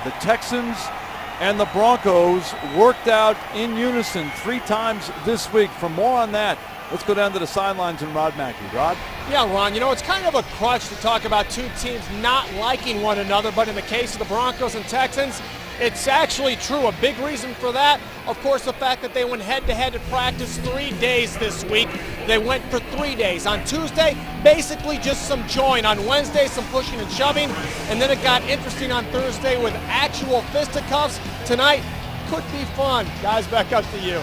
The Texans and the Broncos worked out in unison 3 times this week. For more on that, let's go down to the sidelines and Rod Mackey. Rod? Yeah, Ron, it's kind of a crutch to talk about two teams not liking one another, but in the case of the Broncos and Texans, it's actually true. A big reason for that, of course, the fact that they went head-to-head to practice 3 days this week. They went for 3 days. On Tuesday, basically just some join. On Wednesday, some pushing and shoving. And then it got interesting on Thursday with actual fisticuffs. Tonight could be fun. Guys, back up to you.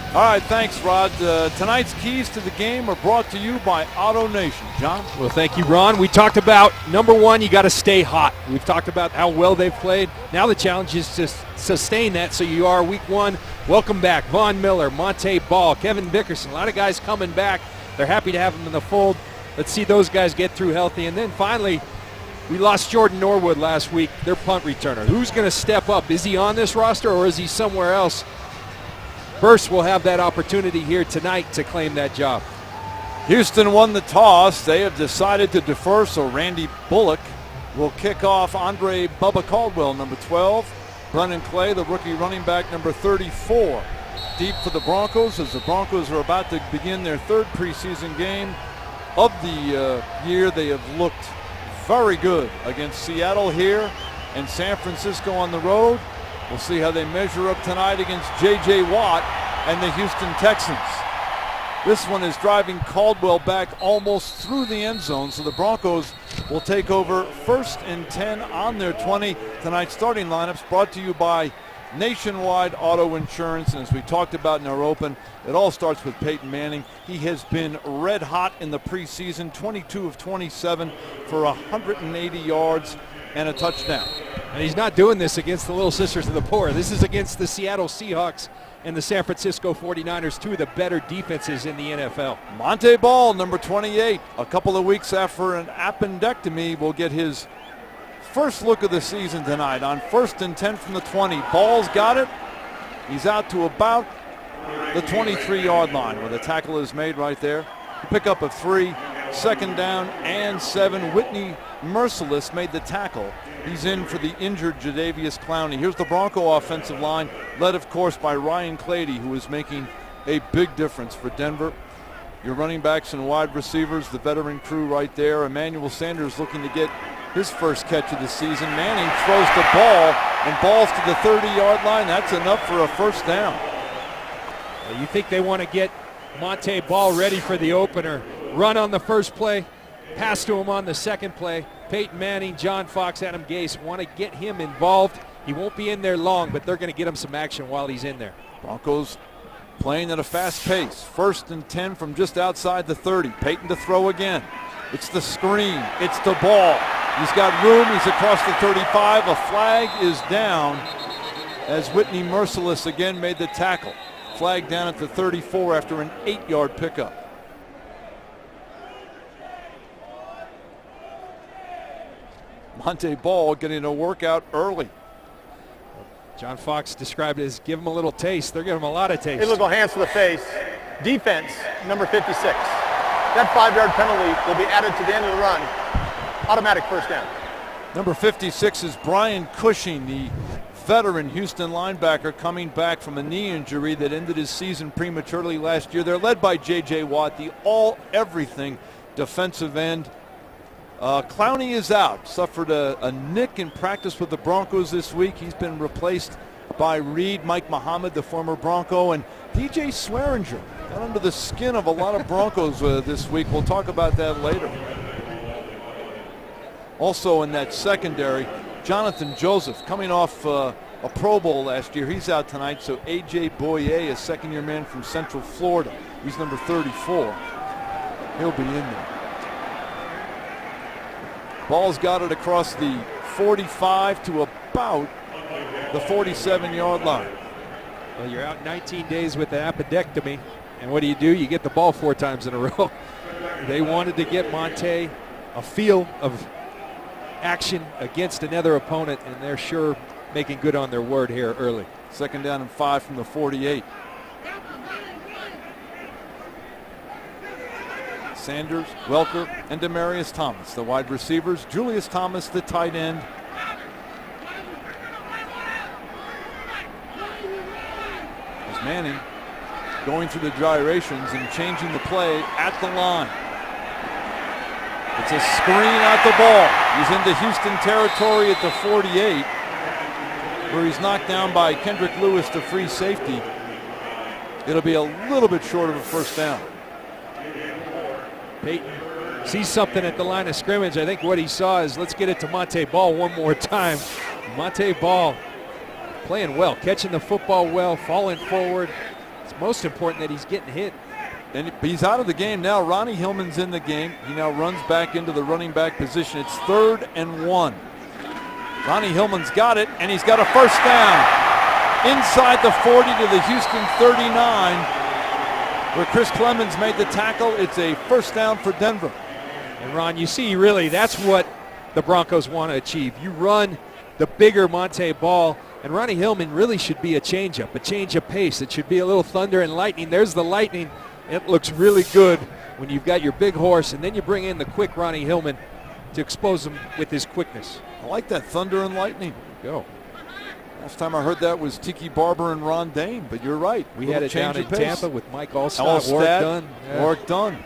All right, thanks, Rod. Tonight's keys to the game are brought to you by Auto Nation. John? Well, thank you, Ron. We talked about, number one, you got to stay hot. We've talked about how well they've played. Now the challenge is to sustain that, so you are week one. Welcome back, Von Miller, Monte Ball, Kevin Bickerson. A lot of guys coming back. They're happy to have them in the fold. Let's see those guys get through healthy. And then finally, we lost Jordan Norwood last week, their punt returner. Who's going to step up? Is he on this roster or is he somewhere else? Burst will have that opportunity here tonight to claim that job. Houston won the toss. They have decided to defer, so Randy Bullock will kick off. Andre Bubba Caldwell, number 12. Brennan Clay, the rookie running back, number 34. Deep for the Broncos as the Broncos are about to begin their 3rd preseason game of the year. They have looked very good against Seattle here and San Francisco on the road. We'll see how they measure up tonight against J.J. Watt and the Houston Texans. This one is driving Caldwell back almost through the end zone, so the Broncos will take over 1st and 10 on their 20. Tonight's starting lineups brought to you by Nationwide Auto Insurance, and as we talked about in our open, it all starts with Peyton Manning. He has been red hot in the preseason, 22 of 27 for 180 yards and a touchdown. And he's not doing this against the Little Sisters of the Poor. This is against the Seattle Seahawks and the San Francisco 49ers, 2 of the better defenses in the NFL. Monte Ball, number 28, a couple of weeks after an appendectomy, will get his first look of the season tonight on 1st and 10 from the 20. Ball's got it. He's out to about the 23-yard line where the tackle is made right there. Pickup of 3, 2nd down and 7. Whitney Merciless made the tackle. He's in for the injured Jadeveon Clowney. Here's the Bronco offensive line, led, of course, by Ryan Clady, who is making a big difference for Denver. Your running backs and wide receivers, the veteran crew right there. Emmanuel Sanders looking to get his first catch of the season. Manning throws the ball and balls to the 30-yard line. That's enough for a 1st down. Well, you think they want to get Monte Ball ready for the opener. Run on the first play, pass to him on the second play. Peyton Manning, John Fox, Adam Gase want to get him involved. He won't be in there long, but they're going to get him some action while he's in there. Broncos playing at a fast pace. 1st and 10 from just outside the 30. Peyton to throw again. It's the screen. It's the ball. He's got room. He's across the 35. A flag is down as Whitney Merciless again made the tackle. Flag down at the 34 after an 8-yard pickup. Monte Ball getting a workout early. John Fox described it as give him a little taste. They're giving him a lot of taste. Illegal hands to the face. Defense, number 56. That 5-yard penalty will be added to the end of the run. Automatic 1st down. Number 56 is Brian Cushing, the veteran Houston linebacker coming back from a knee injury that ended his season prematurely last year. They're led by J.J. Watt, the all-everything defensive end. Clowney is out. Suffered a nick in practice with the Broncos this week. He's been replaced by Reed. Mike Muhammad, the former Bronco, and DJ Swearinger got under the skin of a lot of Broncos this week. We'll talk about that later. Also in that secondary, Jonathan Joseph coming off a Pro Bowl last year. He's out tonight. So A.J. Boye, a second-year man from Central Florida. He's number 34. He'll be in there. Ball's got it across the 45 to about the 47-yard line. Well, you're out 19 days with the appendectomy, and what do? You get the ball 4 times in a row. They wanted to get Monte a feel of action against another opponent, and they're sure making good on their word here early. 2nd down and 5 from the 48. Sanders, Welker, and Demaryius Thomas, the wide receivers. Julius Thomas, the tight end. Manning going through the gyrations and changing the play at the line. It's a screen at the ball. He's into Houston territory at the 48, where he's knocked down by Kendrick Lewis, the free safety. It'll be a little bit short of a first down. Peyton sees something at the line of scrimmage. I think what he saw is, let's get it to Monte Ball one more time. Monte Ball playing well, catching the football well, falling forward. It's most important that he's getting hit. And he's out of the game now. Ronnie Hillman's in the game. He now runs back into the running back position. It's 3rd and 1. Ronnie Hillman's got it, and he's got a first down. Inside the 40 to the Houston 39, where Chris Clemens made the tackle. It's a first down for Denver. And Ron, you see, really, that's what the Broncos want to achieve. You run the bigger Monte Ball, and Ronnie Hillman really should be a change of pace. It should be a little thunder and lightning. There's the lightning. It looks really good when you've got your big horse, and then you bring in the quick Ronnie Hillman to expose him with his quickness. I like that thunder and lightning. There you go. Last time I heard that was Tiki Barber and Ron Dane, but you're right. We had it down in Tampa with Mike Allstott. Warwick Dunn.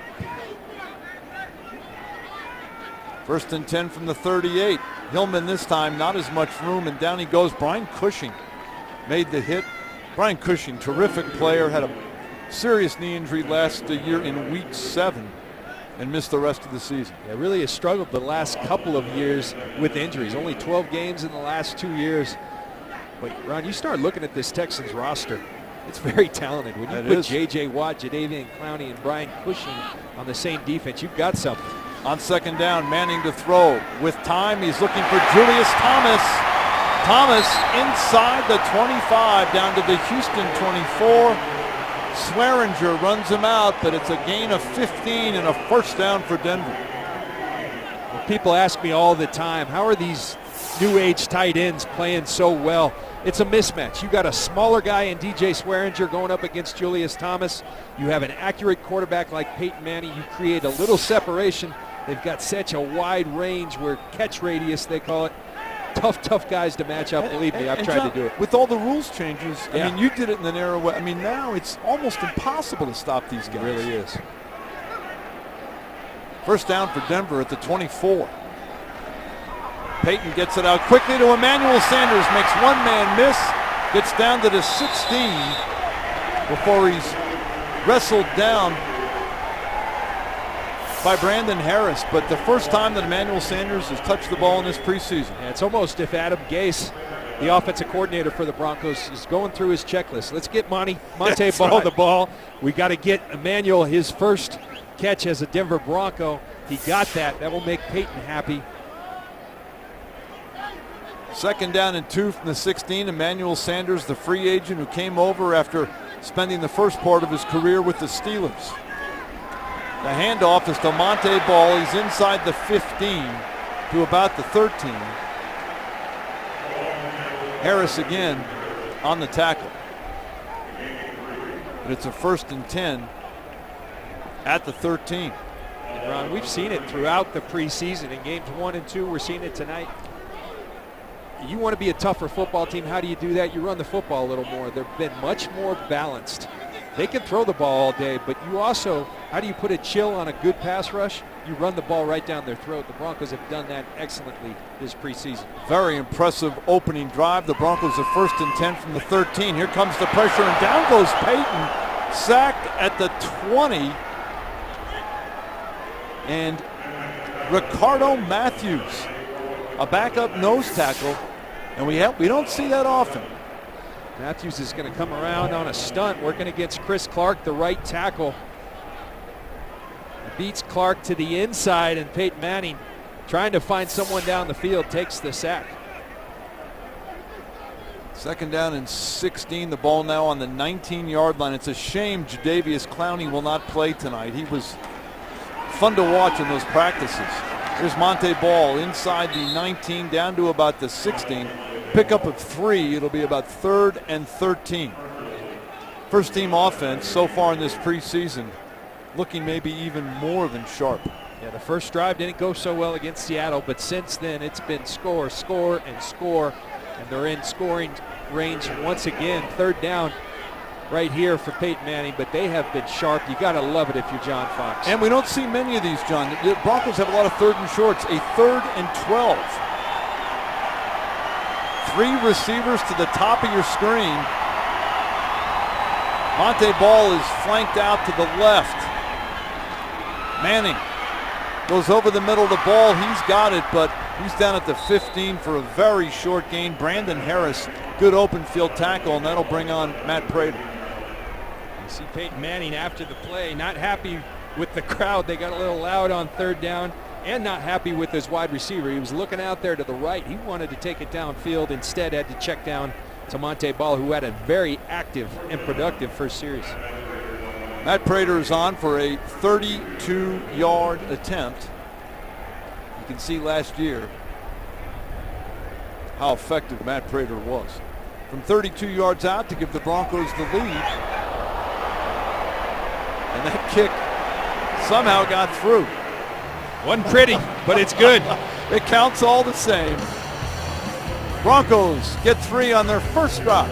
1st and 10 from the 38. Hillman this time, not as much room, and down he goes. Brian Cushing made the hit. Brian Cushing, terrific player, had a serious knee injury last year in week 7 and missed the rest of the season. Yeah, really has struggled the last couple of years with injuries. Only 12 games in the last 2 years. But Ron, you start looking at this Texans roster, it's very talented. When you put J.J. Watt, Jadeveon Clowney, and Brian Cushing on the same defense, you've got something. On 2nd down, Manning to throw. With time, he's looking for Julius Thomas. Thomas inside the 25 down to the Houston 24. Swearinger runs him out, but it's a gain of 15 and a first down for Denver. Well, people ask me all the time, how are these new age tight ends playing so well? It's a mismatch. You got a smaller guy in DJ Swearinger going up against Julius Thomas. You have an accurate quarterback like Peyton Manning. You create a little separation. They've got such a wide range where catch radius, they call it. Tough guys to match up. Believe me, I've tried John, to do it. With all the rules changes, yeah. I mean, you did it in an era where, I mean, now it's almost impossible to stop these guys. It really is. First down for Denver at the 24. Peyton gets it out quickly to Emmanuel Sanders, makes one man miss, gets down to the 16 before he's wrestled down by Brandon Harris. But the first time that Emmanuel Sanders has touched the ball in this preseason. Yeah, it's almost if Adam Gase, the offensive coordinator for the Broncos, is going through his checklist. Let's get Monte Ball the ball. We got to get Emmanuel his first catch as a Denver Bronco. He got that. That will make Peyton happy. 2nd down and 2 from the 16. Emmanuel Sanders, the free agent who came over after spending the first part of his career with the Steelers. The handoff is to Monte Ball. He's inside the 15 to about the 13. Harris again on the tackle. But it's a 1st and 10 at the 13. And Ron, we've seen it throughout the preseason. In games 1 and 2, we're seeing it tonight. You want to be a tougher football team. How do you do that? You run the football a little more. They've been much more balanced. They can throw the ball all day, but you also, how do you put a chill on a good pass rush? You run the ball right down their throat. The Broncos have done that excellently this preseason. Very impressive opening drive. The Broncos are 1st and 10 from the 13. Here comes the pressure, and down goes Peyton. Sacked at the 20. And Ricardo Matthews, a backup nose tackle, and we don't see that often. Matthews is going to come around on a stunt, working against Chris Clark, the right tackle. Beats Clark to the inside, and Peyton Manning, trying to find someone down the field, takes the sack. 2nd down and 16. The ball now on the 19-yard line. It's a shame Jadeveon Clowney will not play tonight. He was fun to watch in those practices. Here's Monte Ball inside the 19 down to about the 16. Pickup of 3. It'll be about 3rd and 13. First team offense so far in this preseason looking maybe even more than sharp. Yeah, the first drive didn't go so well against Seattle, but since then it's been score, and they're in scoring range once again. 3rd down. right here for Peyton Manning, but they have been sharp. You got to love it if you're John Fox. And we don't see many of these, John. The Broncos have a lot of third and shorts. A 3rd and 12. 3 receivers to the top of your screen. Monte Ball is flanked out to the left. Manning goes over the middle of the ball. He's got it, but he's down at the 15 for a very short gain. Brandon Harris, good open field tackle, and that'll bring on Matt Prater. You see Peyton Manning after the play, not happy with the crowd. They got a little loud on 3rd down, and not happy with his wide receiver. He was looking out there to the right. He wanted to take it downfield. Instead, had to check down to Monte Ball, who had a very active and productive first series. Matt Prater is on for a 32-yard attempt. You can see last year how effective Matt Prater was. From 32 yards out to give the Broncos the lead. And that kick somehow got through. Wasn't pretty, but it's good. It counts all the same. Broncos get 3 on their first drive.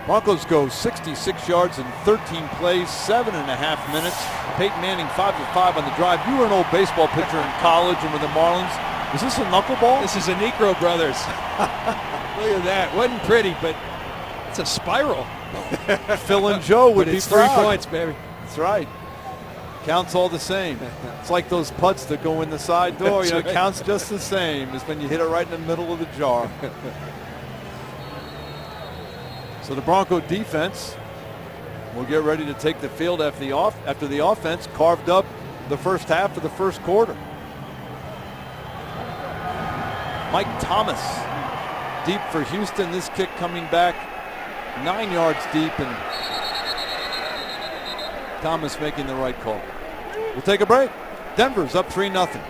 Broncos go 66 yards in 13 plays, 7.5 minutes. Peyton Manning 5 of 5 on the drive. You were an old baseball pitcher in college and with the Marlins. Is this a knuckleball? This is a Negro Brothers. Look at that. Wasn't pretty, but it's a spiral. Phil and Joe would be it's proud. 3 points, baby. That's right. Counts all the same. It's like those putts that go in the side door. That's It right. counts just the same as when you hit it right in the middle of the jar. So the Bronco defense will get ready to take the field after the offense carved up the first half of the first quarter. Mike Thomas deep for Houston. This kick coming back 9 yards deep, and Thomas making the right call. We'll take a break. Denver's up 3-0.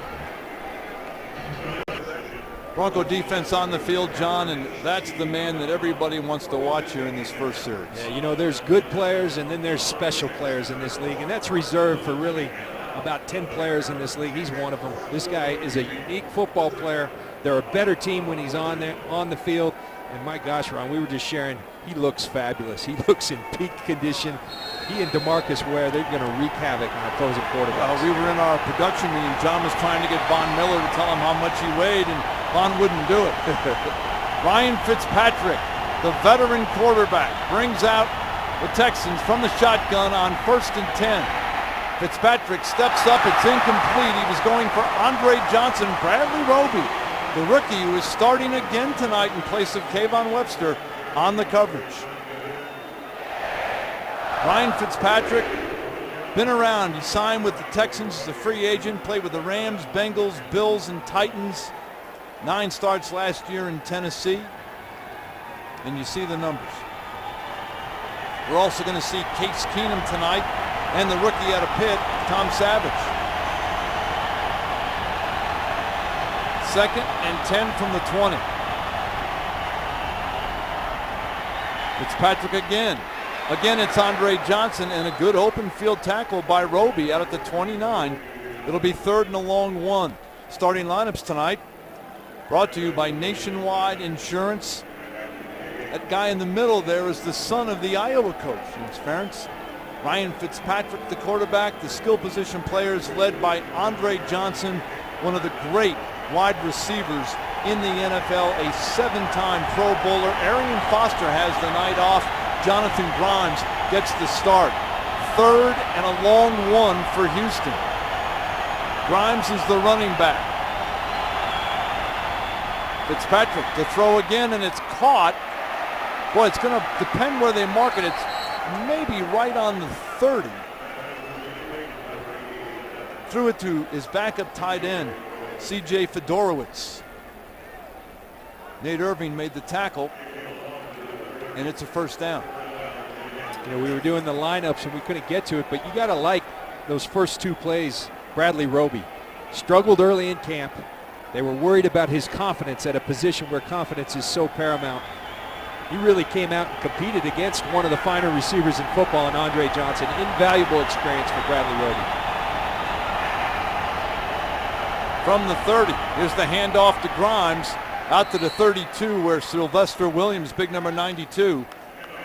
Bronco defense on the field, John, and that's the man that everybody wants to watch here in this first series. Yeah, you know, there's good players and then there's special players in this league, and that's reserved for really about 10 players in this league. He's one of them. This guy is a unique football player. They're a better team when he's on the field. And my gosh, Ron, we were just sharing, he looks fabulous. He looks in peak condition. He and DeMarcus Ware, they're going to wreak havoc on opposing quarterbacks. We were in our production meeting. John was trying to get Von Miller to tell him how much he weighed, and Von wouldn't do it. Ryan Fitzpatrick, the veteran quarterback, brings out the Texans from the shotgun on 1st and 10. Fitzpatrick steps up. It's incomplete. He was going for Andre Johnson. Bradley Roby, the rookie who is starting again tonight in place of Kayvon Webster, on the coverage. Ryan Fitzpatrick, been around. He signed with the Texans as a free agent, played with the Rams, Bengals, Bills, and Titans. 9 starts last year in Tennessee. And you see the numbers. We're also going to see Case Keenum tonight and the rookie out of Pitt, Tom Savage. 2nd and 10 from the 20. Fitzpatrick again. Again, it's Andre Johnson, and a good open field tackle by Roby out at the 29. It'll be 3rd and a long 1. Starting lineups tonight brought to you by Nationwide Insurance. That guy in the middle there is the son of the Iowa coach, James Ferentz. Ryan Fitzpatrick, the quarterback. The skill position players led by Andre Johnson, one of the great wide receivers in the NFL, a 7-time Pro Bowler. Arian Foster has the night off. Jonathan Grimes gets the start. 3rd and a long 1 for Houston. Grimes is the running back. Fitzpatrick to throw again, and it's caught. Boy, it's going to depend where they mark it. It's maybe right on the 30. Threw it to his backup tight end, C.J. Fedorowicz. Nate Irving made the tackle, and it's a first down. You know, we were doing the lineups and we couldn't get to it, but you got to like those first 2 plays. Bradley Roby struggled early in camp. They were worried about his confidence at a position where confidence is so paramount. He really came out and competed against one of the finer receivers in football, and Andre Johnson. Invaluable experience for Bradley Roby. From the 30, here's the handoff to Grimes Out to the 32 where Sylvester Williams, big number 92,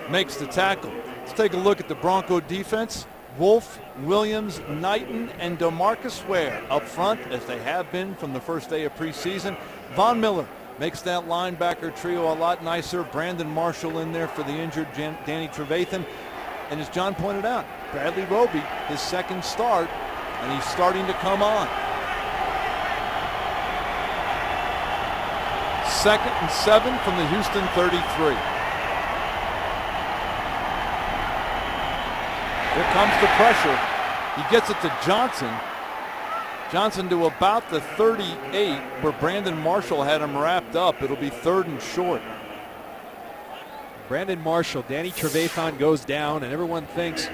makes the tackle. Let's take a look at the Bronco defense. Wolf, Williams, Knighton, and DeMarcus Ware up front, as they have been from the first day of preseason. Von Miller makes that linebacker trio a lot nicer. Brandon Marshall in there for the injured Danny Trevathan. And as John pointed out, Bradley Roby, his second start, and he's starting to come on. 2nd and 7 from the Houston 33. Here comes the pressure. He gets it to Johnson. Johnson to about the 38 where Brandon Marshall had him wrapped up. It'll be 3rd and short. Brandon Marshall, Danny Trevathan goes down, and everyone thinks,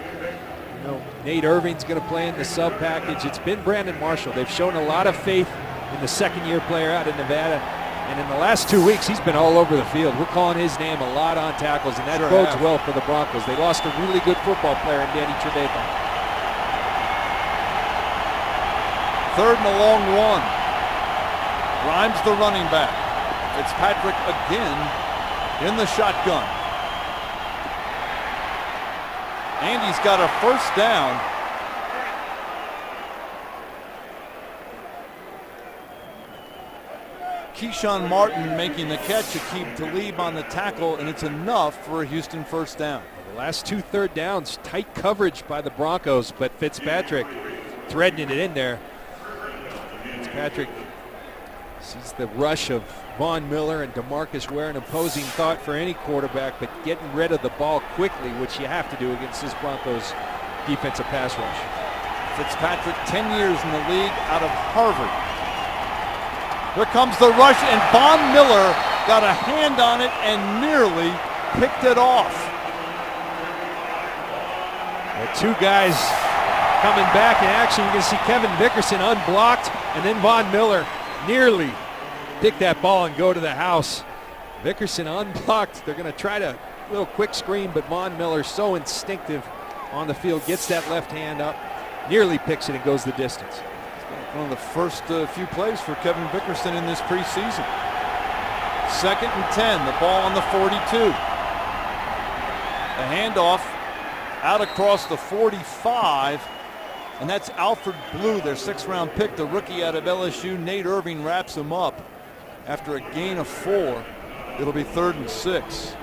Nate Irving's going to play in the sub package. It's been Brandon Marshall. They've shown a lot of faith in the second-year player out of Nevada. And in the last 2 weeks, he's been all over the field. We're calling his name a lot on tackles, and that bodes well for the Broncos. They lost a really good football player in Danny Trevathan. 3rd and a long one. Grimes the running back. Fitzpatrick again in the shotgun. And he's got a first down. Keyshawn Martin making the catch. Aqib Talib on the tackle, and it's enough for a Houston first down. The last 2 third downs, tight coverage by the Broncos, but Fitzpatrick threading it in there. Fitzpatrick sees the rush of Von Miller and DeMarcus Ware, an opposing thought for any quarterback, but getting rid of the ball quickly, which you have to do against this Broncos defensive pass rush. Fitzpatrick, 10 years in the league, out of Harvard. Here comes the rush, and Von Miller got a hand on it and nearly picked it off. The 2 guys coming back in action. You can see Kevin Vickerson unblocked, and then Von Miller nearly pick that ball and go to the house. Vickerson unblocked. They're going to try to little quick screen, but Von Miller so instinctive on the field, gets that left hand up, nearly picks it and goes the distance. One of the first few plays for Kevin Vickerson in this preseason. 2nd and 10, the ball on the 42. The handoff out across the 45, and that's Alfred Blue, their 6th-round pick, the rookie out of LSU. Nate Irving wraps him up after a gain of 4. It'll be 3rd and 6.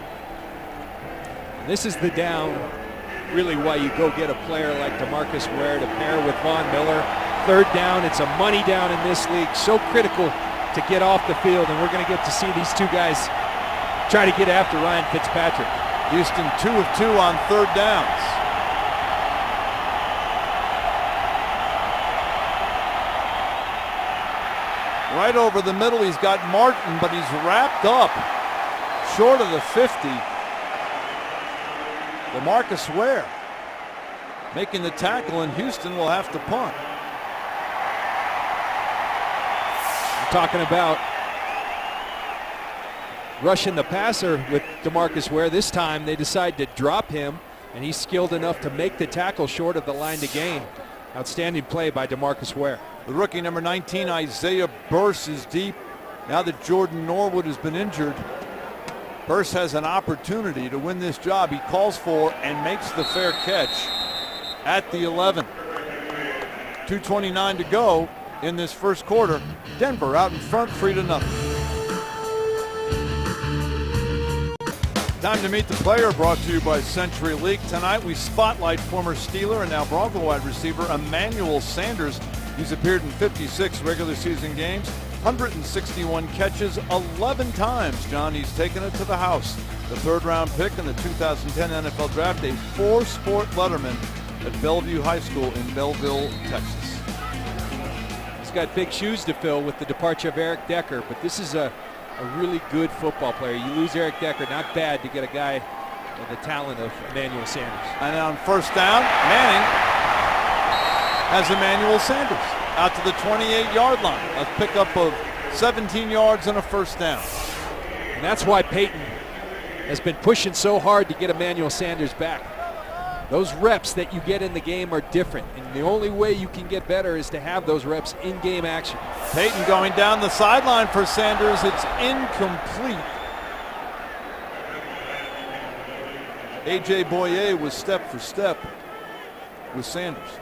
And this is the down, really why you go get a player like DeMarcus Ware to pair with Von Miller. 3rd down, it's a money down in this league. So critical to get off the field, and we're going to get to see these 2 guys try to get after Ryan Fitzpatrick. Houston 2 of 2 on 3rd downs. Right over the middle, he's got Martin, but he's wrapped up short of the 50. DeMarcus Ware making the tackle, and Houston will have to punt. Talking about rushing the passer with DeMarcus Ware. This time they decide to drop him, and he's skilled enough to make the tackle short of the line to gain. Outstanding play by DeMarcus Ware. The rookie number 19, Isaiah Burse, is deep. Now that Jordan Norwood has been injured, Burse has an opportunity to win this job. He calls for and makes the fair catch at the 11. 2:29 to go in this first quarter. Denver out in front, 3-0. Time to meet the player, brought to you by Century League. Tonight we spotlight former Steeler and now Bronco wide receiver Emmanuel Sanders. He's appeared in 56 regular season games, 161 catches, 11 times, John, he's taken it to the house. The 3rd-round pick in the 2010 NFL Draft, a 4-sport letterman at Bellevue High School in Belleville, Texas. He's got big shoes to fill with the departure of Eric Decker, but this is a really good football player. You lose Eric Decker, not bad to get a guy with the talent of Emmanuel Sanders. And on first down, Manning has Emmanuel Sanders out to the 28-yard line. A pickup of 17 yards and a first down. And that's why Peyton has been pushing so hard to get Emmanuel Sanders back. Those reps that you get in the game are different, and the only way you can get better is to have those reps in game action. Peyton going down the sideline for Sanders. It's incomplete. A.J. Boyer was step for step with Sanders.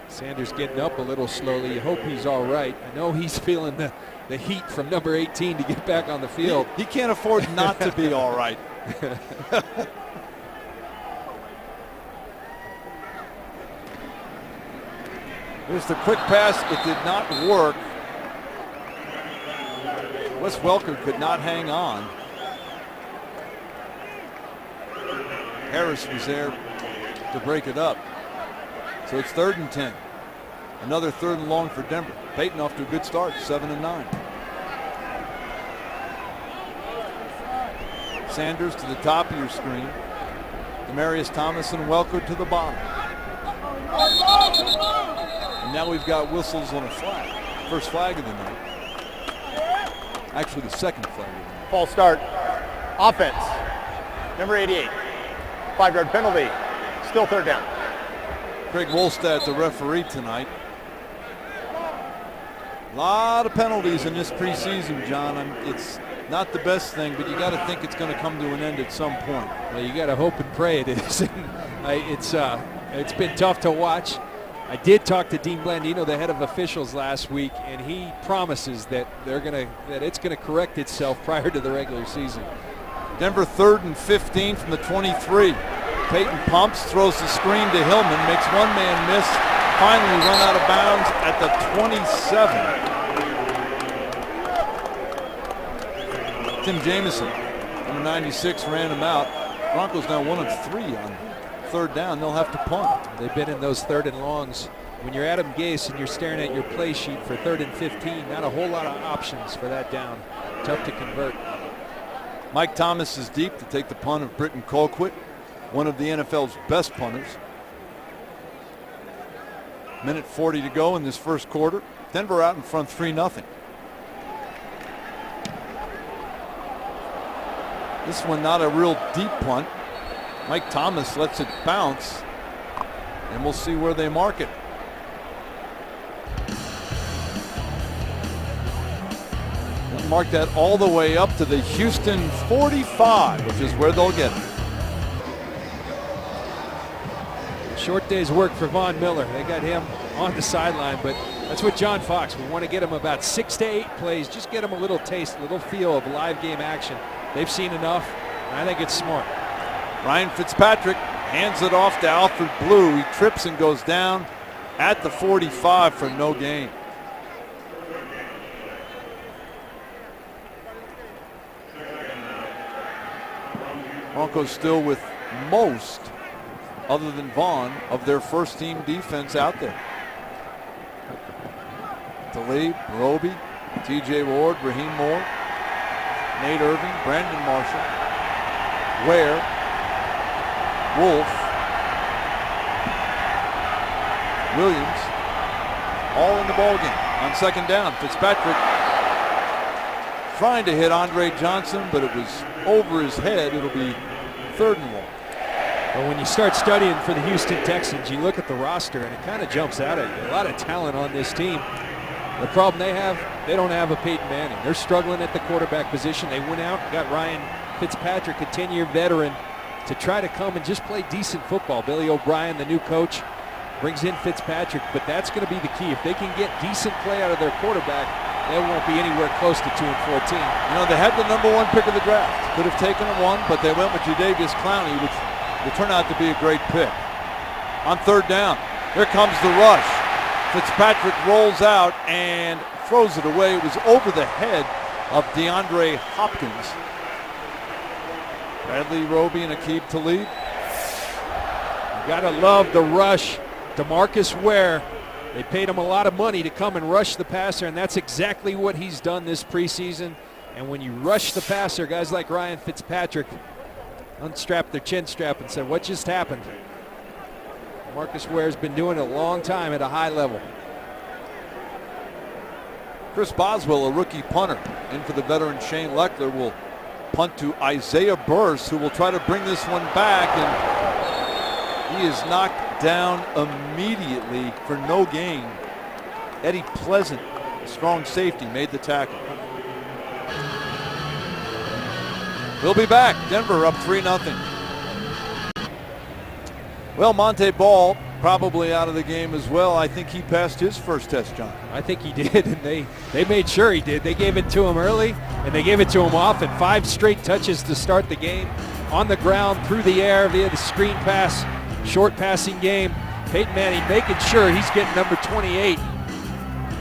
Sanders getting up a little slowly. You hope he's all right. I know he's feeling the heat from number 18 to get back on the field. He can't afford not to be all right. Here's the quick pass. It did not work. Wes Welker could not hang on. Harris was there to break it up. So it's 3rd and 10. Another 3rd and long for Denver. Peyton off to a good start, 7-9. Sanders to the top of your screen. Demarius Thomas and Welker to the bottom. And now we've got whistles on a flag. First flag of the night. Actually, the second flag of the night. False start. Offense. Number 88. 5-yard penalty. Still 3rd down. Craig Wolstad, the referee tonight. A lot of penalties in this preseason, John. It's not the best thing, but you got to think it's going to come to an end at some point. Well, you got to hope and pray it is. It's been tough to watch. I did talk to Dean Blandino, the head of officials, last week, and he promises that it's going to correct itself prior to the regular season. Denver 3rd and 15 from the 23. Peyton pumps, throws the screen to Hillman, makes one man miss, finally run out of bounds at the 27. Tim Jamison, number 96, ran him out. Broncos now 1 of 3 on 3rd down. They'll have to punt. They've been in those 3rd and longs. When you're Adam Gase and you're staring at your play sheet for 3rd and 15, not a whole lot of options for that down. Tough to convert. Mike Thomas is deep to take the punt of Britton Colquitt, one of the NFL's best punters. Minute 40 to go in this first quarter. Denver out in front 3-0. This one not a real deep punt. Mike Thomas lets it bounce, and we'll see where they mark it. They'll mark that all the way up to the Houston 45, which is where they'll get it. Short day's work for Von Miller. They got him on the sideline, but that's what John Fox. We want to get him about 6 to 8 plays. Just get him a little taste, a little feel of live game action. They've seen enough, and I think it's smart. Ryan Fitzpatrick hands it off to Alfred Blue. He trips and goes down at the 45 for no gain. Broncos still with most, other than Vaughn, of their first team defense out there. Talib, Roby, TJ Ward, Raheem Moore, Nate Irving, Brandon Marshall, Ware, Wolf, Williams, all in the ballgame on 2nd down. Fitzpatrick trying to hit Andre Johnson, but it was over his head. It'll be 3rd and long. But when you start studying for the Houston Texans, you look at the roster and it kind of jumps out at you. A lot of talent on this team. The problem they have, they don't have a Peyton Manning. They're struggling at the quarterback position. They went out and got Ryan Fitzpatrick, a 10-year veteran, to try to come and just play decent football. Billy O'Brien, the new coach, brings in Fitzpatrick, but that's going to be the key. If they can get decent play out of their quarterback, they won't be anywhere close to 2-14. You know, they had the number 1 pick of the draft. Could have taken him 1, but they went with Jadeveon Clowney, which will turn out to be a great pick. On 3rd down, here comes the rush. Fitzpatrick rolls out and throws it away. It was over the head of DeAndre Hopkins. Bradley Roby and Aqib Talib. You gotta love the rush. DeMarcus Ware, they paid him a lot of money to come and rush the passer, and that's exactly what he's done this preseason. And when you rush the passer, guys like Ryan Fitzpatrick unstrapped their chin strap and said, what just happened? Marcus Ware's been doing it a long time at a high level. Chris Boswell, a rookie punter, in for the veteran Shane Leckler, will punt to Isaiah Burse, who will try to bring this one back. And He is knocked down immediately for no gain. Eddie Pleasant, strong safety, made the tackle. We'll be back. Denver up 3-0. Well, Monte Ball probably out of the game as well. I think he passed his first test, John. I think he did, and they made sure he did. They gave it to him early, and they gave it to him often. 5 straight touches to start the game. On the ground, through the air, via the screen pass, short passing game. Peyton Manning making sure he's getting number 28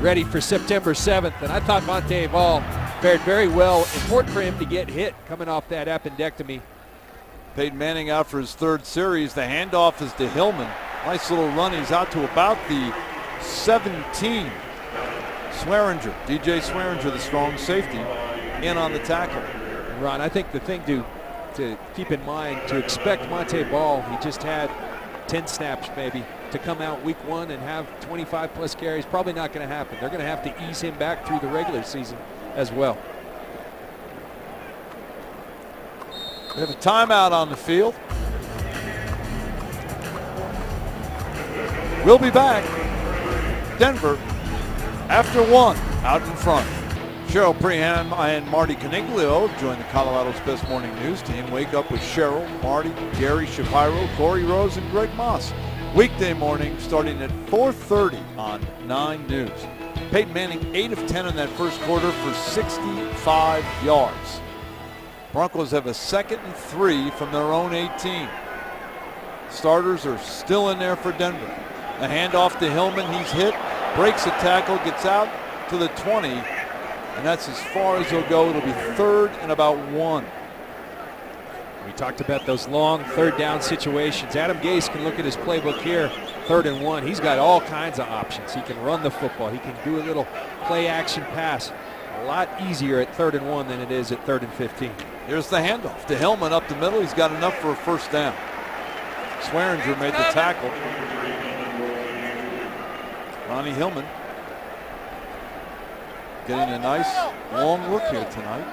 ready for September 7th. And I thought Monte Ball fared very well. Important for him to get hit coming off that appendectomy. Peyton Manning out for his 3rd series. The handoff is to Hillman. Nice little run. He's out to about the 17. Swearinger, DJ Swearinger, the strong safety, in on the tackle. Ron, I think the thing to keep in mind, to expect Monte Ball, he just had 10 snaps maybe, to come out week 1 and have 25 plus carries, probably not going to happen. They're going to have to ease him back through the regular season as well. We have a timeout on the field. We'll be back. Denver after 1 out in front. Cheryl Prehan and Marty Caniglio join the Colorado's Best Morning News team. Wake up with Cheryl, Marty, Gary Shapiro, Corey Rose, and Greg Moss. Weekday morning starting at 4:30 on 9 News. Peyton Manning 8 of 10 in that first quarter for 65 yards. Broncos have a 2nd and 3 from their own 18. Starters are still in there for Denver. A handoff to Hillman. He's hit, breaks a tackle, gets out to the 20, and that's as far as he'll go. It'll be 3rd and about 1. We talked about those long 3rd down situations. Adam Gase can look at his playbook here, 3rd and 1. He's got all kinds of options. He can run the football. He can do a little play action pass. A lot easier at 3rd and 1 than it is at 3rd and 15. Here's the handoff to Hillman up the middle. He's got enough for a 1st down. Swearinger made the tackle. Ronnie Hillman getting a nice long look here tonight.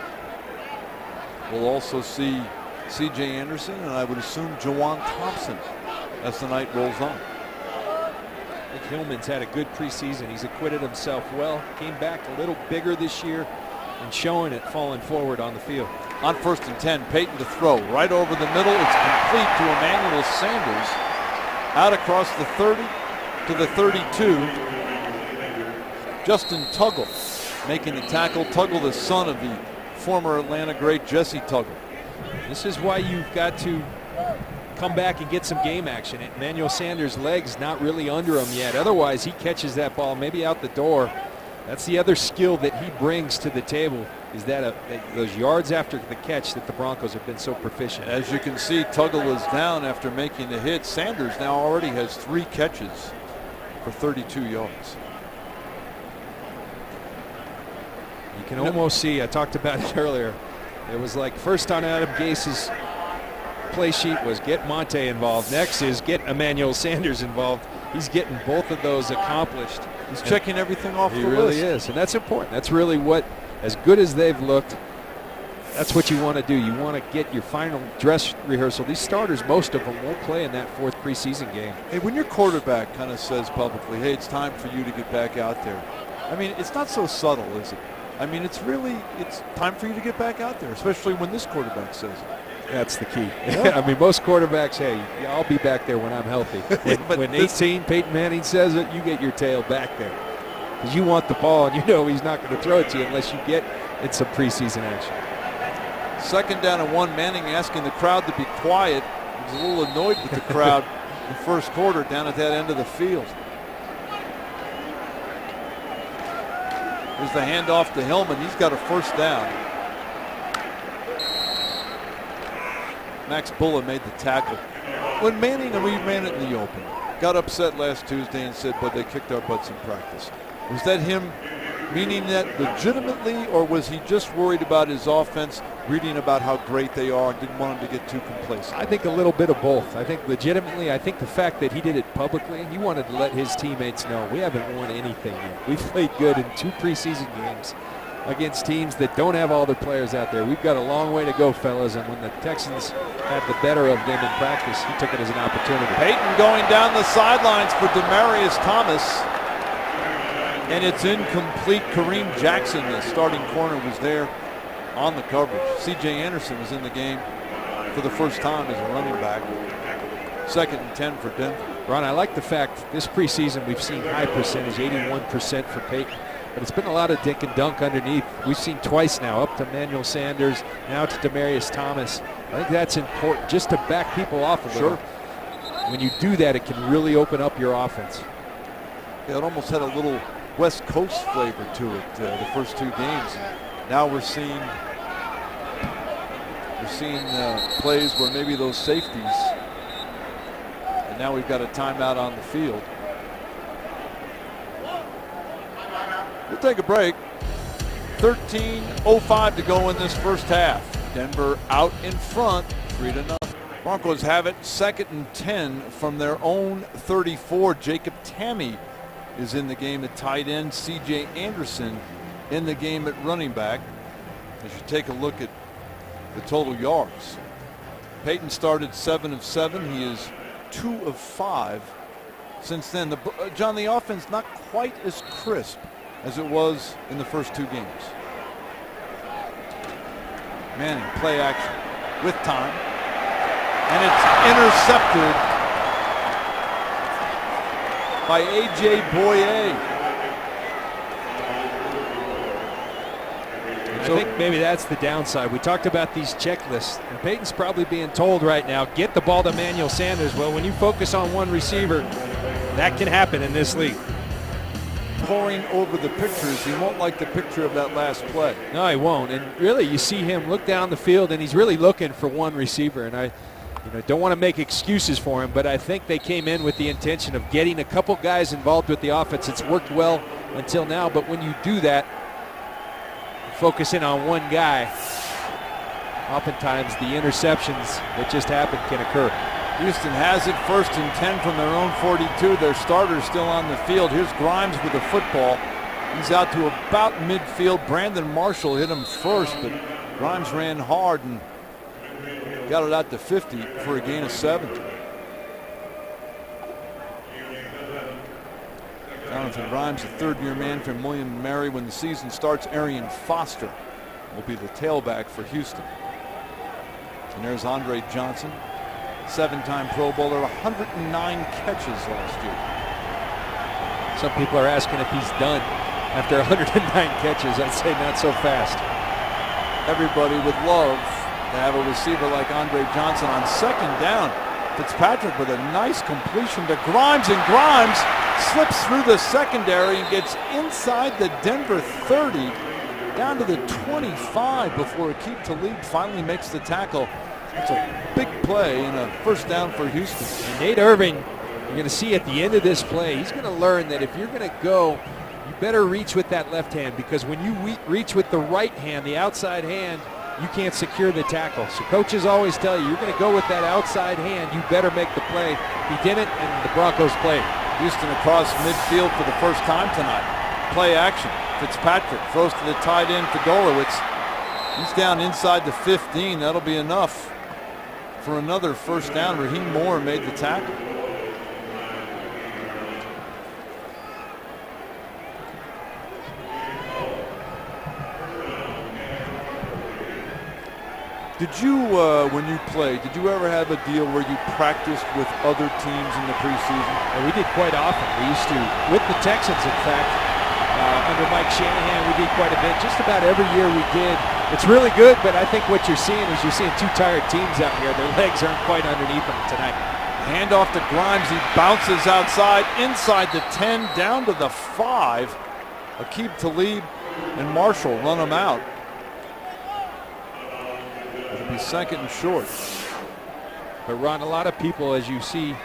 We'll also see C.J. Anderson and I would assume Jawan Thompson as the night rolls on. I think Hillman's had a good preseason. He's acquitted himself well. Came back a little bigger this year and showing it falling forward on the field. On 1st and 10, Peyton to throw right over the middle. It's complete to Emmanuel Sanders. Out across the 30 to the 32. Justin Tuggle making the tackle. Tuggle, the son of the former Atlanta great Jesse Tuggle. This is why you've got to come back and get some game action. Emmanuel Sanders' legs not really under him yet. Otherwise, he catches that ball maybe out the door. That's the other skill that he brings to the table, is that those yards after the catch that the Broncos have been so proficient. As you can see, Tuggle is down after making the hit. Sanders now already has 3 catches for 32 yards. You can almost see, I talked about it earlier, it was like first on Adam Gase's play sheet was get Monte involved. Next is get Emmanuel Sanders involved. He's getting both of those accomplished. He's checking everything off the list. He really is, and that's important. That's really what, as good as they've looked, that's what you want to do. You want to get your final dress rehearsal. These starters, most of them, won't play in that 4th preseason game. Hey, when your quarterback kind of says publicly, hey, it's time for you to get back out there, I mean, it's not so subtle, is it? I mean, it's time for you to get back out there, especially when this quarterback says it. That's the key. Yeah. I mean, most quarterbacks, hey, I'll be back there when I'm healthy. When 18, Peyton Manning says it, you get your tail back there. Because you want the ball, and you know he's not going to throw it to you unless you get in some preseason action. 2nd down and 1, Manning asking the crowd to be quiet. He was a little annoyed with the crowd in the first quarter down at that end of the field. Here's the handoff to Hillman. He's got a 1st down. Max Bullen made the tackle. When Manning, and we ran it in the open, got upset last Tuesday and said, but they kicked our butts in practice. Was that him meaning that legitimately, or was he just worried about his offense, reading about how great they are and didn't want him to get too complacent? I think a little bit of both. I think legitimately, I think the fact that he did it publicly, he wanted to let his teammates know we haven't won anything yet. We've played good in 2 preseason games. against teams that don't have all their players out there. We've got a long way to go, fellas, and when the Texans had the better of them in practice, he took it as an opportunity. Peyton going down the sidelines for Demaryius Thomas. And it's incomplete. Kareem Jackson, the starting corner, was there on the coverage. C.J. Anderson was in the game for the first time as a running back. 2nd and 10 for Denver. Ron, I like the fact this preseason we've seen high percentage, 81% for Peyton. But it's been a lot of dink and dunk underneath. We've seen twice now, up to Emmanuel Sanders, now to Demaryius Thomas. I think that's important, just to back people off a little. When you do that, it can really open up your offense. Yeah, it almost had a little West Coast flavor to it the first 2 games. Now we're seeing plays where maybe those safeties, and now we've got a timeout on the field. We'll take a break. 13:05 to go in this first half. Denver out in front, 3-0. Broncos have it 2nd and 10 from their own 34. Jacob Tamme is in the game at tight end. C.J. Anderson in the game at running back. As you take a look at the total yards, Peyton started 7 of 7. He is 2 of 5 since then. John, the offense not quite as crisp as it was in the first 2 games. Manning, play action with time. And it's intercepted by A.J. Boye. I think maybe that's the downside. We talked about these checklists, and Peyton's probably being told right now, get the ball to Emmanuel Sanders. Well, when you focus on one receiver, that can happen in this league. Pouring over the pictures, he won't like the picture of that last play. No, he won't. And really, you see him look down the field, and he's really looking for one receiver. And I don't want to make excuses for him, but I think they came in with the intention of getting a couple guys involved with the offense. It's worked well until now, but when you do that, focus in on one guy, oftentimes the interceptions that just happen can occur. Houston has it 1st and 10 from their own 42. Their starter's still on the field. Here's Grimes with the football. He's out to about midfield. Brandon Marshall hit him first, but Grimes ran hard and got it out to 50 for a gain of 7. Jonathan Grimes, a 3rd-year man from William & Mary. When the season starts, Arian Foster will be the tailback for Houston. And there's Andre Johnson, 7-time Pro Bowler, 109 catches last year. Some people are asking if he's done after 109 catches. I'd say not so fast. Everybody would love to have a receiver like Andre Johnson. On 2nd down, Fitzpatrick with a nice completion to Grimes, and Grimes slips through the secondary and gets inside the Denver 30 down to the 25 before Aqib Talib finally makes the tackle. It's a big play and a first down for Houston. And Nate Irving, you're going to see at the end of this play, he's going to learn that if you're going to go, you better reach with that left hand, because when you reach with the right hand, the outside hand, you can't secure the tackle. So coaches always tell you, you're going to go with that outside hand, you better make the play. He didn't, and the Broncos played. Houston across midfield for the first time tonight. Play action. Fitzpatrick throws to the tight end to Golowitz. He's down inside the 15. That'll be enough for another first down. Raheem Moore made the tackle. Did you, when you played, did you ever have a deal where you practiced with other teams in the preseason? And we did quite often. We used to, with the Texans, in fact, under Mike Shanahan, we did quite a bit. Just about every year we did. It's really good, but I think what you're seeing is you're seeing 2 tired teams out here. Their legs aren't quite underneath them tonight. Handoff to Grimes. He bounces outside, inside the 10, down to the 5. Aqib Talib and Marshall run him out. It'll be 2nd and short. But Ron, a lot of people, as you see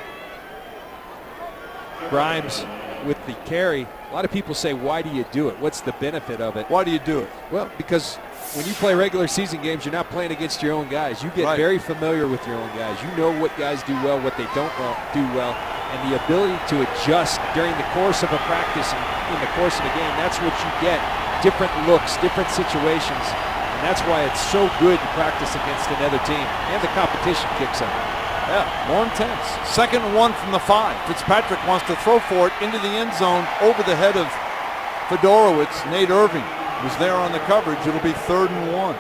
Grimes with the carry, a lot of people say, why do you do it? What's the benefit of it? Why do you do it? Well, because when you play regular season games, you're not playing against your own guys. You get very familiar with your own guys. You know what guys do well, what they don't do well. And the ability to adjust during the course of a practice and in the course of the game, that's what you get different looks, different situations. And that's why it's so good to practice against another team. And the competition kicks up. Yeah, more intense. 2nd and 1 from the 5. Fitzpatrick wants to throw for it into the end zone over the head of Fedorowicz. Nate Irving was there on the coverage. It'll be 3rd and 1.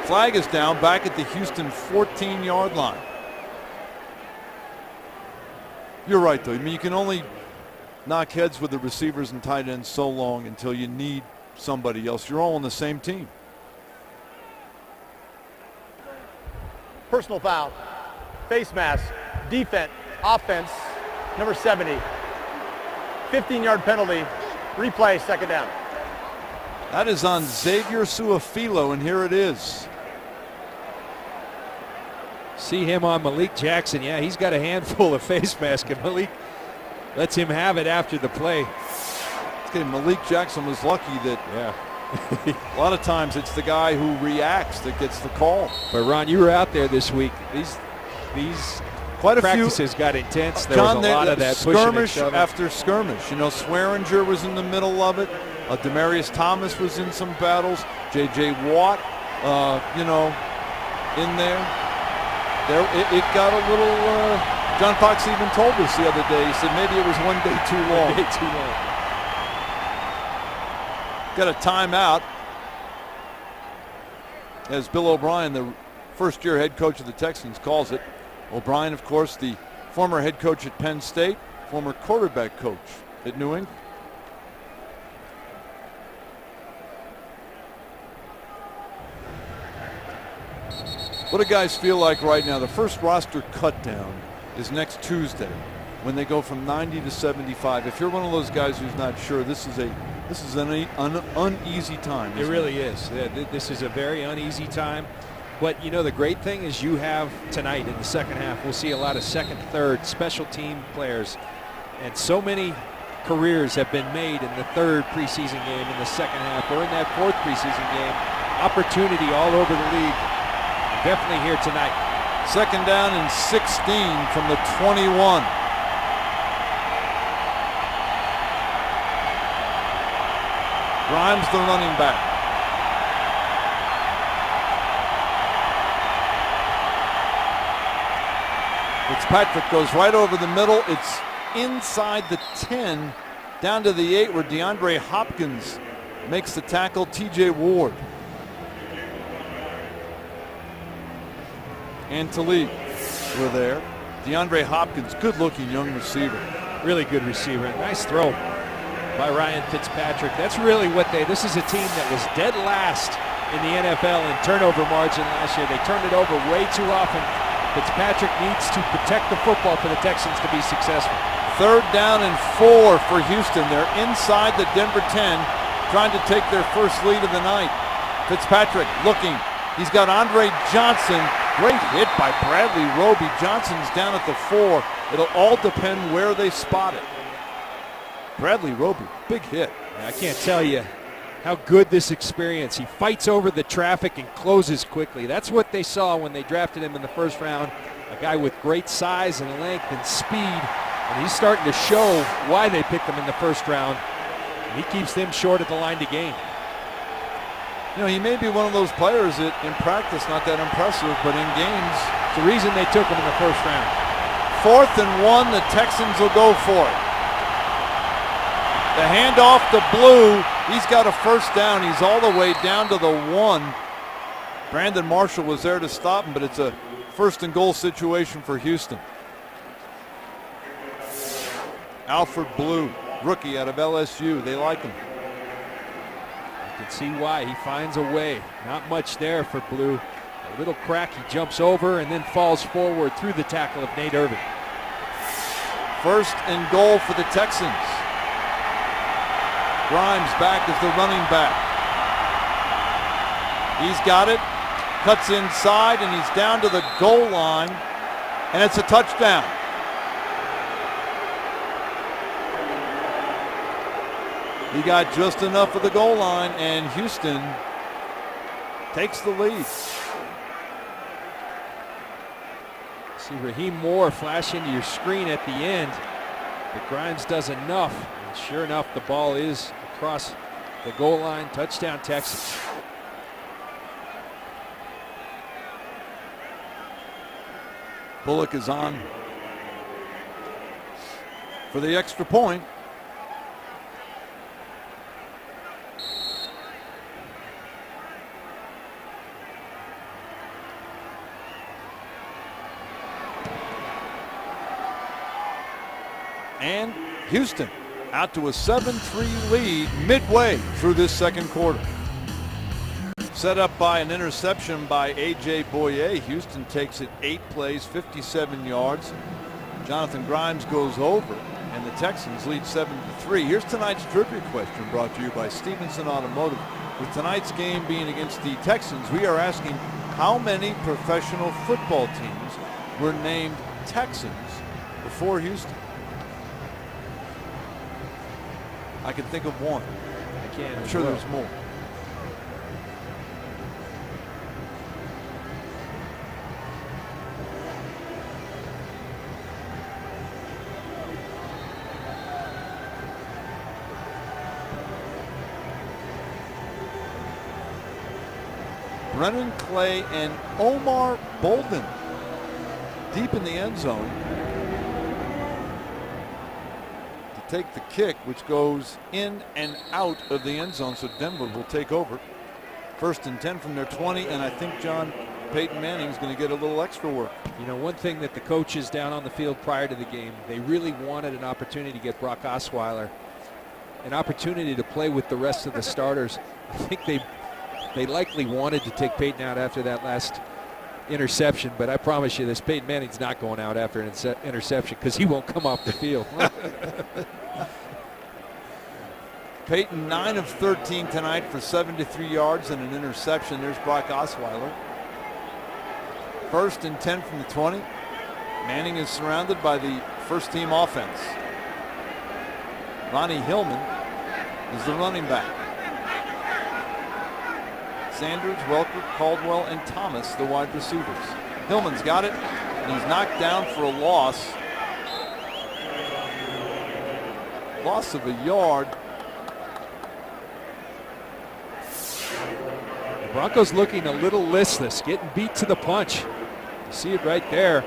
Flag is down back at the Houston 14-yard line. You're right, though. I mean, you can only knock heads with the receivers and tight ends so long until you need somebody else. You're all on the same team. Personal foul. Face mask. Defense. Offense. Number 70. 15-yard penalty. Replay, 2nd down. That is on Xavier Suafilo, and here it is. See him on Malik Jackson. Yeah, he's got a handful of face mask, and Malik lets him have it after the play. Okay, Malik Jackson was lucky that a lot of times it's the guy who reacts that gets the call. But Ron, you were out there this week. These quite a practices few, got intense. There John, was a lot of that skirmish after skirmish. You know, Swearinger was in the middle of it. Demarius Thomas was in some battles. J.J. Watt, in there. It got a little. John Fox even told us the other day. He said maybe it was one day too long. One day too long. Got a timeout as Bill O'Brien, the first-year head coach of the Texans, calls it. O'Brien, of course, the former head coach at Penn State, former quarterback coach at New England. What do guys feel like right now? The first roster cut down is next Tuesday when they go from 90 to 75. If you're one of those guys who's not sure, this is an uneasy time. It really is. This is a very uneasy time. But, you know, the great thing is you have tonight in the second half, we'll see a lot of second, third, special team players. And so many careers have been made in the third preseason game, in the second half, or in that fourth preseason game. Opportunity all over the league. Definitely here tonight. 2nd down and 16 from the 21. Grimes, the running back. Fitzpatrick goes right over the middle. It's inside the 10, down to the 8, where DeAndre Hopkins makes the tackle. T.J. Ward and Talib were there. DeAndre Hopkins, good-looking young receiver. Really good receiver. Nice throw by Ryan Fitzpatrick. That's really what this is a team that was dead last in the NFL in turnover margin last year. They turned it over way too often. Fitzpatrick needs to protect the football for the Texans to be successful. 3rd down and 4 for Houston. They're inside the Denver 10, trying to take their first lead of the night. Fitzpatrick looking. He's got Andre Johnson. Great hit by Bradley Roby. Johnson's down at the 4. It'll all depend where they spot it. Bradley Roby, big hit. I can't tell you how good this experience. He fights over the traffic and closes quickly. That's what they saw when they drafted him in the first round. A guy with great size and length and speed. And he's starting to show why they picked him in the first round. And he keeps them short at the line to gain. You know, he may be one of those players that in practice not that impressive, but in games. It's the reason they took him in the first round. 4th and 1, the Texans will go for it. The handoff to Blue. He's got a first down. He's all the way down to the 1. Brandon Marshall was there to stop him, but it's a 1st and goal situation for Houston. Alfred Blue, rookie out of LSU. They like him. You can see why. He finds a way. Not much there for Blue. A little crack. He jumps over and then falls forward through the tackle of Nate Irving. 1st and goal for the Texans. Grimes back as the running back. He's got it, cuts inside, and he's down to the goal line, and it's a touchdown. He got just enough of the goal line, and Houston takes the lead. See Raheem Moore flash into your screen at the end, but Grimes does enough. And sure enough, the ball is across the goal line. Touchdown, Texans. Bullock is on for the extra point. And Houston out to a 7-3 lead midway through this second quarter. Set up by an interception by A.J. Boyer. Houston takes it 8 plays, 57 yards. Jonathan Grimes goes over, and the Texans lead 7-3. Here's tonight's trivia question brought to you by Stevenson Automotive. With tonight's game being against the Texans, we are asking how many professional football teams were named Texans before Houston? I can think of one. I can. I'm sure there's more. Brennan Clay and Omar Bolden deep in the end zone to take the kick, which goes in and out of the end zone, so Denver will take over. 1st and 10 from their 20, and I think Peyton Manning is going to get a little extra work. You know, one thing that the coaches down on the field prior to the game, they really wanted an opportunity to get Brock Osweiler an opportunity to play with the rest of the starters. I think they likely wanted to take Peyton out after that last interception, but I promise you this, Peyton Manning's not going out after an interception because he won't come off the field. Peyton 9 of 13 tonight for 73 yards and an interception. There's Brock Osweiler. 1st and 10 from the 20. Manning is surrounded by the first team offense. Ronnie Hillman is the running back. Sanders, Welker, Caldwell, and Thomas, the wide receivers. Hillman's got it, and he's knocked down for a loss. Loss of a yard. The Broncos looking a little listless, getting beat to the punch. You see it right there.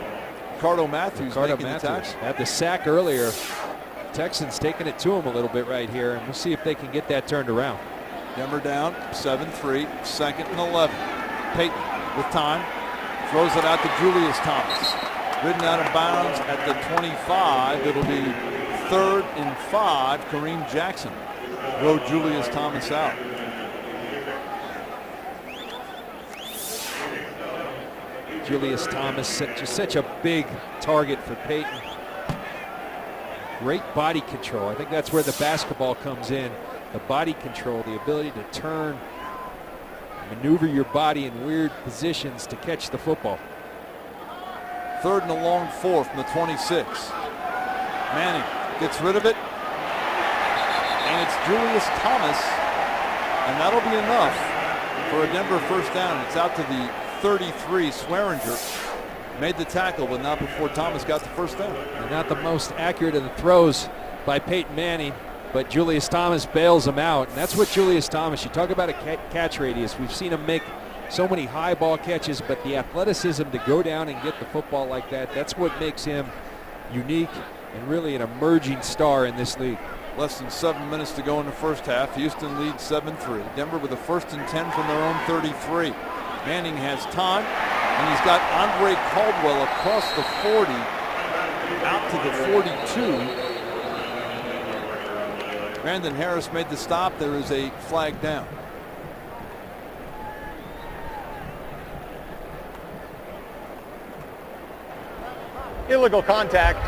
Ricardo Matthews making the tackle. Had the sack earlier. Texans taking it to him a little bit right here, and we'll see if they can get that turned around. Denver down 7-3, 2nd and 11. Peyton with time, throws it out to Julius Thomas. Ridden out of bounds at the 25. It'll be 3rd and 5. Kareem Jackson rode Julius Thomas out. Julius Thomas, just such a big target for Peyton. Great body control. I think that's where the basketball comes in. The body control, the ability to turn, maneuver your body in weird positions to catch the football. 3rd and a long 4 from the 26. Manning gets rid of it, and it's Julius Thomas, and that'll be enough for a Denver first down. It's out to the 33. Swearinger made the tackle, but not before Thomas got the first down. And not the most accurate of the throws by Peyton Manning, but Julius Thomas bails him out. And that's what Julius Thomas, you talk about a catch radius. We've seen him make so many high ball catches, but the athleticism to go down and get the football like that, that's what makes him unique and really an emerging star in this league. Less than 7 minutes to go in the first half. Houston leads 7-3. Denver with a 1st and 10 from their own 33. Manning has time, and he's got Andre Caldwell across the 40, out to the 42. Brandon Harris made the stop. There is a flag down. Illegal contact.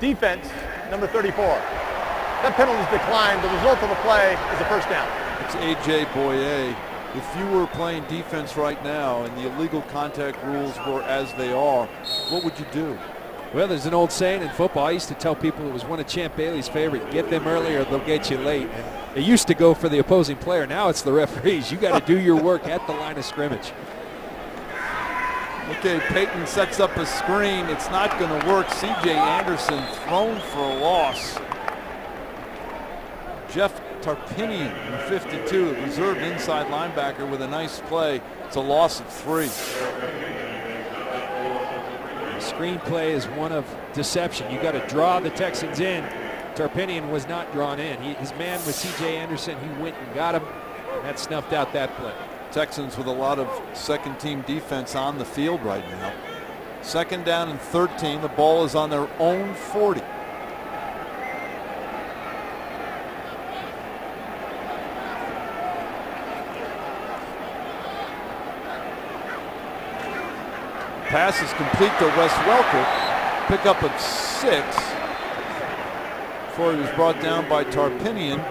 Defense, number 34. That penalty is declined. The result of the play is a first down. It's A.J. Boyer. If you were playing defense right now and the illegal contact rules were as they are, what would you do? Well, there's an old saying in football. I used to tell people it was one of Champ Bailey's favorite. Get them early or they'll get you late. And it used to go for the opposing player. Now it's the referees. You got to do your work at the line of scrimmage. Okay, Peyton sets up a screen. It's not going to work. C.J. Anderson thrown for a loss. Jeff Tarpinian, number 52, reserved inside linebacker with a nice play. It's a loss of 3. The screenplay is one of deception. You got to draw the Texans in. Tarpinian was not drawn in. His man was C.J. Anderson. He went and got him, and that snuffed out that play. Texans with a lot of second-team defense on the field right now. 2nd down and 13. The ball is on their own 40. Pass is complete to Wes Welker. Pickup of 6. Before he was brought down by Tarpinian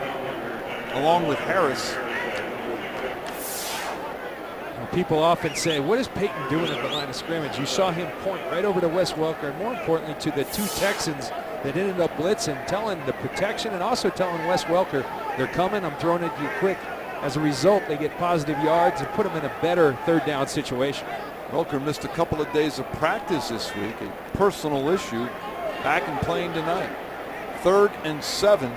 along with Harris. People often say, what is Peyton doing at the line of scrimmage? You saw him point right over to Wes Welker, and more importantly to the 2 Texans that ended up blitzing, telling the protection and also telling Wes Welker, they're coming, I'm throwing it at you quick. As a result, they get positive yards and put them in a better 3rd down situation. Welker missed a couple of days of practice this week, a personal issue, back and playing tonight. 3rd and 7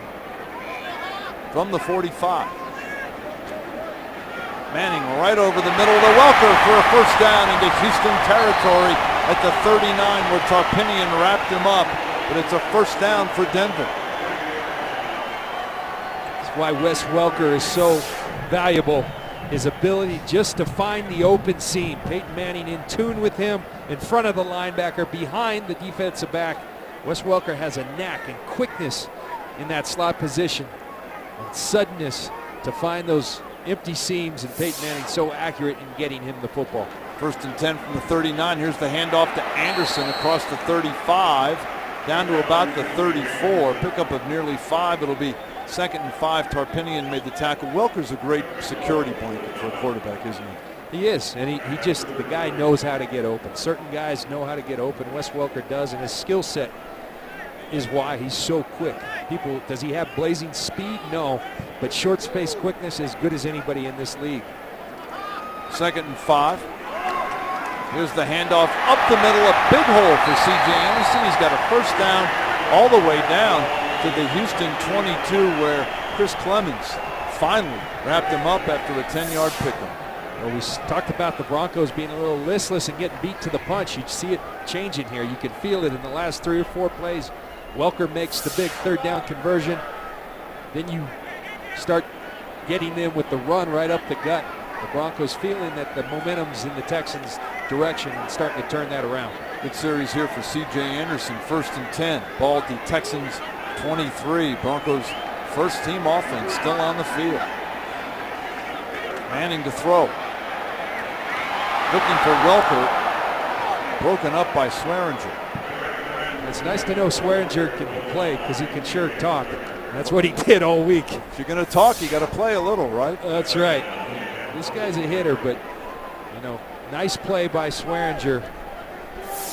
from the 45. Manning right over the middle to Welker for a 1st down into Houston territory at the 39 where Tarpinian wrapped him up, but it's a 1st down for Denver. That's why Wes Welker is so valuable. His ability just to find the open seam. Peyton Manning in tune with him in front of the linebacker, behind the defensive back. Wes Welker has a knack and quickness in that slot position and suddenness to find those empty seams, and Peyton Manning so accurate in getting him the football. 1st and 10 from the 39. Here's the handoff to Anderson across the 35 down to about the 34. Pickup of nearly 5. It'll be 2nd and 5. Tarpinian made the tackle. Welker's a great security blanket for a quarterback, isn't he? He is, and he just, the guy knows how to get open. Certain guys know how to get open. Wes Welker does, and his skill set is why he's so quick. People, does he have blazing speed? No, but short space quickness as good as anybody in this league. 2nd and 5. Here's the handoff up the middle, a big hole for C.J. Anderson. He's got a 1st down all the way down to the Houston 22 where Chris Clemens finally wrapped him up after a 10-yard pickup. Well, we talked about the Broncos being a little listless and getting beat to the punch. You see it changing here. You can feel it in the last 3 or 4 plays. Welker makes the big 3rd down conversion. Then you start getting them with the run right up the gut. The Broncos feeling that the momentum's in the Texans' direction and starting to turn that around. Good series here for C.J. Anderson. 1st and 10. Ball at the Texans 23. Broncos 1st team offense still on the field. Manning to throw. Looking for Welker. Broken up by Swearinger. It's nice to know Swearinger can play because he can sure talk. That's what he did all week. If you're going to talk, you got to play a little, right? That's right. This guy's a hitter, but, you know, nice play by Swearinger.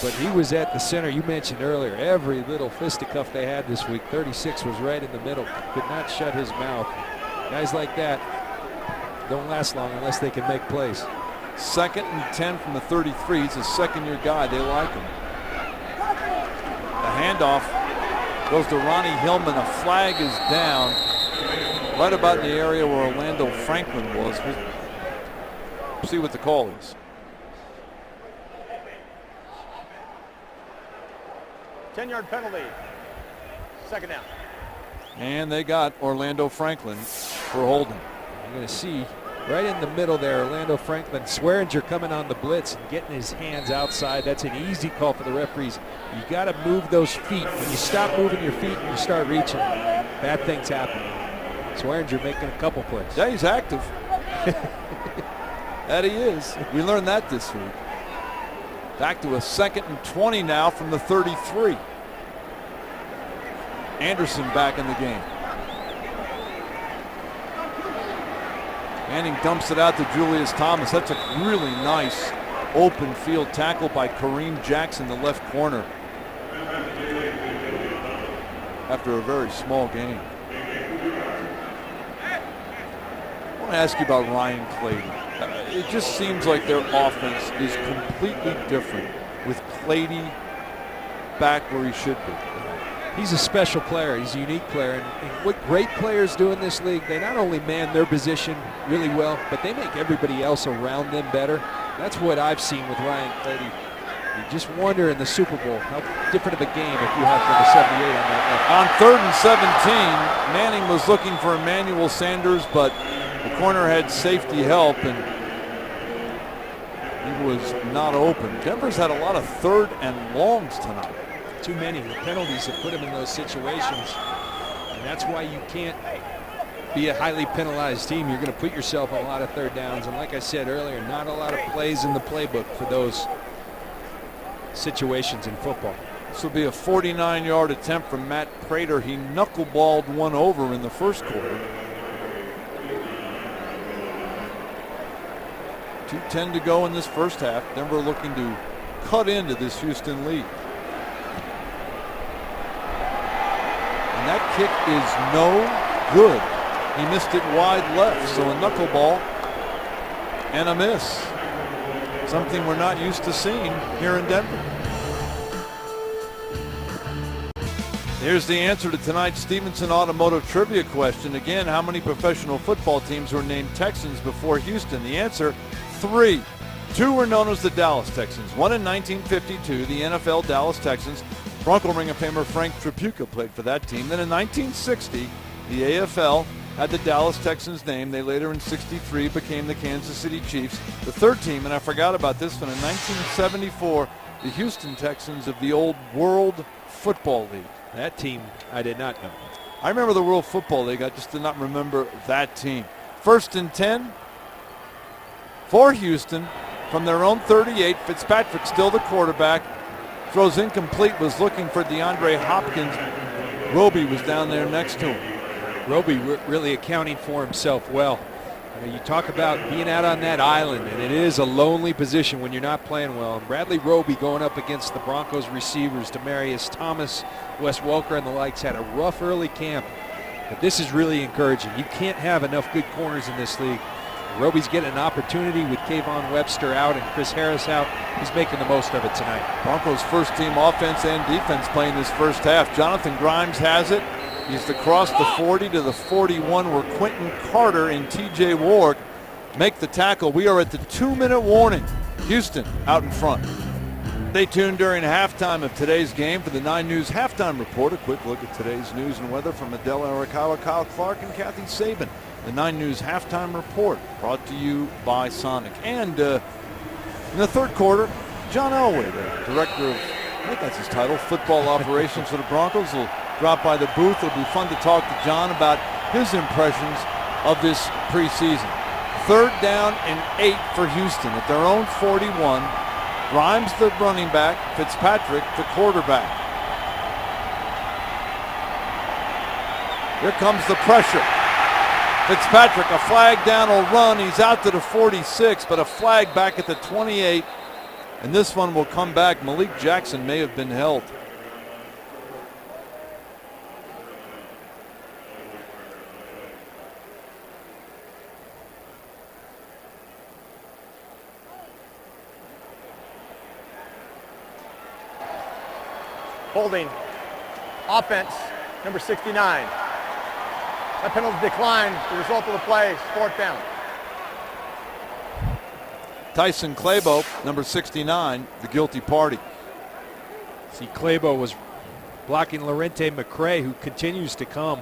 But he was at the center. You mentioned earlier, every little fisticuff they had this week. 36 was right in the middle. Could not shut his mouth. Guys like that don't last long unless they can make plays. 2nd and 10 from the 33. He's a 2nd-year guy. They like him. The handoff goes to Ronnie Hillman. A flag is down right about in the area where Orlando Franklin was. We'll see what the call is. 10-yard penalty. 2nd down. And they got Orlando Franklin for holding. You're going to see right in the middle there, Orlando Franklin. Swearinger coming on the blitz and getting his hands outside. That's an easy call for the referees. You got to move those feet. When you stop moving your feet and you start reaching, bad things happen. Swearinger making a couple plays. Yeah, he's active. That he is. We learned that this week. Back to a 2nd and 20 now from the 33. Anderson back in the game. Manning dumps it out to Julius Thomas. That's a really nice open field tackle by Kareem Jackson, the left corner, after a very small game. I want to ask you about Ryan Clady. It just seems like their offense is completely different with Clady back where he should be. He's a special player. He's a unique player. And what great players do in this league, they not only man their position really well, but they make everybody else around them better. That's what I've seen with Ryan Clady. You just wonder in the Super Bowl how different of a game if you have number 78 on that left. On 3rd and 17, Manning was looking for Emmanuel Sanders, but the corner had safety help, and he was not open. Denver's had a lot of 3rd and longs tonight. Too many. The penalties have put him in those situations. And that's why you can't be a highly penalized team. You're going to put yourself on a lot of 3rd downs. And like I said earlier, not a lot of plays in the playbook for those situations in football. This will be a 49-yard attempt from Matt Prater. He knuckleballed one over in the first quarter. 2:10 to go in this first half. Denver looking to cut into this Houston lead. And that kick is no good. He missed it wide left, so a knuckleball and a miss. Something we're not used to seeing here in Denver. Here's the answer to tonight's Stevenson Automotive Trivia question. Again, how many professional football teams were named Texans before Houston? The answer, 3. 2 were known as the Dallas Texans. One in 1952, the NFL Dallas Texans. Bronco Ring of Famer Frank Tripucka played for that team. Then in 1960, the AFL had the Dallas Texans name. They later in 63 became the Kansas City Chiefs. The 3rd team, and I forgot about this one, in 1974, the Houston Texans of the old World Football League. That team I did not know. I remember the World Football League. I just did not remember that team. 1st and 10 for Houston from their own 38. Fitzpatrick still the quarterback. Throws incomplete, was looking for DeAndre Hopkins. Roby was down there next to him. Roby really accounting for himself well. You talk about being out on that island, and it is a lonely position when you're not playing well. And Bradley Roby going up against the Broncos receivers, Demaryius Thomas, Wes Welker, and the likes, had a rough early camp. But this is really encouraging. You can't have enough good corners in this league. Roby's getting an opportunity with Kayvon Webster out and Chris Harris out. He's making the most of it tonight. Broncos first team offense and defense playing this first half. Jonathan Grimes has it. He's across the 40 to the 41 where Quentin Carter and TJ Ward make the tackle. We are at the 2-minute warning. Houston out in front. Stay tuned during halftime of today's game for the 9 News Halftime Report. A quick look at today's news and weather from Adele Arakawa, Kyle Clark, and Kathy Sabin. The 9 News Halftime Report brought to you by Sonic. And in the 3rd quarter, John Elway, the director of, I think that's his title, football operations for the Broncos, will drop by the booth. It'll be fun to talk to John about his impressions of this preseason. 3rd down and 8 for Houston at their own 41. Grimes the running back, Fitzpatrick the quarterback. Here comes the pressure. Fitzpatrick, a flag down, will run. He's out to the 46, but a flag back at the 28. And this one will come back. Malik Jackson may have been held. Holding. Offense, number 69. That penalty declined. The result of the play is 4th down. Tyson Clabo, number 69, the guilty party. See, Clabo was blocking Lorente McCray, who continues to come.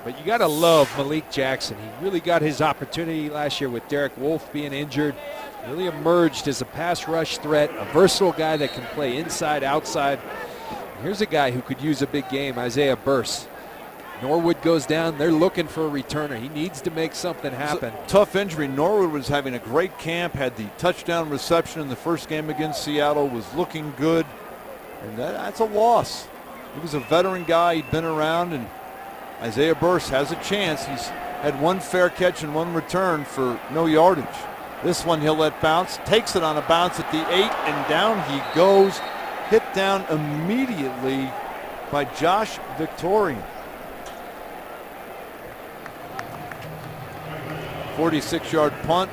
But you got to love Malik Jackson. He really got his opportunity last year with Derek Wolfe being injured. Really emerged as a pass rush threat, a versatile guy that can play inside, outside. Here's a guy who could use a big game, Isaiah Burse. Norwood goes down. They're looking for a returner. He needs to make something happen. Tough injury. Norwood was having a great camp, had the touchdown reception in the first game against Seattle, was looking good. And that's a loss. He was a veteran guy. He'd been around, and Isaiah Burse has a chance. He's had 1 fair catch and 1 return for no yardage. This one he'll let bounce. Takes it on a bounce at the 8, and down he goes. Hit down immediately by Josh Victorian. 46-yard punt.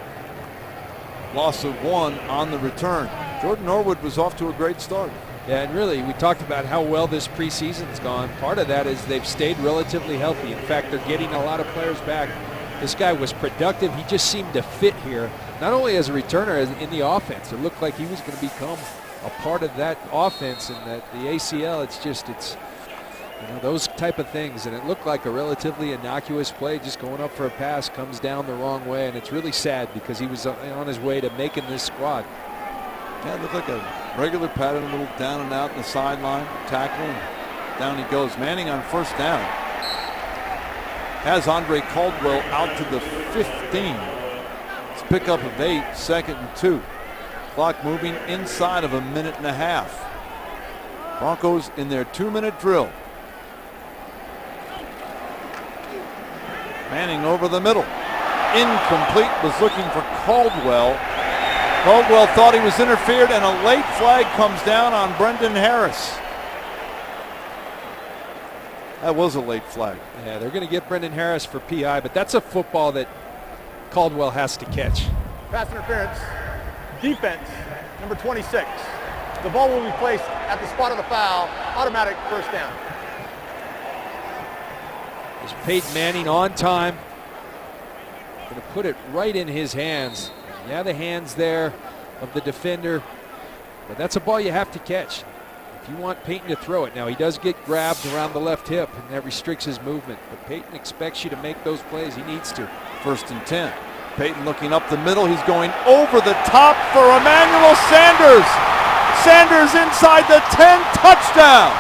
Loss of 1 on the return. Jordan Norwood was off to a great start. Yeah, and really, we talked about how well this preseason's gone. Part of that is they've stayed relatively healthy. In fact, they're getting a lot of players back. This guy was productive. He just seemed to fit here, not only as a returner, as in the offense. It looked like he was going to become a part of that offense, and that the ACL, it's those type of things. And it looked like a relatively innocuous play, just going up for a pass, comes down the wrong way, and it's really sad because he was on his way to making this squad. Yeah, it looked like a regular pattern, a little down and out in the sideline, tackle, and down he goes. Manning on first down. Has Andre Caldwell out to the 15. It's pickup of 8, 2nd and 2. Clock moving inside of a minute and a half. Broncos in their 2-minute drill. Manning over the middle. Incomplete, was looking for Caldwell. Caldwell thought he was interfered, and a late flag comes down on Brendan Harris. That was a late flag. Yeah, they're going to get Brendan Harris for PI, but that's a football that Caldwell has to catch. Pass interference. Defense, number 26. The ball will be placed at the spot of the foul. Automatic first down. Is Peyton Manning on time? Going to put it right in his hands. Yeah, the hands there of the defender, but that's a ball you have to catch if you want Peyton to throw it. Now, he does get grabbed around the left hip, and that restricts his movement, but Peyton expects you to make those plays. He needs to. 1st and 10. Peyton looking up the middle. He's going over the top for Emmanuel Sanders. Sanders inside the 10, touchdown.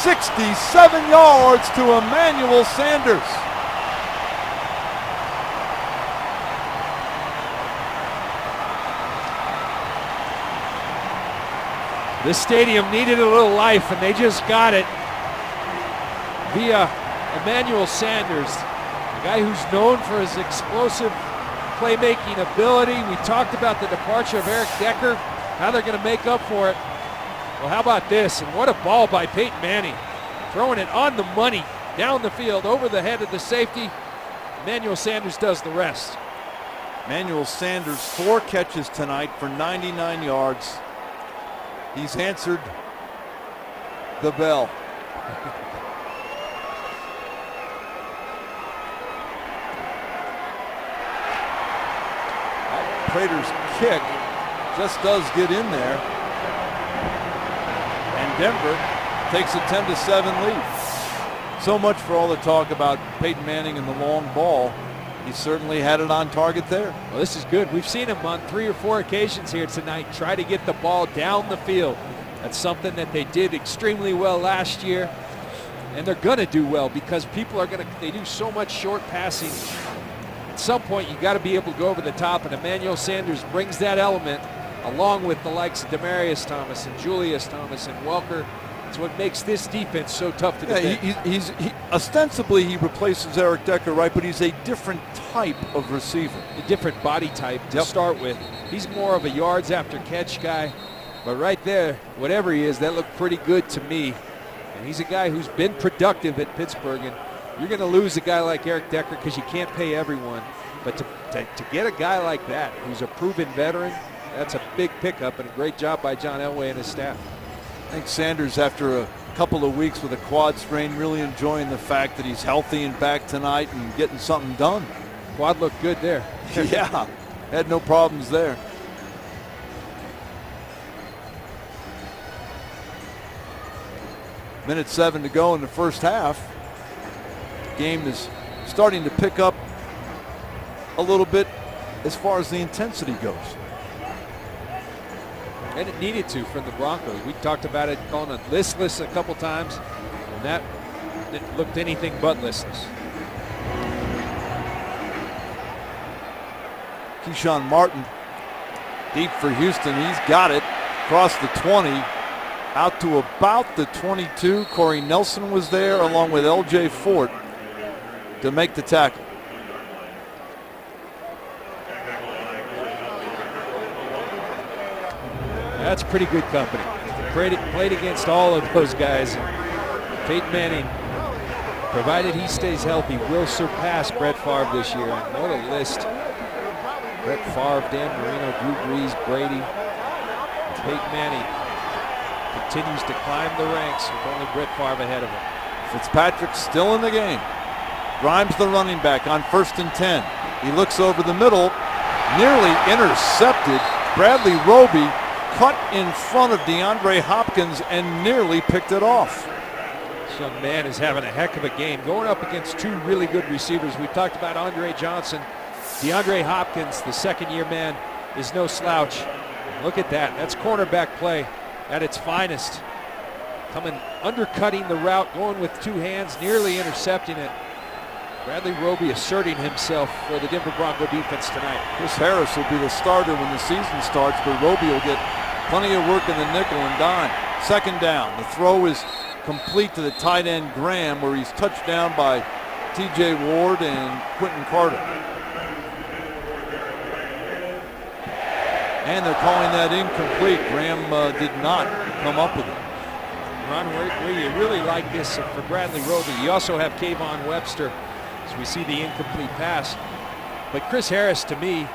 67 yards to Emmanuel Sanders. This stadium needed a little life, and they just got it via Emmanuel Sanders, a guy who's known for his explosive playmaking ability. We talked about the departure of Eric Decker, how they're going to make up for it. Well, how about this? And what a ball by Peyton Manning. Throwing it on the money, down the field, over the head of the safety. Emmanuel Sanders does the rest. Emmanuel Sanders, 4 catches tonight for 99 yards. He's answered the bell. Prater's kick just does get in there. And Denver takes a 10-7 lead. So much for all the talk about Peyton Manning and the long ball. He certainly had it on target there. Well, this is good. We've seen him on 3 or 4 occasions here tonight try to get the ball down the field. That's something that they did extremely well last year, and they're going to do well because people are they do so much short passing. At some point, you got to be able to go over the top, and Emmanuel Sanders brings that element along with the likes of Demaryius Thomas and Julius Thomas and Welker. It's what makes this defense so tough to defend. Ostensibly he replaces Eric Decker, right? But he's a different type of receiver. A different body type to start with. He's more of a yards after catch guy. But right there, whatever he is, that looked pretty good to me. And he's a guy who's been productive at Pittsburgh. And you're going to lose a guy like Eric Decker because you can't pay everyone. But to get a guy like that who's a proven veteran, that's a big pickup and a great job by John Elway and his staff. I think Sanders, after a couple of weeks with a quad strain, really enjoying the fact that he's healthy and back tonight and getting something done. Quad looked good there. Yeah, had no problems there. Minute 7 to go in the first half. Game is starting to pick up a little bit as far as the intensity goes. And it needed to from the Broncos. We talked about it calling it listless a couple times, and that it looked anything but listless. Keyshawn Martin deep for Houston. He's got it across the 20 out to about the 22. Corey Nelson was there along with L.J. Fort to make the tackle. That's pretty good company. Played against all of those guys. Peyton Manning, provided he stays healthy, will surpass Brett Favre this year. And what a list Brett Favre, Dan Marino, Drew Brees, Brady. Peyton Manning continues to climb the ranks with only Brett Favre ahead of him. Fitzpatrick still in the game. Grimes, the running back, on 1st and 10. He looks over the middle, nearly intercepted. Bradley Roby cut in front of DeAndre Hopkins and nearly picked it off. This young man is having a heck of a game, going up against two really good receivers. We talked about Andre Johnson. DeAndre Hopkins, the second-year man, is no slouch. Look at that. That's cornerback play at its finest. Undercutting the route, going with two hands, nearly intercepting it. Bradley Roby asserting himself for the Denver Bronco defense tonight. Chris Harris will be the starter when the season starts, but Roby will get plenty of work in the nickel and dime. 2nd down. The throw is complete to the tight end Graham, where he's touched down by T.J. Ward and Quentin Carter. And they're calling that incomplete. Graham did not come up with it. Ron, where you really like this for Bradley Roby, you also have Kayvon Webster, as we see the incomplete pass. But Chris Harris, to me,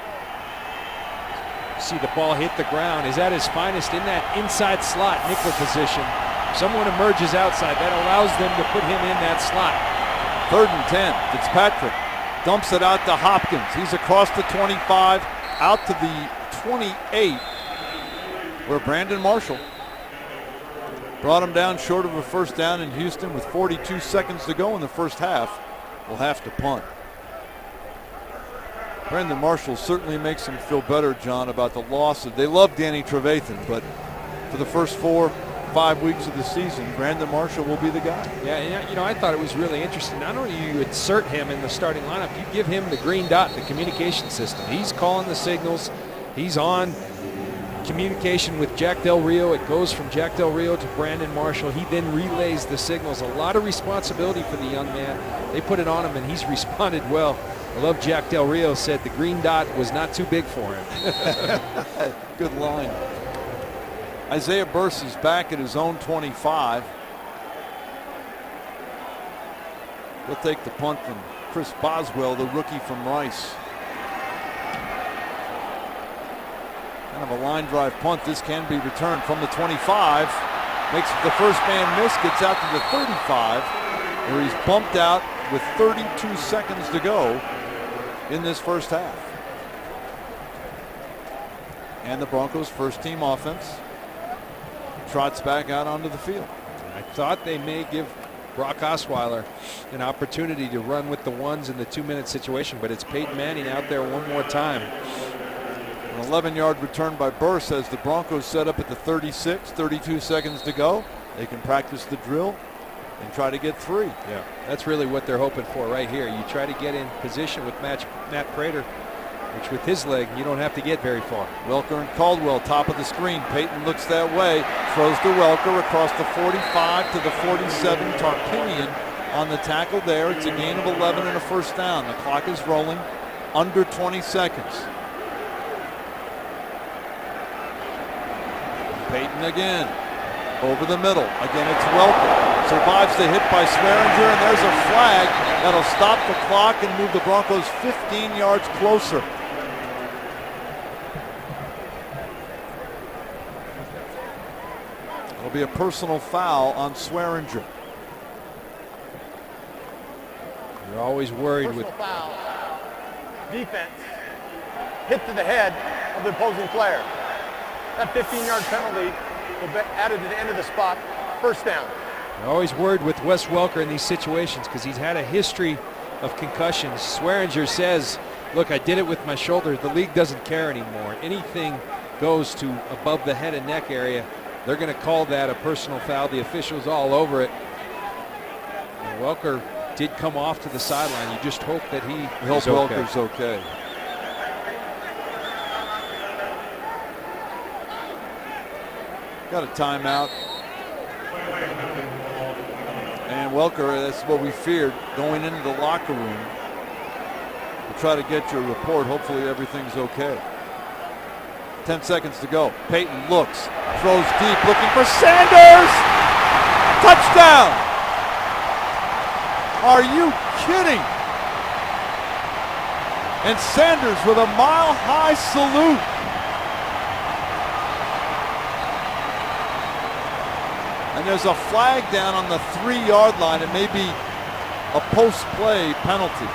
see the ball hit the ground, is at his finest in that inside slot nickel position. Someone emerges outside, that allows them to put him in that slot. 3rd and 10. Fitzpatrick dumps it out to Hopkins. He's across the 25, out to the 28, where Brandon Marshall brought him down short of a 1st down in Houston with 42 seconds to go in the first half. Will have to punt. Brandon Marshall certainly makes him feel better, John, about the loss. They love Danny Trevathan, but for the first 4-5 weeks of the season, Brandon Marshall will be the guy. Yeah, and you know, I thought it was really interesting. Not only do you insert him in the starting lineup, you give him the green dot, the communication system. He's calling the signals. He's on communication with Jack Del Rio. It goes from Jack Del Rio to Brandon Marshall. He then relays the signals. A lot of responsibility for the young man. They put it on him, and he's responded well. I love Jack Del Rio said the green dot was not too big for him. Good line. Isaiah Burse is back at his own 25. He'll take the punt from Chris Boswell, the rookie from Rice. Kind of a line drive punt. This can be returned from the 25. Makes the first man miss, gets out to the 35, where he's bumped out with 32 seconds to go in this first half. And the Broncos' first team offense trots back out onto the field. I thought they may give Brock Osweiler an opportunity to run with the ones in the 2-minute situation, but it's Peyton Manning out there one more time. An 11-yard return by Burse as the Broncos set up at the 36, 32 seconds to go. They can practice the drill and try to get 3. Yeah, that's really what they're hoping for right here. You try to get in position with Matt Prater, which with his leg, you don't have to get very far. Welker and Caldwell, top of the screen. Peyton looks that way, throws to Welker across the 45 to the 47. Tarkinian on the tackle there. It's a gain of 11 and a first down. The clock is rolling under 20 seconds. Peyton again, over the middle. Again, it's Welker. Survives the hit by Swearinger, and there's a flag that'll stop the clock and move the Broncos 15 yards closer. It'll be a personal foul on Swearinger. You're always worried Personal with foul. Defense. Hit to the head of the opposing player. That 15-yard penalty will be added to the end of the spot. First down. You're always worried with Wes Welker in these situations because he's had a history of concussions. Swearinger says, look, I did it with my shoulder. The league doesn't care anymore. Anything goes to above the head and neck area, they're going to call that a personal foul. The officials all over it. And Welker did come off to the sideline. You just hope that Welker's okay. Got a timeout. And Welker, that's what we feared, going into the locker room to try to get your report. Hopefully everything's okay. 10 seconds to go. Peyton looks, throws deep, looking for Sanders! Touchdown! Are you kidding? And Sanders with a mile-high salute. And there's a flag down on the 3-yard line. It may be a post-play penalty.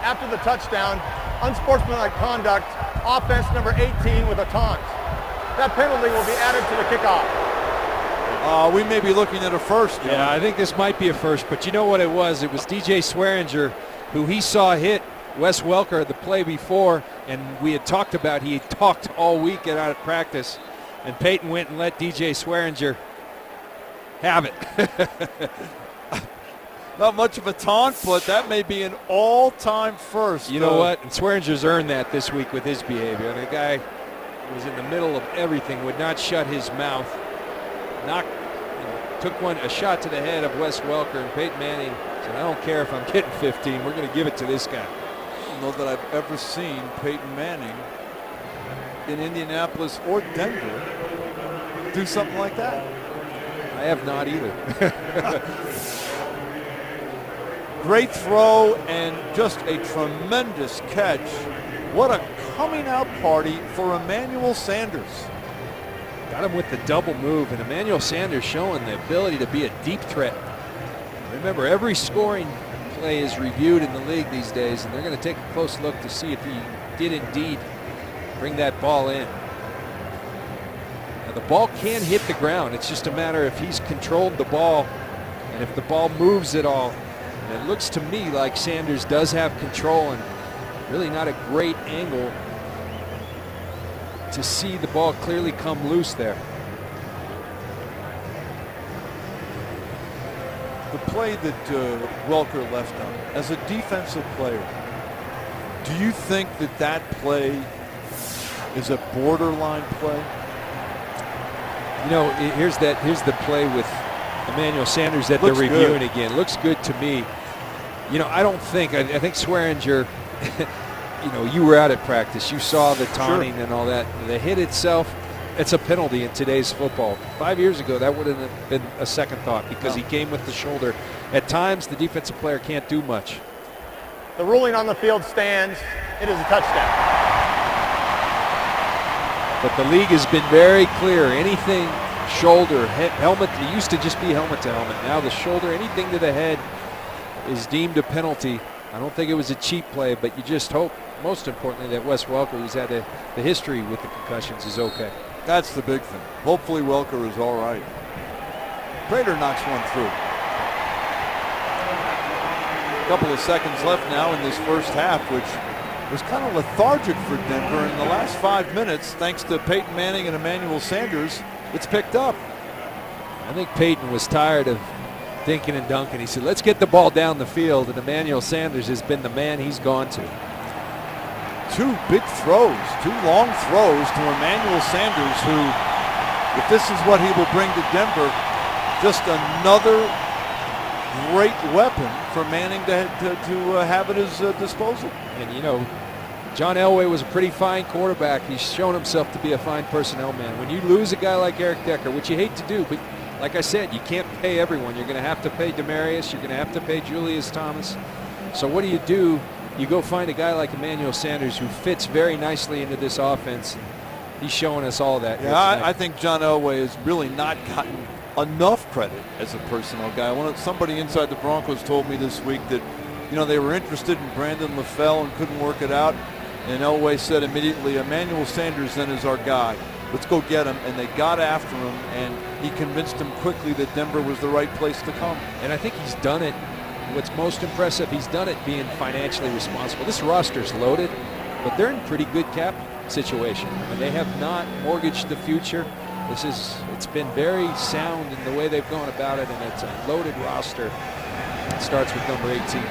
After the touchdown, unsportsmanlike conduct, offense number 18 with a taunt. That penalty will be added to the kickoff. We may be looking at a first. Yeah, I think this might be a first, but you know what it was? It was DJ Swearinger, who he saw hit Wes Welker the play before, and we had talked about he had talked all week out of practice, and Peyton went and let DJ Swearinger have it. Not much of a taunt, but that may be an all-time first. You know what? And Swearinger's earned that this week with his behavior. And the guy was in the middle of everything, would not shut his mouth. Took a shot to the head of Wes Welker, and Peyton Manning said, I don't care if I'm getting 15. We're going to give it to this guy. I don't know that I've ever seen Peyton Manning in Indianapolis or Denver do something like that. I have not either. Great throw and just a tremendous catch. What a coming out party for Emmanuel Sanders. Got him with the double move, and Emmanuel Sanders showing the ability to be a deep threat. Remember, every scoring play is reviewed in the league these days, and they're going to take a close look to see if he did indeed bring that ball in. Now, the ball can hit the ground. It's just a matter if he's controlled the ball and if the ball moves at all. And it looks to me like Sanders does have control, and really not a great angle to see the ball clearly come loose there. The play that Welker left on, as a defensive player, do you think that play is a borderline play? You know, here's the play with Emmanuel Sanders that they're reviewing again. Looks good to me. You know, I think Swearinger, you know, you were out at practice. You saw the taunting and all that. The hit itself, it's a penalty in today's football. 5 years ago, that wouldn't have been a second thought because he came with the shoulder. At times, the defensive player can't do much. The ruling on the field stands. It is a touchdown. But the league has been very clear. Anything shoulder, helmet, it used to just be helmet to helmet. Now the shoulder, anything to the head is deemed a penalty. I don't think it was a cheap play, but you just hope, most importantly, that Wes Welker, who's had the history with the concussions, is okay. That's the big thing. Hopefully Welker is all right. Prater knocks one through. A couple of seconds left now in this first half, which was kind of lethargic for Denver. In the last 5 minutes, thanks to Peyton Manning and Emmanuel Sanders, it's picked up. I think Peyton was tired of dinking and dunking. He said, let's get the ball down the field, and Emmanuel Sanders has been the man he's gone to. Two big throws, two long throws to Emmanuel Sanders, who, if this is what he will bring to Denver, just another great weapon for Manning to have at his disposal. And, you know, John Elway was a pretty fine quarterback. He's shown himself to be a fine personnel man. When you lose a guy like Eric Decker, which you hate to do, but like I said, you can't pay everyone. You're going to have to pay Demarius. You're going to have to pay Julius Thomas. So what do? You go find a guy like Emmanuel Sanders who fits very nicely into this offense. He's showing us all that. Yeah, I think John Elway has really not gotten enough credit as a personnel guy. Somebody inside the Broncos told me this week that, you know, they were interested in Brandon LaFell and couldn't work it out. And Elway said immediately, Emmanuel Sanders then is our guy. Let's go get him. And they got after him, and he convinced them quickly that Denver was the right place to come. And I think he's done it. What's most impressive, he's done it being financially responsible. This roster's loaded, but they're in pretty good cap situation. I mean, they have not mortgaged the future. It's been very sound in the way they've gone about it, and it's a loaded roster. It starts with number 18.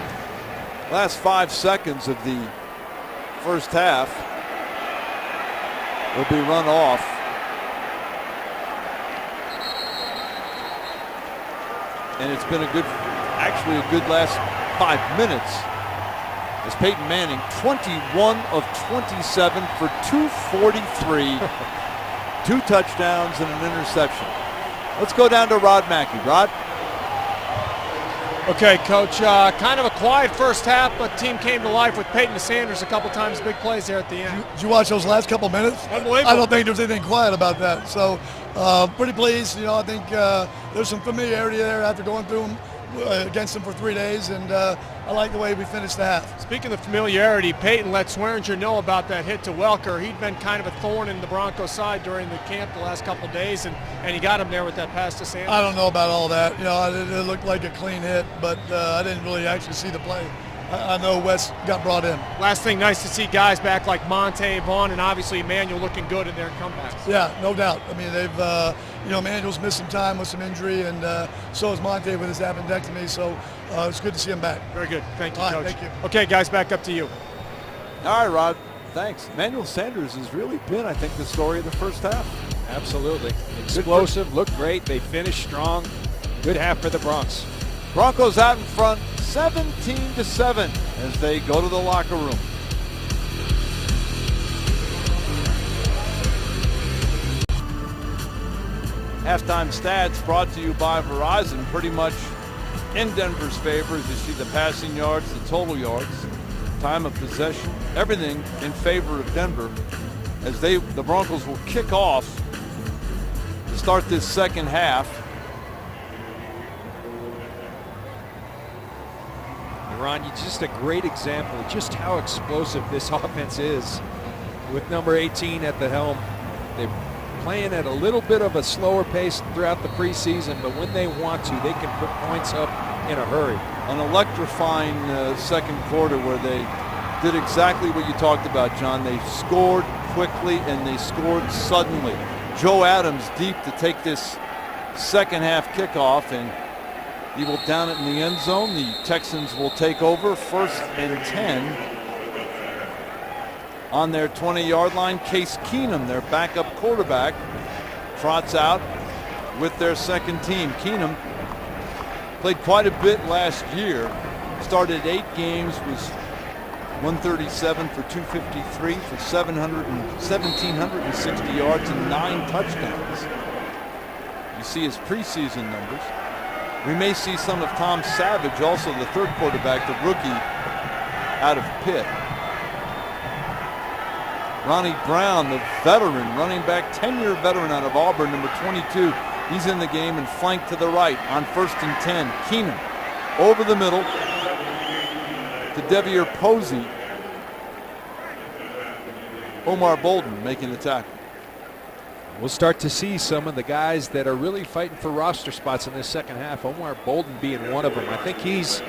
Last 5 seconds of the first half will be run off. And it's been a good last 5 minutes. As Peyton Manning, 21 of 27 for 243, 2 touchdowns and an interception. Let's go down to Rod Mackey. Rod? Okay, Coach, kind of a quiet first half, but team came to life with Peyton Sanders a couple times, big plays there at the end. Did you watch those last couple minutes? Unbelievable. I don't think there's anything quiet about that. So pretty pleased. You know, I think there's some familiarity there after going through them against them for 3 days, and I like the way we finished the half. Speaking of familiarity, Peyton let Swearinger know about that hit to Welker. He'd been kind of a thorn in the Broncos side during the camp the last couple of days, and he got him there with that pass to Sanders. I don't know about all that. You know, it looked like a clean hit, but I didn't really actually see the play. I know Wes got brought in. Last thing, nice to see guys back like Monte, Vaughn, and obviously Emmanuel looking good in their comebacks. Yeah, no doubt. I mean, they've, you know, Emmanuel's missed some time with some injury, and so has Monte with his appendectomy, so it's good to see him back. Very good. Thank you, All Coach. right, thank you. Okay, guys, back up to you. All right, Rod. Thanks. Emmanuel Sanders has really been, I think, the story of the first half. Absolutely. Explosive, looked great. They finished strong. Good half for the Bronx. Broncos out in front, 17-7 as they go to the locker room. Halftime stats brought to you by Verizon, pretty much in Denver's favor as you see the passing yards, the total yards, time of possession, everything in favor of Denver as the Broncos will kick off to start this second half. Ron, you're just a great example of just how explosive this offense is with number 18 at the helm. They're playing at a little bit of a slower pace throughout the preseason, but when they want to, they can put points up in a hurry. An electrifying second quarter where they did exactly what you talked about, John. They scored quickly and they scored suddenly. Joe Adams deep to take this second half kickoff, and he will down it in the end zone. The Texans will take over 1st and 10 on their 20-yard line. Case Keenum, their backup quarterback, trots out with their second team. Keenum played quite a bit last year. Started 8 games, was 137 for 253 for 1,760 yards and 9 touchdowns. You see his preseason numbers. We may see some of Tom Savage, also the third quarterback, the rookie out of Pitt. Ronnie Brown, the veteran, running back, 10-year veteran out of Auburn, number 22. He's in the game and flanked to the right on 1st and 10. Keenum over the middle to Devier Posey. Omar Bolden making the tackle. We'll start to see some of the guys that are really fighting for roster spots in this second half. Omar Bolden being one of them. I think he's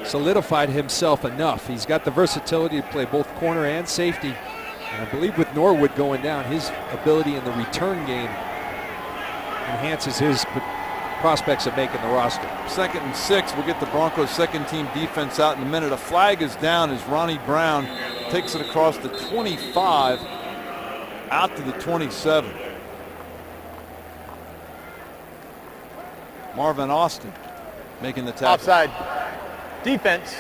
solidified himself enough. He's got the versatility to play both corner and safety. And I believe with Norwood going down, his ability in the return game enhances his prospects of making the roster. 2nd and 6. We'll get the Broncos second team defense out in a minute. A flag is down as Ronnie Brown takes it across the 25 out to the 27. Marvin Austin making the tackle. Offside. Defense,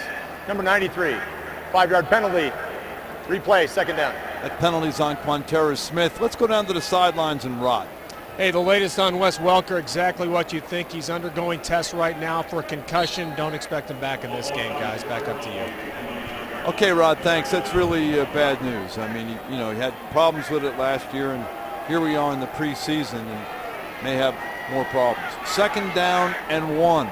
number 93. 5-yard penalty. Replay, 2nd down. That penalty's on Quanterra Smith. Let's go down to the sidelines and Rod. Hey, the latest on Wes Welker, exactly what you think. He's undergoing tests right now for a concussion. Don't expect him back in this game, guys. Back up to you. Okay, Rod, thanks. That's really bad news. I mean, he had problems with it last year, and here we are in the preseason and may have more problems. 2nd down and 1.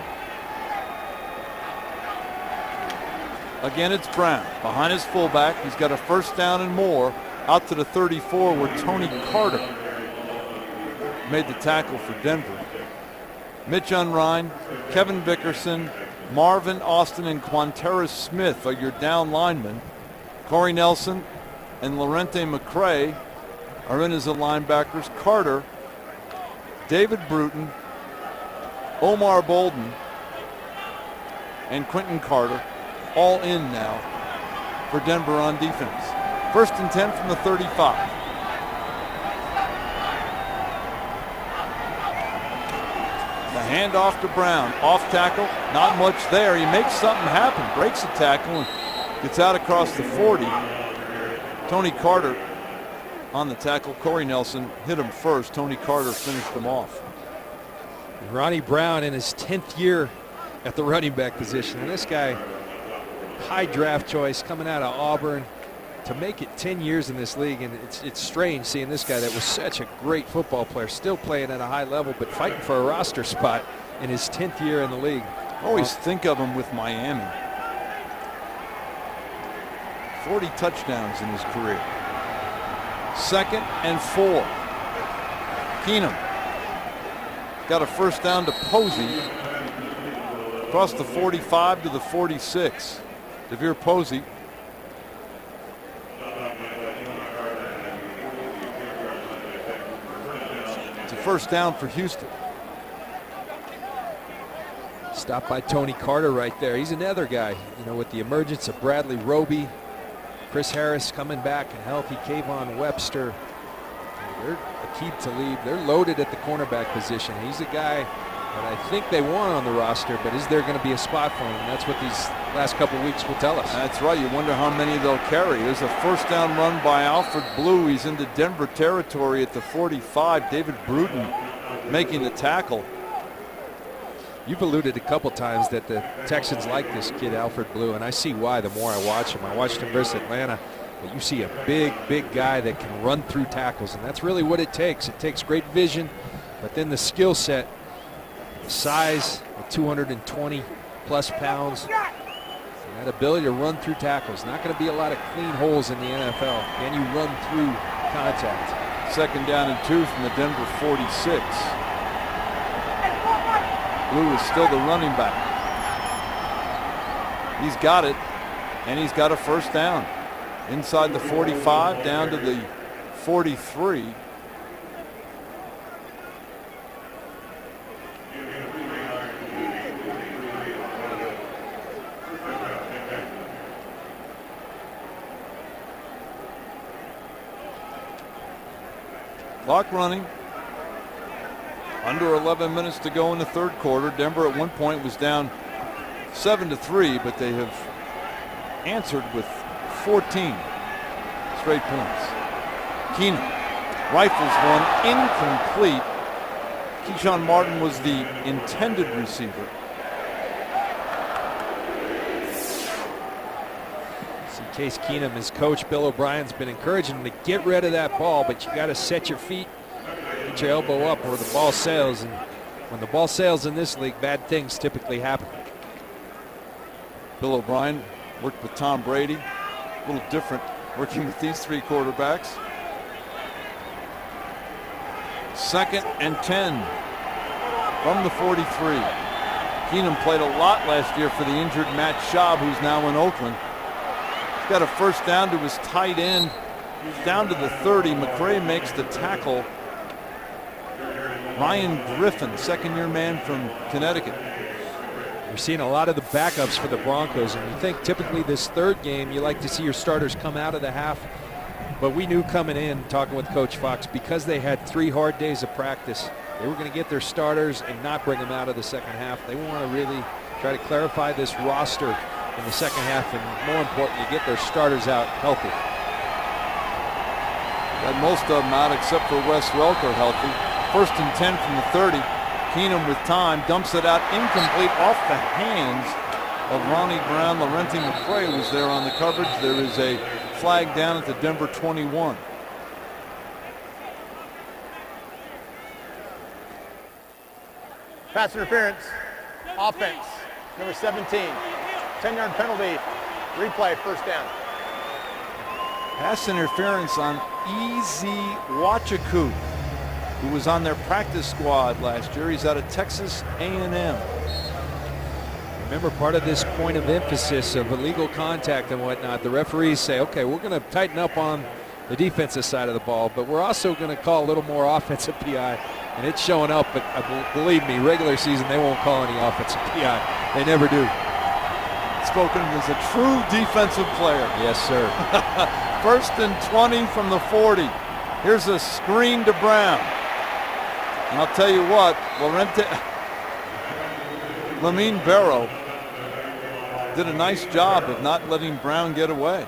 Again, it's Brown behind his fullback. He's got a 1st down and more out to the 34 where Tony Carter made the tackle for Denver. Mitch Unrein, Kevin Vickerson, Marvin Austin, and Quanterra Smith are your down linemen. Corey Nelson and Lorente McCray are in as the linebackers. Carter, David Bruton, Omar Bolden, and Quentin Carter all in now for Denver on defense. 1st and 10 from the 35. The handoff to Brown. Off tackle, not much there. He makes something happen, breaks the tackle, and gets out across the 40. Tony Carter on the tackle. Corey Nelson hit him first. Tony Carter finished him off. Ronnie Brown in his 10th year at the running back position. And this guy, high draft choice, coming out of Auburn, to make it 10 years in this league. And it's strange seeing this guy that was such a great football player, still playing at a high level, but fighting for a roster spot in his 10th year in the league. Always think of him with Miami. 40 touchdowns in his career. 2nd and 4. Keenum got a first down to Posey across the 45 to the 46. DeVere Posey. It's a first down for Houston. Stopped by Tony Carter right there. He's another guy, you know, with the emergence of Bradley Roby, Chris Harris coming back and healthy, Kayvon Webster. They're Aqib Talib. They're loaded at the cornerback position. He's a guy that I think they want on the roster, but is there going to be a spot for him? And that's what these last couple weeks will tell us. That's right. You wonder how many they'll carry. There's a first down run by Alfred Blue. He's into Denver territory at the 45. David Bruton making the tackle. You've alluded a couple times that the Texans like this kid, Alfred Blue, and I see why the more I watch him. I watched him versus Atlanta, but you see a big, big guy that can run through tackles, and that's really what it takes. It takes great vision, but then the skill set, the size, the 220-plus pounds, and that ability to run through tackles. Not going to be a lot of clean holes in the NFL. Can you run through contact? 2nd down and 2 from the Denver 46. Blue is still the running back. He's got it, and he's got a first down. Inside the 45, down to the 43. Clock running. Under 11 minutes to go in the 3rd quarter. Denver at one point was down 7-3, but they have answered with 14 straight points. Keenum rifles one incomplete. Keyshawn Martin was the intended receiver. See, Case Keenum, his coach Bill O'Brien's been encouraging him to get rid of that ball, but you got to set your feet, get your elbow up where the ball sails, and when the ball sails in this league, bad things typically happen. Bill O'Brien worked with Tom Brady. A little different working with these 3 quarterbacks. 2nd and 10 from the 43. Keenum played a lot last year for the injured Matt Schaub, who's now in Oakland. He's got a first down to his tight end. Down to the 30. McCray makes the tackle. Ryan Griffin, 2nd-year man from Connecticut. You're seeing a lot of the backups for the Broncos, and you think typically this 3rd game you like to see your starters come out of the half, but we knew coming in, talking with Coach Fox, because they had 3 hard days of practice, they were going to get their starters and not bring them out of the 2nd half. They want to really try to clarify this roster in the 2nd half, and more importantly, get their starters out healthy. Got most of them out except for Wes Welker healthy. 1st and 10 from the 30. Keenum with time dumps it out incomplete off the hands of Ronnie Brown. Laurenti McCray was there on the coverage. There is a flag down at the Denver 21. Pass interference. Offense. Number 17. 10-yard penalty. Replay. First down. Pass interference on Easy Wachaku, who was on their practice squad last year. He's out of Texas A&M. Remember, part of this point of emphasis of illegal contact and whatnot, the referees say, okay, we're going to tighten up on the defensive side of the ball, but we're also going to call a little more offensive PI, and it's showing up. But believe me, regular season, they won't call any offensive PI. They never do. Spoken as a true defensive player. Yes, sir. 1st and 20 from the 40. Here's a screen to Brown. And I'll tell you what, Lamine Barrow did a nice job of not letting Brown get away.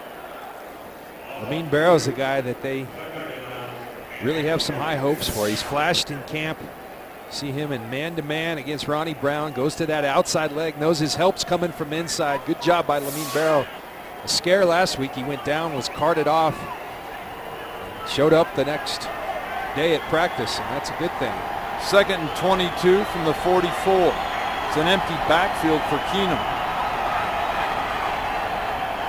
Lamine Barrow's a guy that they really have some high hopes for. He's flashed in camp. See him in man-to-man against Ronnie Brown. Goes to that outside leg. Knows his help's coming from inside. Good job by Lamine Barrow. A scare last week. He went down, was carted off. Showed up the next day at practice, and that's a good thing. 2nd and 22 from the 44. It's an empty backfield for Keenum.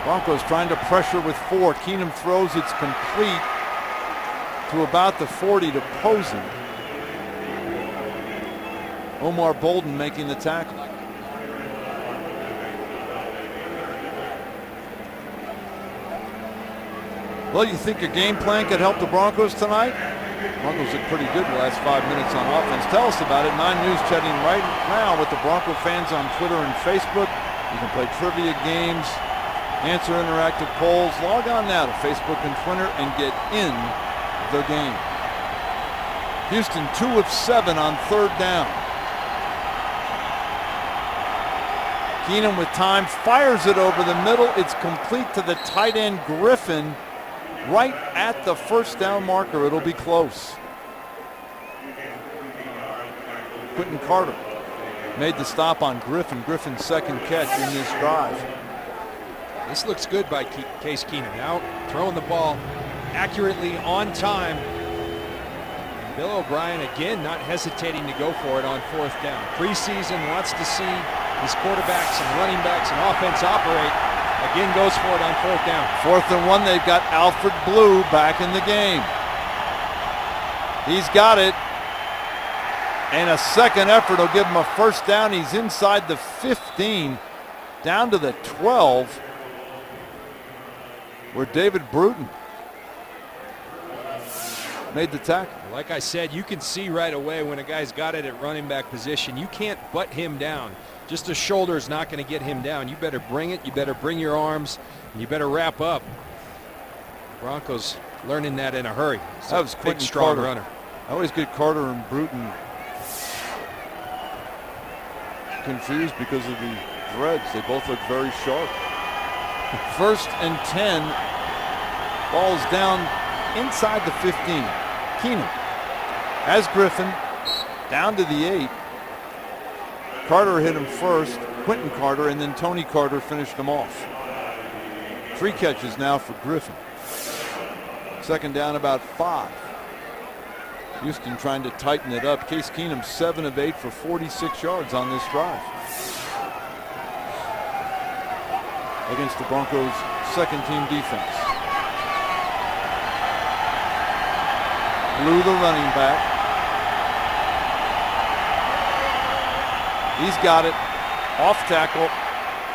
Broncos trying to pressure with 4. Keenum throws, it's complete to about the 40 to Posen. Omar Bolden making the tackle. Well, you think your game plan could help the Broncos tonight? Broncos look pretty good the last 5 minutes on offense. Tell us about it. 9 News chatting right now with the Bronco fans on Twitter and Facebook. You can play trivia games, answer interactive polls. Log on now to Facebook and Twitter and get in the game. Houston 2 of 7 on 3rd down. Keenum with time, fires it over the middle. It's complete to the tight end Griffin right at the 1st down marker. It'll be close. Quentin Carter made the stop on Griffin. Griffin's 2nd catch in this drive. This looks good by Case Keenum. Now throwing the ball accurately on time. And Bill O'Brien again not hesitating to go for it on 4th down. Preseason wants to see his quarterbacks and running backs and offense operate. Again goes for it on 4th down. 4th and 1, they've got Alfred Blue back in the game. He's got it. And a second effort will give him a 1st down. He's inside the 15, down to the 12, where David Bruton made the tackle. Like I said, you can see right away when a guy's got it at running back position. You can't butt him down. Just a shoulder is not going to get him down. You better bring it. You better bring your arms. And you better wrap up. Broncos learning that in a hurry. That was big, Quentin strong Carter. runner. I always get Carter and Bruton confused because of the dreads. They both look very sharp. 1st and 10. Ball's down inside the 15. Keenum has Griffin down to the 8. Carter hit him first, Quentin Carter, and then Tony Carter finished him off. 3 catches now for Griffin. 2nd down, about 5. Houston trying to tighten it up. Case Keenum 7 of 8 for 46 yards on this drive. Against the Broncos' 2nd team defense. Blue, the running back. He's got it. Off tackle.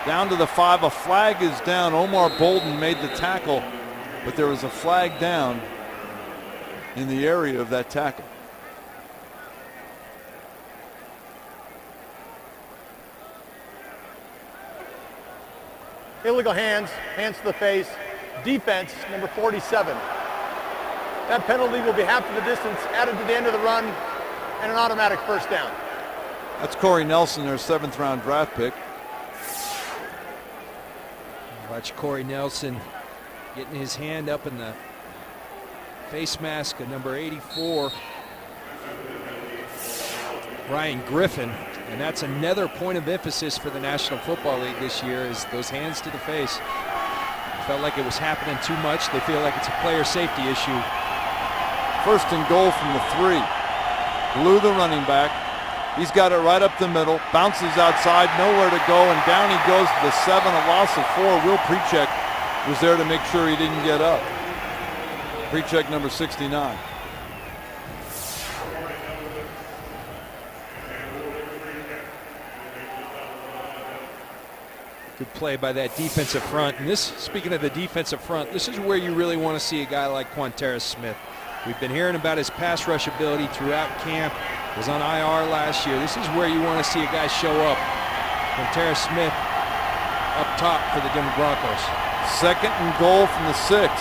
Down to the 5. A flag is down. Omar Bolden made the tackle, but there was a flag down in the area of that tackle. Illegal hands, hands to the face, defense, number 47. That penalty will be half of the distance added to the end of the run and an automatic 1st down. That's Corey Nelson, their 7th round draft pick. Watch Corey Nelson getting his hand up in the face mask of number 84. Ryan Griffin, and that's another point of emphasis for the National Football League this year is those hands to the face. Felt like it was happening too much. They feel like it's a player safety issue. 1st and goal from the 3. Blue, the running back. He's got it right up the middle. Bounces outside, nowhere to go, and down he goes to the 7. A loss of 4. Will Precheck was there to make sure he didn't get up. Precheck number 69. Good play by that defensive front. And this, speaking of the defensive front, this is where you really want to see a guy like Quanterus Smith. We've been hearing about his pass rush ability throughout camp. Was on IR last year. This is where you want to see a guy show up. Quanterus Smith up top for the Denver Broncos. 2nd and goal from the 6.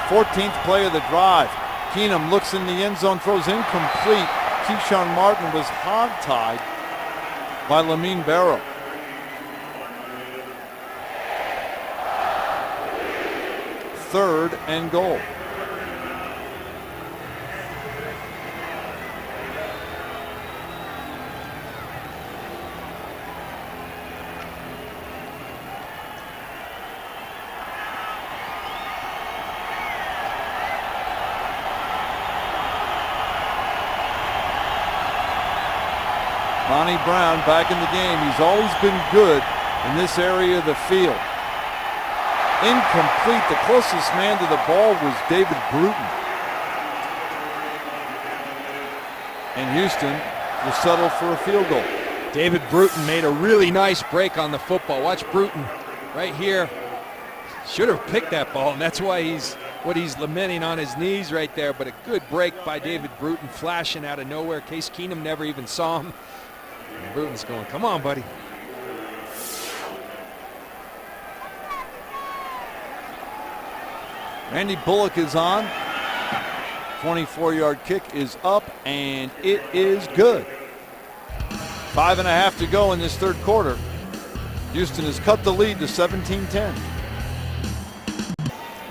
14th play of the drive. Keenum looks in the end zone, throws incomplete. Keyshawn Martin was hog-tied by Lamine Barrow. Third and goal. Ronnie Brown back in the game. He's always been good in this area of the field. Incomplete. The closest man to the ball was David Bruton. And Houston will settle for a field goal. David Bruton made a really nice break on the football. Watch Bruton right here. Should have picked that ball, and that's why he's lamenting on his knees right there. But a good break by David Bruton, flashing out of nowhere. Case Keenum never even saw him. And Bruton's going, come on, buddy. Randy Bullock is on. 24-yard kick is up, and it is good. 5.5 to go in this third quarter. Houston has cut the lead to 17-10.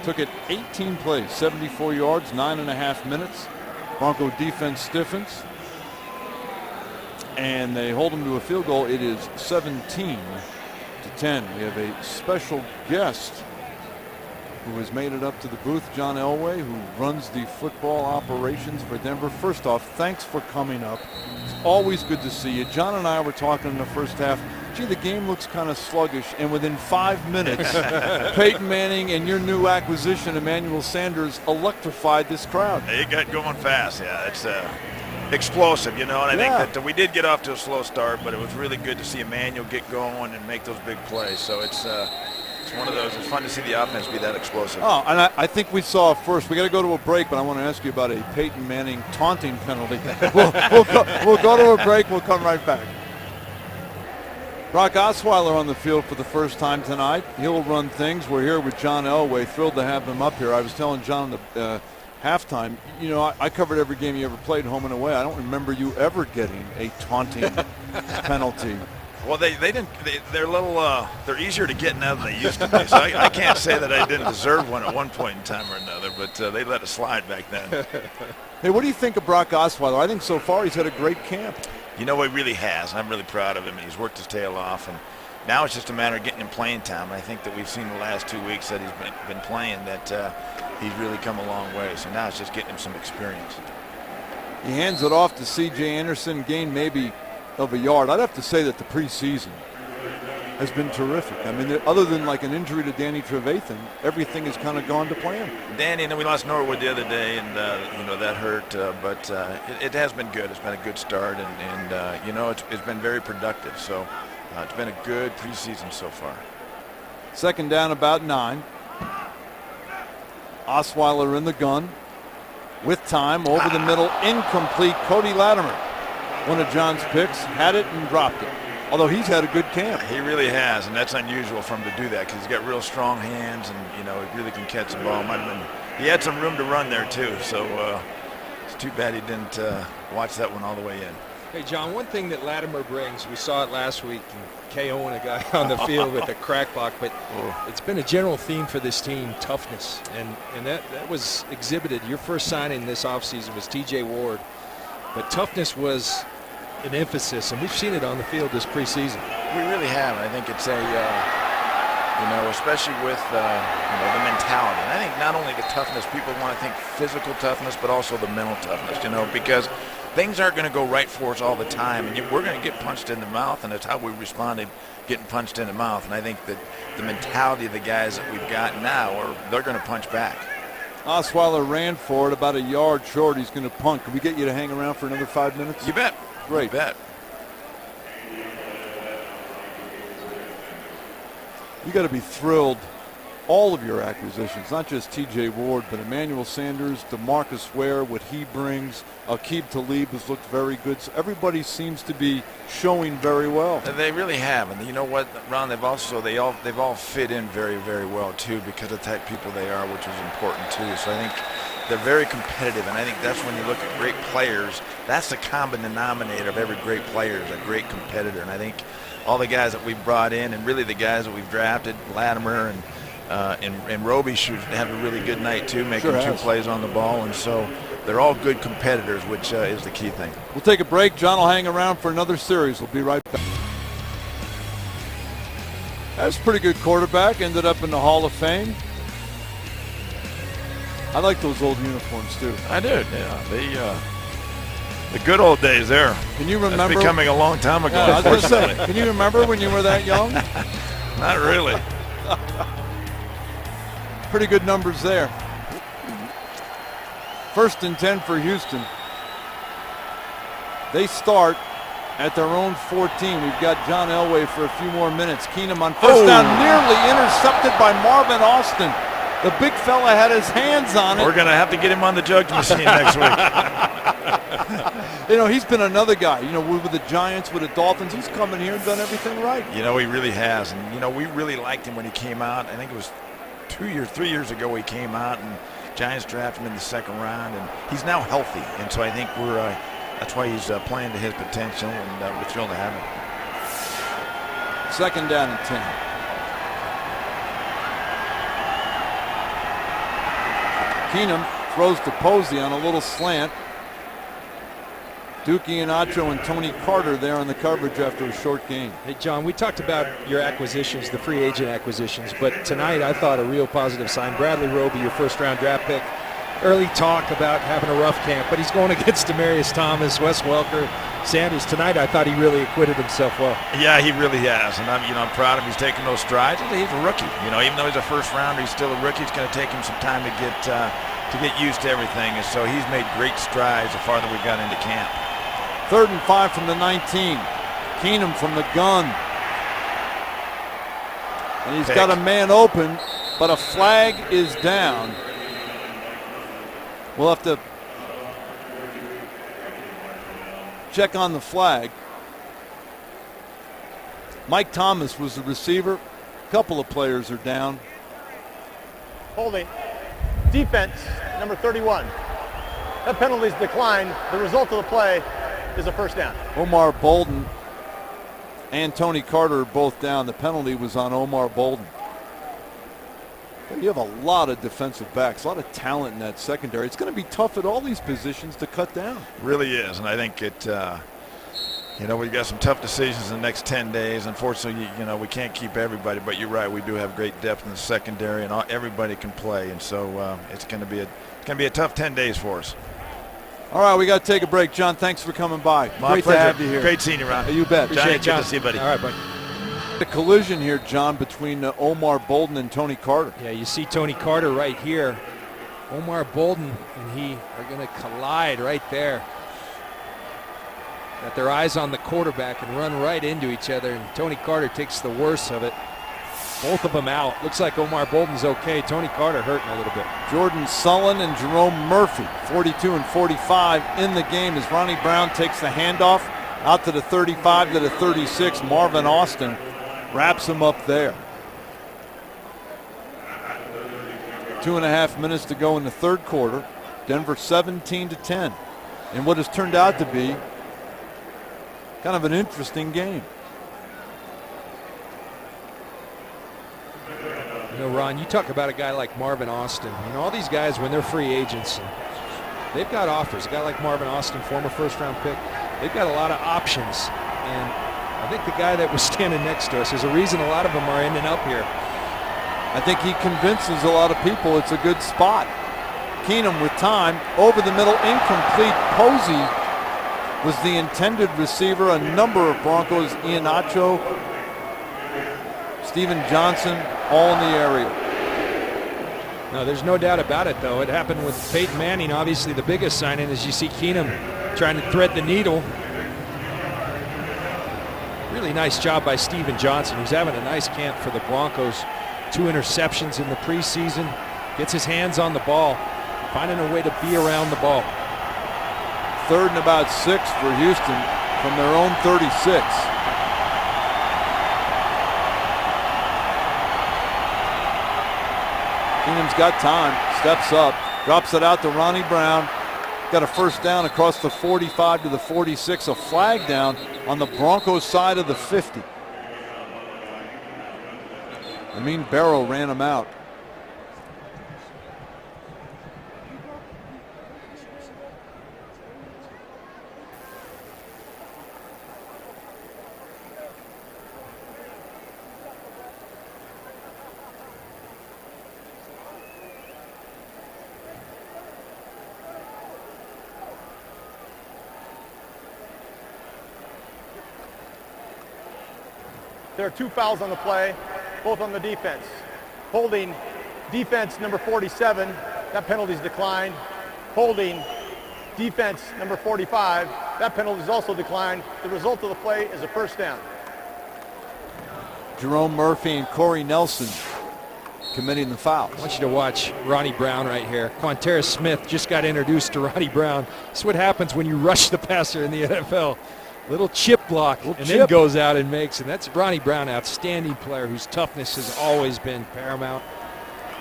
Took it 18 plays, 74 yards, 9.5 minutes. Bronco defense stiffens, and they hold them to a field goal. It is 17-10. We have a special guest who has made it up to the booth, John Elway, who runs the football operations for Denver. First off, thanks for coming up. It's always good to see you. John and I were talking in the first half. Gee, the game looks kind of sluggish, and within 5 minutes, Peyton Manning and your new acquisition, Emmanuel Sanders, electrified this crowd. It got going fast, yeah. It's explosive, and I think that we did get off to a slow start, but it was really good to see Emmanuel get going and make those big plays. So it's one of those. It's fun to see the offense be that explosive. Oh, and I think we saw first. We got to go to a break, but I want to ask you about a Peyton Manning taunting penalty. We'll go to a break. We'll come right back. Brock Osweiler on the field for the first time tonight. He'll run things. We're here with John Elway. Thrilled to have him up here. I was telling John the halftime, I covered every game you ever played home and away. I don't remember you ever getting a taunting penalty. Well, they didn't. They're a little. They're easier to get now than they used to be. So I can't say that I didn't deserve one at one point in time or another, but they let it slide back then. Hey, what do you think of Brock Osweiler? I think so far he's had a great camp. He really has. I'm really proud of him, and he's worked his tail off. And now it's just a matter of getting him playing time. And I think that we've seen the last 2 weeks that he's been playing that he's really come a long way. So now it's just getting him some experience. He hands it off to C.J. Anderson, gain maybe of a yard. I'd have to say that the preseason has been terrific. I mean, other than like an injury to Danny Trevathan, everything has kind of gone to plan. Danny, and then we lost Norwood the other day, and that hurt. But it has been good. It's been a good start, and it's been very productive. So it's been a good preseason so far. Second down, about 9. Osweiler in the gun with time over the middle, incomplete. Cody Latimer, one of John's picks, had it and dropped it. Although he's had a good camp. He really has, and that's unusual for him to do that because he's got real strong hands, and he really can catch the ball. He had some room to run there too, so it's too bad he didn't watch that one all the way in. Hey, John, one thing that Latimer brings, we saw it last week, KOing a guy on the field with a crack block, but it's been a general theme for this team, toughness, and that was exhibited. Your first signing this offseason was T.J. Ward, but toughness was an emphasis, and we've seen it on the field this preseason. We really have, and I think it's especially with the mentality. And I think not only the toughness, people want to think physical toughness, but also the mental toughness, because things aren't going to go right for us all the time, and we're going to get punched in the mouth, and that's how we responded, getting punched in the mouth. And I think that the mentality of the guys that we've got now, they're going to punch back. Osweiler ran for it about a yard short. He's going to punt. Can we get you to hang around for another 5 minutes? You bet. Great. You bet. You got to be thrilled. All of your acquisitions, not just T.J. Ward, but Emmanuel Sanders, DeMarcus Ware, what he brings. Aqib Talib has looked very good. So everybody seems to be showing very well. They really have, and you know what, Ron? They've all fit in very, very well too because of the type of people they are, which is important too. So I think they're very competitive, and I think that's when you look at great players. That's the common denominator of every great player is a great competitor, and I think all the guys that we've brought in, and really the guys that we've drafted, Latimer and Roby should have a really good night too, making two plays on the ball, and so they're all good competitors, which is the key thing. We'll take a break. John will hang around for another series. We'll be right back. That's a pretty good quarterback. Ended up in the Hall of Fame. I like those old uniforms too. I do. Yeah, The good old days there. Can you remember? That's becoming a long time ago. Yeah, I was going to say, can you remember when you were that young? Not really. Pretty good numbers there. 1st and 10 for Houston. They start at their own 14. We've got John Elway for a few more minutes. Keenum on first down, nearly intercepted by Marvin Austin. The big fella had his hands on it. We're going to have to get him on the judge machine next week. You know, he's been another guy. You know, with the Giants, with the Dolphins, he's come in here and done everything right. You know, he really has. And, you know, we really liked him when he came out. I think it was 3 years ago he came out, and Giants drafted him in the 2nd round. And he's now healthy. And so I think that's why he's playing to his potential, and we're thrilled to have him. 2nd down and 10. Keenum throws to Posey on a little slant. Dookie and Acho and Tony Carter there on the coverage after a short gain. Hey, John, we talked about your acquisitions, the free agent acquisitions, but tonight I thought a real positive sign. Bradley Roby, your 1st-round draft pick. Early talk about having a rough camp, but he's going against Demaryius Thomas, Wes Welker, Sanders. Tonight I thought he really acquitted himself well. Yeah, he really has, and I'm proud of him. He's taking those strides. He's a rookie. You know, even though he's a 1st-rounder, he's still a rookie. It's going to take him some time to get used to everything, and so he's made great strides the farther we got into camp. 3rd and 5 from the 19. Keenum from the gun. And he's got a man open, but a flag is down. We'll have to check on the flag. Mike Thomas was the receiver. A couple of players are down. Holding. Defense, number 31. That penalty's declined. The result of the play is a 1st down. Omar Bolden and Tony Carter are both down. The penalty was on Omar Bolden. You have a lot of defensive backs, a lot of talent in that secondary. It's going to be tough at all these positions to cut down. Really is, and I think we've got some tough decisions in the next 10 days. Unfortunately, we can't keep everybody, but you're right. We do have great depth in the secondary, and everybody can play, and so it's going to be a tough 10 days for us. All right, we got to take a break. John, thanks for coming by. My Great pleasure. to have you here. Great seeing you, Ron. You bet. Johnny, good to see you, buddy. All right, buddy. The collision here, John, between Omar Bolden and Tony Carter. Yeah, you see Tony Carter right here. Omar Bolden and he are going to collide right there. Got their eyes on the quarterback and run right into each other, and Tony Carter takes the worst of it. Both of them out. Looks like Omar Bolden's okay. Tony Carter hurting a little bit. Jordan Sullen and Jerome Murphy, 42 and 45 in the game as Ronnie Brown takes the handoff out to the 35 to the 36. Marvin Austin wraps him up there. 2.5 minutes to go in the 3rd quarter. Denver 17-10 in what has turned out to be kind of an interesting game. You know, Ron, you talk about a guy like Marvin Austin. You know, all these guys, when they're free agents, they've got offers. A guy like Marvin Austin, former 1st-round pick, they've got a lot of options. And I think the guy that was standing next to us, there's a reason a lot of them are ending up here. I think he convinces a lot of people it's a good spot. Keenum with time, over the middle, incomplete. Posey was the intended receiver. A number of Broncos, Ian Acho, Steven Johnson, all in the area. No, there's no doubt about it, though. It happened with Peyton Manning, obviously the biggest signing, as you see Keenum trying to thread the needle. Really nice job by Steven Johnson, who's having a nice camp for the Broncos. 2 interceptions in the preseason. Gets his hands on the ball, finding a way to be around the ball. 3rd and about 6 for Houston from their own 36. Keenum's got time, steps up, drops it out to Ronnie Brown. Got a 1st down across the 45 to the 46. A flag down on the Broncos side of the 50. Amin Barrow ran him out. There are 2 fouls on the play, both on the defense. Holding defense number 47, that penalty's declined. Holding defense number 45, that penalty's also declined. The result of the play is a first down. Jerome Murphy and Corey Nelson committing the fouls. I want you to watch Ronnie Brown right here. Quanterra Smith just got introduced to Ronnie Brown. This is what happens when you rush the passer in the NFL. Little chip block, then goes out and makes it. That's Ronnie Brown, outstanding player whose toughness has always been paramount.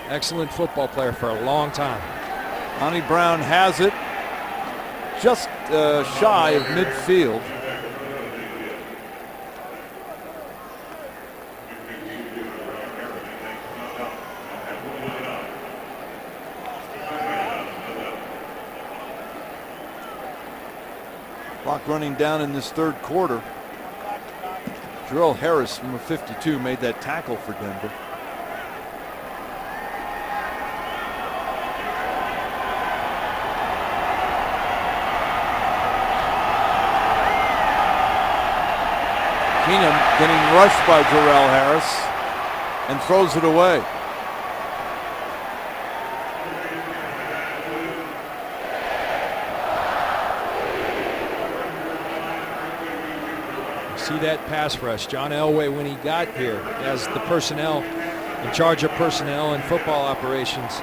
Excellent football player for a long time. Ronnie Brown has it just shy of midfield. Clock running down in this third quarter. Jarrell Harris, number 52, made that tackle for Denver. Keenum getting rushed by Jarrell Harris and throws it away. See that pass rush. John Elway, when he got here as the personnel, in charge of personnel and football operations,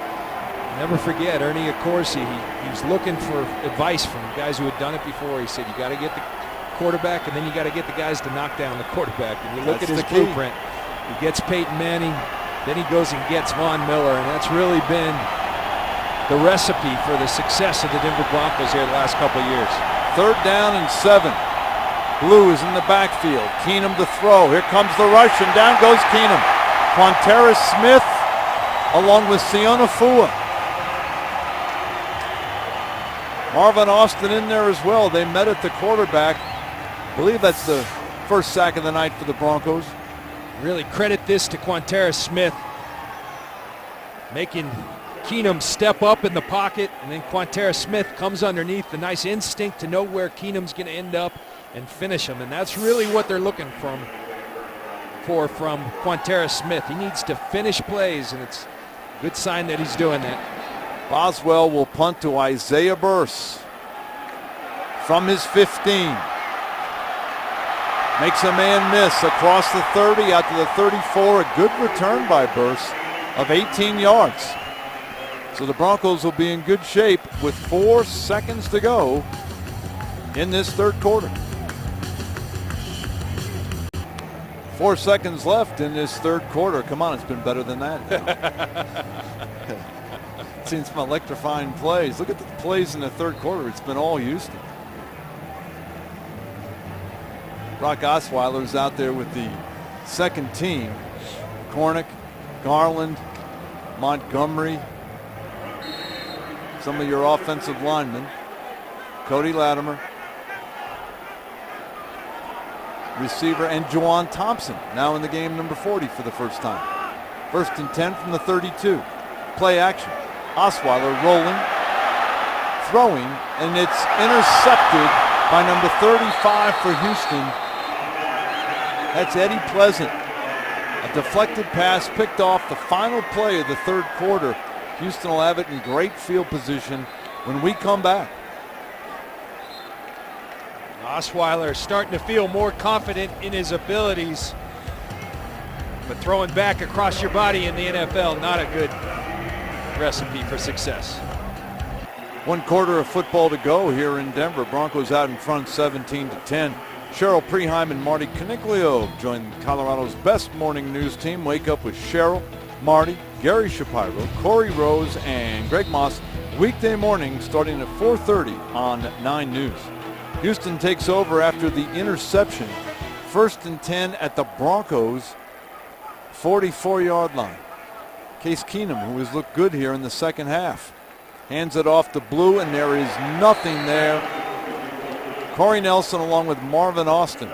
never forget Ernie Accorsi. He was looking for advice from guys who had done it before. He said, you got to get the quarterback, and then you got to get the guys to knock down the quarterback. And you look at his blueprint. He gets Peyton Manning, then he goes and gets Von Miller, and that's really been the recipe for the success of the Denver Broncos here the last couple of years. 3rd down and 7. Blue is in the backfield. Keenum to throw. Here comes the rush, and down goes Keenum. Quanterra Smith along with Siona Fua. Marvin Austin in there as well. They met at the quarterback. I believe that's the first sack of the night for the Broncos. Really credit this to Quanterra Smith, making Keenum step up in the pocket, and then Quanterra Smith comes underneath. The nice instinct to know where Keenum's going to end up and finish him, and that's really what they're looking from Quanterra Smith. He needs to finish plays, and it's a good sign that he's doing that. Boswell will punt to Isaiah Burse from his 15. Makes a man miss across the 30 out to the 34. A good return by Burse of 18 yards. So the Broncos will be in good shape with 4 seconds to go in this third quarter. 4 seconds left in this third quarter. Come on, it's been better than that. Seen some electrifying plays. Look at the plays in the third quarter. It's been all Houston. Brock Osweiler's out there with the second team. Cornick, Garland, Montgomery, some of your offensive linemen. Cody Latimer, receiver, and Juwan Thompson now in the game, number 40 for the first time. 1st and 10 from the 32. Play action. Osweiler rolling, throwing, and it's intercepted by number 35 for Houston. That's Eddie Pleasant. A deflected pass picked off the final play of the third quarter. Houston will have it in great field position when we come back. Osweiler starting to feel more confident in his abilities, but throwing back across your body in the NFL, not a good recipe for success. 1 quarter of football to go here in Denver. Broncos out in front 17-10. Cheryl Preheim and Marty Caniglio join Colorado's best morning news team. Wake up with Cheryl, Marty, Gary Shapiro, Corey Rose, and Greg Moss. Weekday morning starting at 4:30 on 9 News. Houston takes over after the interception. 1st and 10 at the Broncos 44-yard line. Case Keenum, who has looked good here in the second half, hands it off to Blue, and there is nothing there. Corey Nelson along with Marvin Austin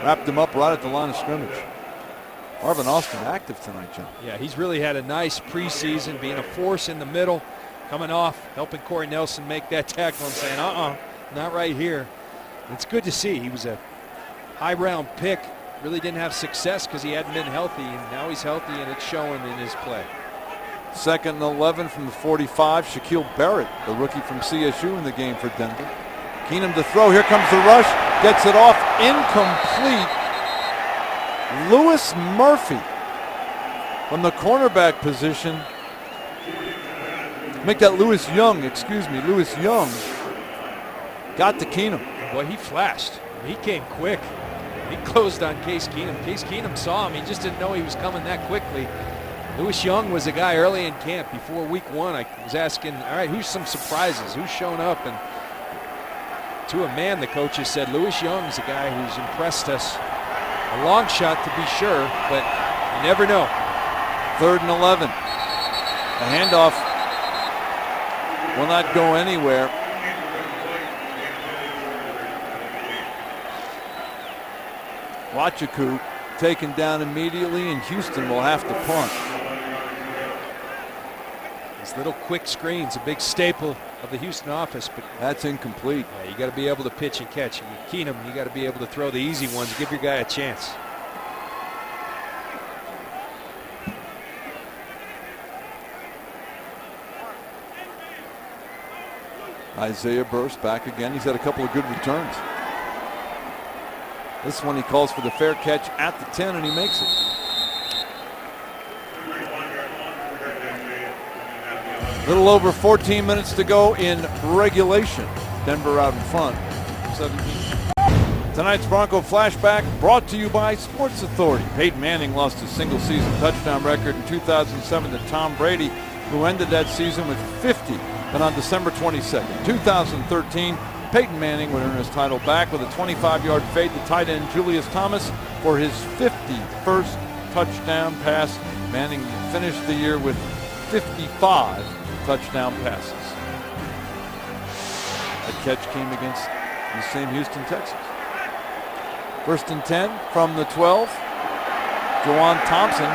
wrapped him up right at the line of scrimmage. Marvin Austin active tonight, John. Yeah, he's really had a nice preseason, being a force in the middle, coming off, helping Corey Nelson make that tackle and saying, not right here. It's good to see. He was a high round pick, really didn't have success because he hadn't been healthy, and now he's healthy, and it's showing in his play. 2nd and 11 from the 45. Shaquille Barrett, the rookie from CSU, in the game for Denver. Keenum to throw. Here comes the rush. Gets it off. Incomplete. Lewis Murphy from the cornerback position. Make that Lewis Young, excuse me. Lewis Young got to Keenum. Boy, he flashed. He came quick. He closed on Case Keenum. Case Keenum saw him. He just didn't know he was coming that quickly. Lewis Young was a guy early in camp. Before week 1, I was asking, all right, who's some surprises? Who's shown up? And to a man, the coaches said Lewis Young's a guy who's impressed us. A long shot to be sure, but you never know. 3rd and 11. The handoff will not go anywhere. Wachuku taken down immediately, and Houston will have to punt. These little quick screens, a big staple of the Houston offense, but that's incomplete. Yeah, you got to be able to pitch and catch. And with Keenum, you got to be able to throw the easy ones, give your guy a chance. Isaiah Burst back again. He's had a couple of good returns. This one he calls for the fair catch at the 10, and he makes it. Little over 14 minutes to go in regulation. Denver out in front, 17. Tonight's Bronco Flashback brought to you by Sports Authority. Peyton Manning lost his single-season touchdown record in 2007 to Tom Brady, who ended that season with 50. Then on December 22nd, 2013, Peyton Manning would earn his title back with a 25-yard fade to tight end Julius Thomas for his 51st touchdown pass. Manning finished the year with 55 touchdown passes. That catch came against the same Houston Texans. 1st and 10 from the 12. Juwan Thompson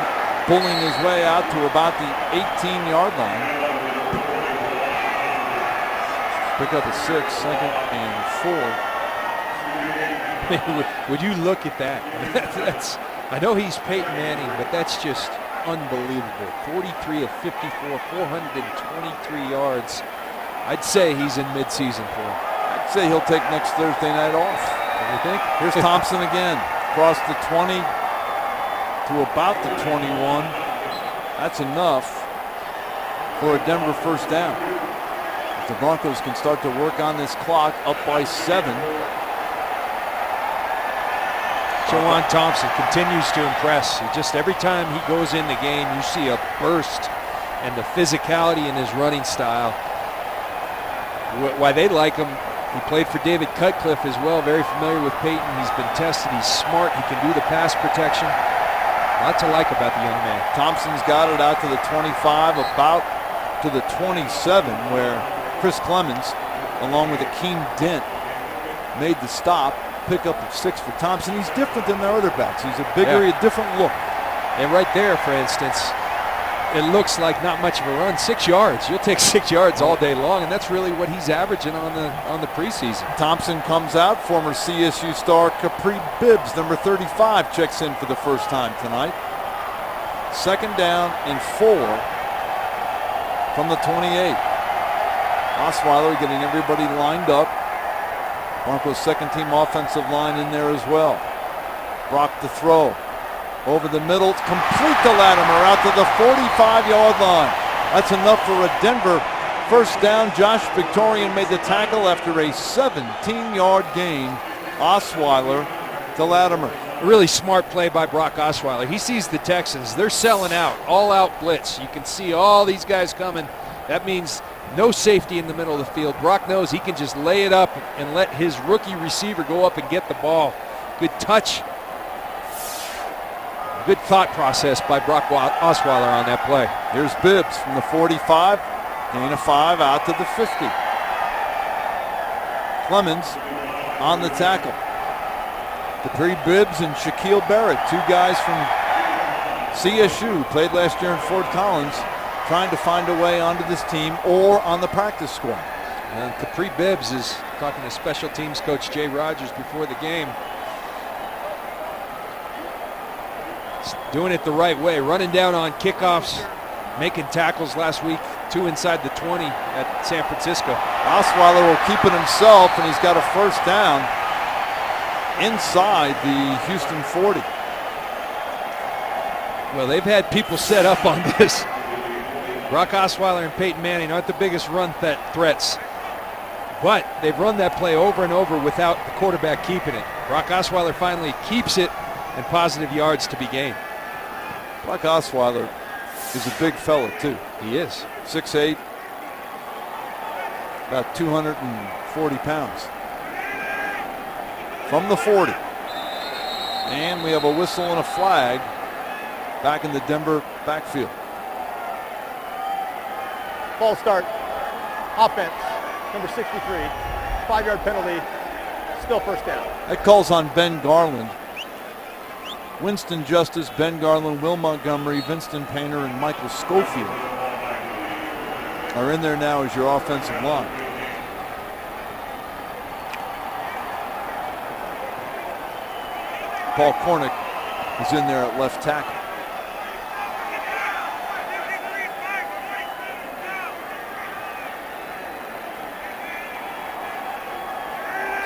pulling his way out to about the 18-yard line. Pick up a 6, 2nd and 4. Would you look at that? I know he's Peyton Manning, but that's just unbelievable. 43 of 54, 423 yards. I'd say he's in midseason form. I'd say he'll take next Thursday night off. What do you think? Here's Thompson again. Across the 20 to about the 21. That's enough for a Denver first down. If the Broncos can start to work on this clock, up by 7. Juwan Thompson continues to impress. Just every time he goes in the game, you see a burst and the physicality in his running style. Why they like him, he played for David Cutcliffe as well, very familiar with Peyton. He's been tested, he's smart, he can do the pass protection. A lot to like about the young man. Thompson's got it out to the 25, about to the 27, where Chris Clemens, along with Akeem Dent, made the stop. Pickup of 6 for Thompson. He's different than their other backs. He's a bigger, a different look. And right there, for instance, it looks like not much of a run. 6 yards. You'll take 6 yards all day long, and that's really what he's averaging on the preseason. Thompson comes out. Former CSU star Capri Bibbs, number 35, checks in for the first time tonight. 2nd down and 4 from the 28. Osweiler getting everybody lined up. Broncos' second-team offensive line in there as well. Brock to throw. Over the middle, complete to Latimer out to the 45-yard line. That's enough for a Denver first down. Josh Victorian made the tackle after a 17-yard gain. Osweiler to Latimer. A really smart play by Brock Osweiler. He sees the Texans. They're selling out, all-out blitz. You can see all these guys coming. That means no safety in the middle of the field. Brock knows he can just lay it up and let his rookie receiver go up and get the ball. Good touch. Good thought process by Brock Osweiler on that play. Here's Bibbs from the 45. Gain of 5 out to the 50. Clemens on the tackle. Capri Bibbs and Shaquille Barrett, 2 guys from CSU, played last year in Fort Collins, trying to find a way onto this team or on the practice squad. And Capri Bibbs is talking to special teams coach Jay Rogers before the game. Doing it the right way, running down on kickoffs, making tackles last week, 2 inside the 20 at San Francisco. Osweiler will keep it himself, and he's got a first down inside the Houston 40. Well, they've had people set up on this. Brock Osweiler and Peyton Manning aren't the biggest run threats, but they've run that play over and over without the quarterback keeping it. Brock Osweiler finally keeps it, and positive yards to be gained. Brock Osweiler is a big fella, too. He is. 6'8", about 240 pounds. From the 40. And we have a whistle and a flag back in the Denver backfield. False start. Offense, number 63. 5-yard penalty. Still first down. That calls on Ben Garland. Winston Justice, Ben Garland, Will Montgomery, Vincent Painter, and Michael Schofield are in there now as your offensive line. Paul Kornick is in there at left tackle.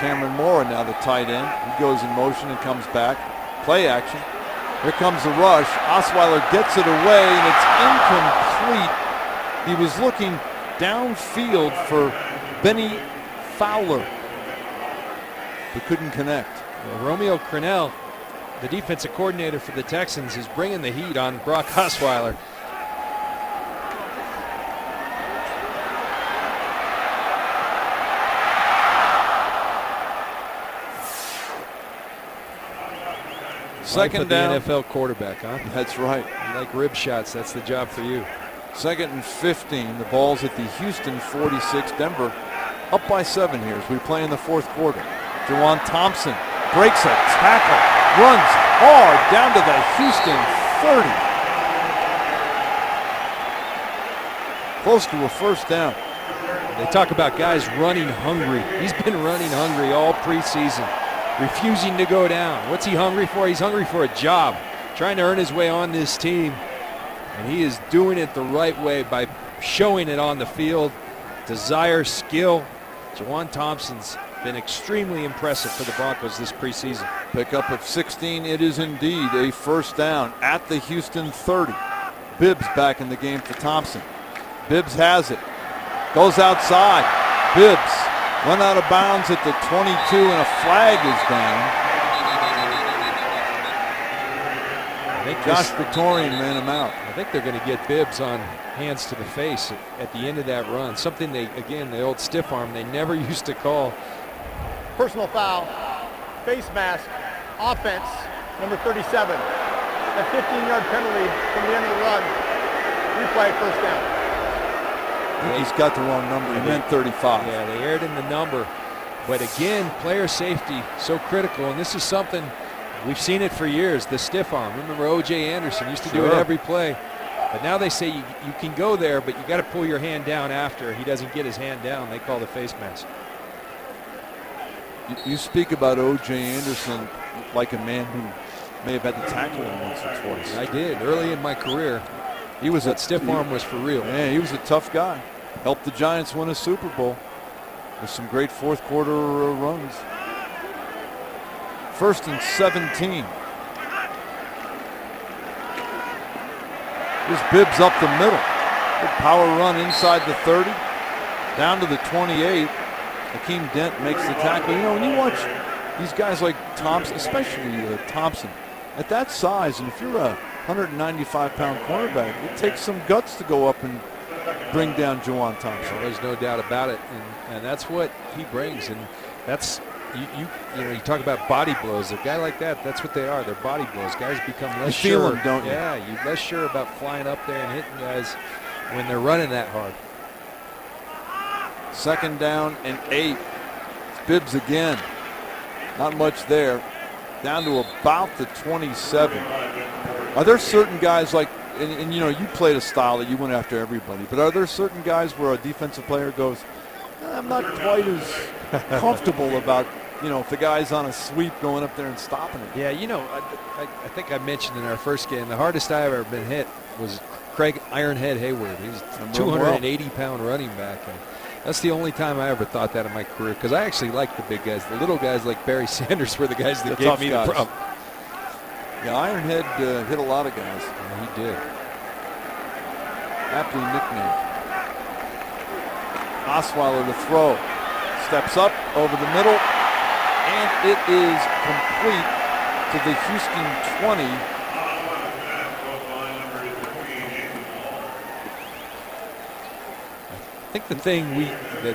Cameron Moore now the tight end. He goes in motion and comes back. Play action. Here comes the rush. Osweiler gets it away, and it's incomplete. He was looking downfield for Benny Fowler, but couldn't connect. Well, Romeo Crennel, the defensive coordinator for the Texans, is bringing the heat on Brock Osweiler. Second down. The NFL quarterback, huh? That's right. You like rib shots, that's the job for you. 2nd and 15. The ball's at the Houston 46. Denver up by 7 here as we play in the 4th quarter. Juwan Thompson breaks a tackle, runs hard down to the Houston 30. Close to a first down. They talk about guys running hungry. He's been running hungry all preseason, refusing to go down. What's he hungry for? He's hungry for a job, trying to earn his way on this team. And he is doing it the right way by showing it on the field. Desire, skill. Juwan Thompson's been extremely impressive for the Broncos this preseason. Pickup of 16. It is indeed a first down at the Houston 30. Bibbs back in the game for Thompson. Bibbs has it. Goes outside. Bibbs went out of bounds at the 22, and a flag is down. I think Josh Victorian ran him out. I think they're going to get Bibbs on hands to the face at the end of that run. Something they, again, the old stiff arm, they never used to call. Personal foul, face mask, offense, number 37. A 15-yard penalty from the end of the run. Replay, first down. He's got the wrong number. He meant 35. Yeah, they erred in the number. But again, player safety so critical, and this is something we've seen it for years, the stiff arm. Remember O.J. Anderson used to do it every play. But now they say you can go there, but you got to pull your hand down after he doesn't get his hand down. They call the face mask. You speak about O.J. Anderson like a man who may have had to tackle him once or twice. I did. Early in my career, he was that stiff arm was for real. Yeah, he was a tough guy. Helped the Giants win a Super Bowl with some great 4th quarter runs. 1st and 17. Here's Bibbs up the middle. Good power run inside the 30, down to the 28. Hakeem Dent makes the tackle. You know, when you watch these guys like Thompson, especially Thompson, at that size, and if you're a 195-pound cornerback, it takes some guts to go up and bring down Juwan Thompson. Well, there's no doubt about it, and that's what he brings. And that's you know, you talk about body blows. A guy like that, that's what they are. They're body blows. Guys become less feel sure. them, don't you? Yeah, you're less sure about flying up there and hitting guys when they're running that hard. 2nd down and 8. Bibbs again. Not much there. Down to about the 27. Are there certain guys like, and you know, you played a style that you went after everybody, but are there certain guys where a defensive player goes, I'm not quite as comfortable about if the guy's on a sweep, going up there and stopping it. Yeah, I think I mentioned in our first game, the hardest I've ever been hit was Craig Ironhead Hayward. He's a 280-pound running back. And that's the only time I ever thought that in my career, because I actually like the big guys. The little guys like Barry Sanders were the guys that gave me the problem. Yeah, Ironhead hit a lot of guys. Yeah, he did. Aptly nicknamed. Osweiler to throw. Steps up over the middle, and it is complete to the Houston 20. I think the thing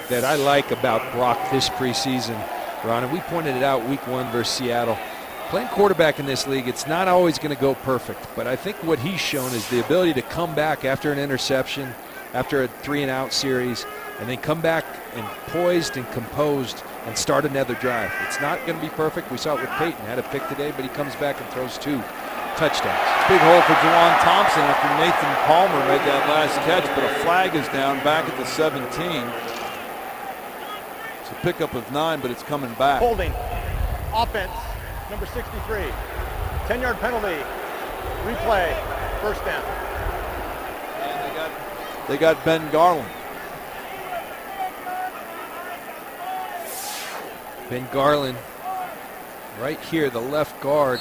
that I like about Brock this preseason, Ron, and we pointed it out week 1 versus Seattle, playing quarterback in this league, it's not always going to go perfect, but I think what he's shown is the ability to come back after an interception, after a 3-and-out series, and then come back and poised and composed and start another drive. It's not going to be perfect. We saw it with Peyton. Had a pick today, but he comes back and throws 2 touchdowns. Big hole for Juwan Thompson after Nathan Palmer made that last catch, but a flag is down back at the 17. It's a pickup of 9, but it's coming back. Holding. Offense, number 63. 10-yard penalty. Replay. First down. And they got Ben Garland. Ben Garland right here, the left guard,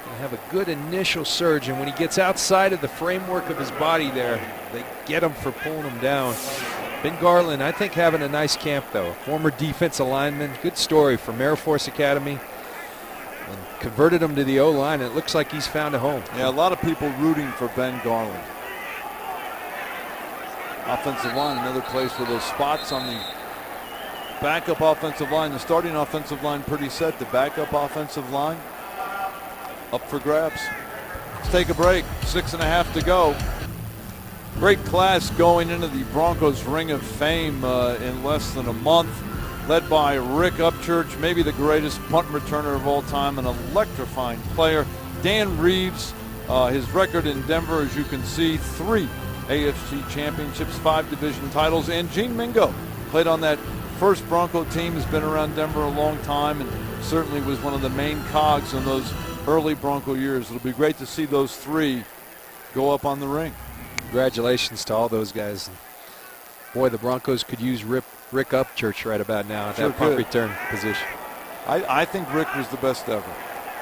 going to have a good initial surge, and when he gets outside of the framework of his body there, they get him for pulling him down. Ben Garland, I think, having a nice camp, though. Former defensive lineman, good story from Air Force Academy, and converted him to the O-line, and it looks like he's found a home. Yeah, a lot of people rooting for Ben Garland. Offensive line, another place where those spots on the backup offensive line, the starting offensive line pretty set. The backup offensive line up for grabs. Let's take a break. 6.5 to go. Great class going into the Broncos Ring of Fame in less than a month, led by Rick Upchurch, maybe the greatest punt returner of all time, an electrifying player. Dan Reeves, his record in Denver, as you can see, 3 AFC championships, 5 division titles, and Gene Mingo played on that first Bronco team, has been around Denver a long time and certainly was one of the main cogs in those early Bronco years. It'll be great to see those 3 go up on the ring. Congratulations to all those guys. Boy, the Broncos could use Rick Upchurch right about now at that punt return position. I think Rick was the best ever.